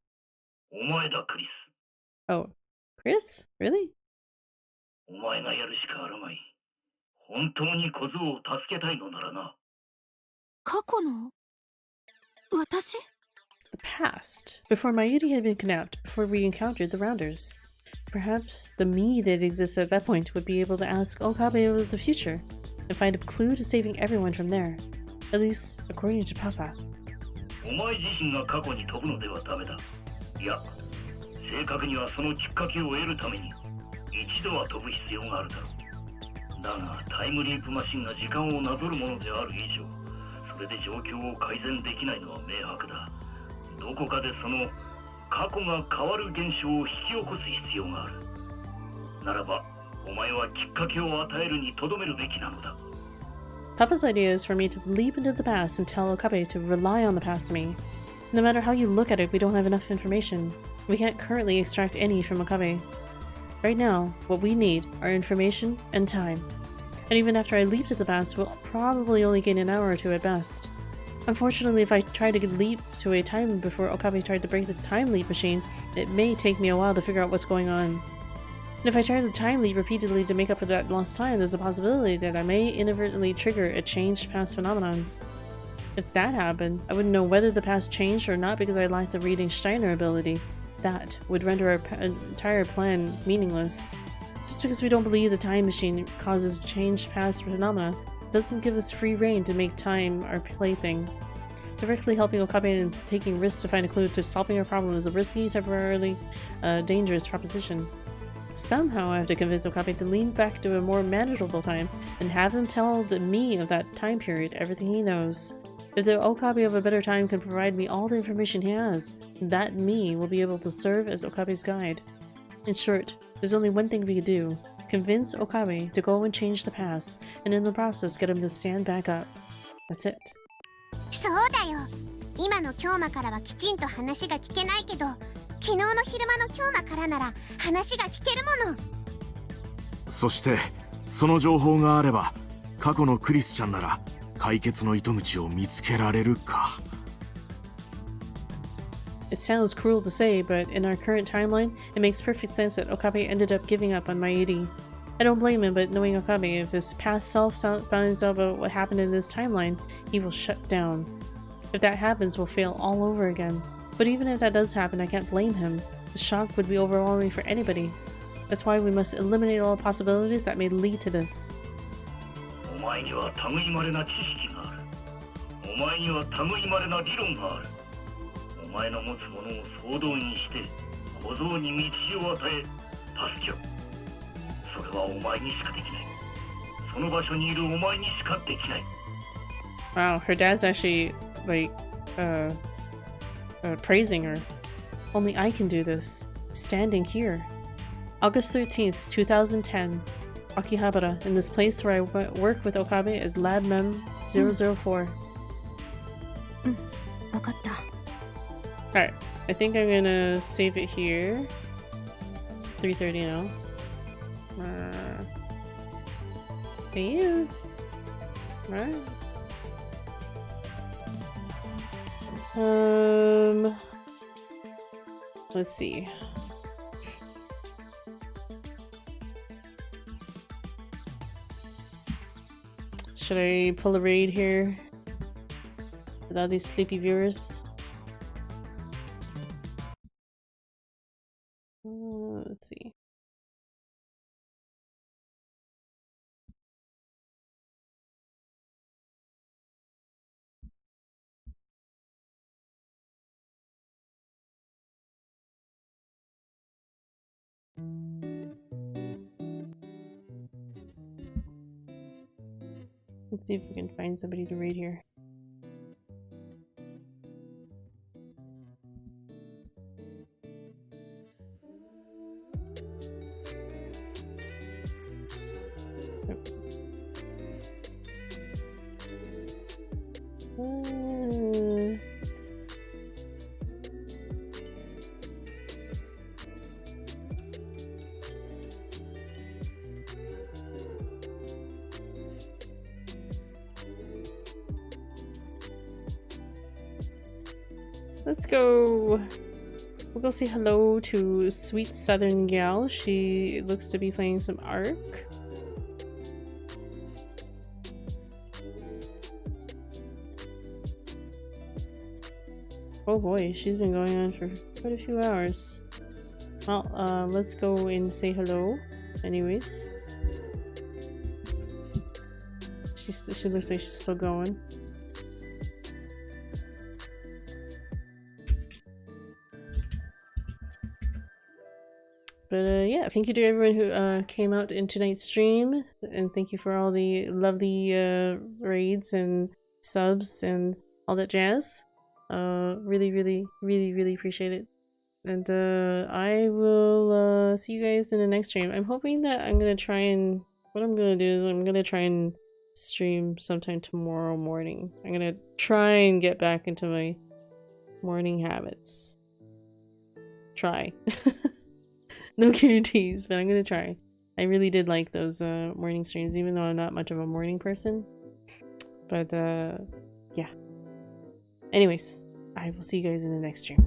お前だ、クリス。Oh, Chris? Really? お前がやるしかあるまい。本当に小僧を助けたいのならな。過去の私？ The past. Before Mayuri had been kidnapped, before we encountered the Rounders. Perhaps the me that exists at that point would be able to ask Okabe about the future, and find a clue to saving everyone from there. At least, according to Papa. お前自身が過去に飛ぶのではダメだ。いや、正確にはそのきっかけを得るために一度は飛ぶ必要があるだろう。だがタイムリープマシンが時間をなぞるものである以上、それで状況を改善できないのは明白だ。どこかでその過去が変わる現象を引き起こす必要がある。ならばお前はきっかけを与えるにとどめるべきなのだ。Papa's idea is for me to leap into the past and tell Okabe to rely on the past me. No matter how you look at it, we don't have enough information. We can't currently extract any from Okabe. Right now, what we need are information and time. And even after I leap to the past, we'll probably only gain an hour or two at best. Unfortunately, if I try to leap to a time before Okabe tried to break the time leap machine, it may take me a while to figure out what's going on. And if I try to time leap repeatedly to make up for that lost time, there's a possibility that I may inadvertently trigger a changed past phenomenon. If that happened, I wouldn't know whether the past changed or not because I lacked the reading Steiner ability. That would render our entire plan meaningless. Just because we don't believe the time machine causes changed past phenomena doesn't give us free rein to make time our plaything. Directly helping Okabe and taking risks to find a clue to solving our problem is a risky, temporarily dangerous proposition. Somehow I have to convince Okabe to lean back to a more manageable time and have him tell the me of that time period everything he knows. If the Okabe of a better time can provide me all the information he has, that me will be able to serve as Okabe's guide. In short, there's only one thing we could do. Convince Okabe to go and change the past, and in the process get him to stand back up. That's it. そうだよ。今の京馬からはきちんと話が聞けないけど、昨日の昼間の京馬からなら話が聞けるもの。そしてその情報があれば過去のクリスちゃんなら解決の糸口を見つけられるか。It sounds cruel to say, but in our current timeline, it makes perfect sense that Okabe ended up giving up on Mayuri. I don't blame him, but knowing Okabe, if his past self finds out about what happened in this timeline, he will shut down. If that happens, we'll fail all over again. But even if that does happen, I can't blame him. The shock would be overwhelming for anybody. That's why we must eliminate all possibilities that may lead to this. お前には類まれな知識がある。お前には類まれな理論がある。お前の持つものを総動員して小僧に道を与え助けろ。それはお前にしかできない。その場所にいるお前にしかできない。Wow, her dad's actually praising her. Only I can do this. Standing here. August 13th, 2010. Akihabara, in this place where I work with Okabe as Lab Mem 004. わかった。 Alright, I think I'm gonna save it here. It's 3:30 now. See you. Right. Let's see. Should I pull a raid here? With all these sleepy viewers? Let's see. Let's see if we can find somebody to raid here. Oops. Let's go. We'll go say hello to Sweet Southern Gal. She looks to be playing some Ark. Oh boy, she's been going on for quite a few hours. Well, let's go and say hello. Anyways, she looks like she's still going. But yeah, thank you to everyone who came out in tonight's stream, and thank you for all the lovely raids and subs and all that jazz. Really appreciate it. And I will see you guys in the next stream. I'm hoping that I'm gonna try and what I'm gonna do is I'm gonna try and stream sometime tomorrow morning. I'm gonna try and get back into my morning habits. Try. No guarantees, but I'm gonna try. I really did like those morning streams, even though I'm not much of a morning person. But yeah. Anyways, I will see you guys in the next stream.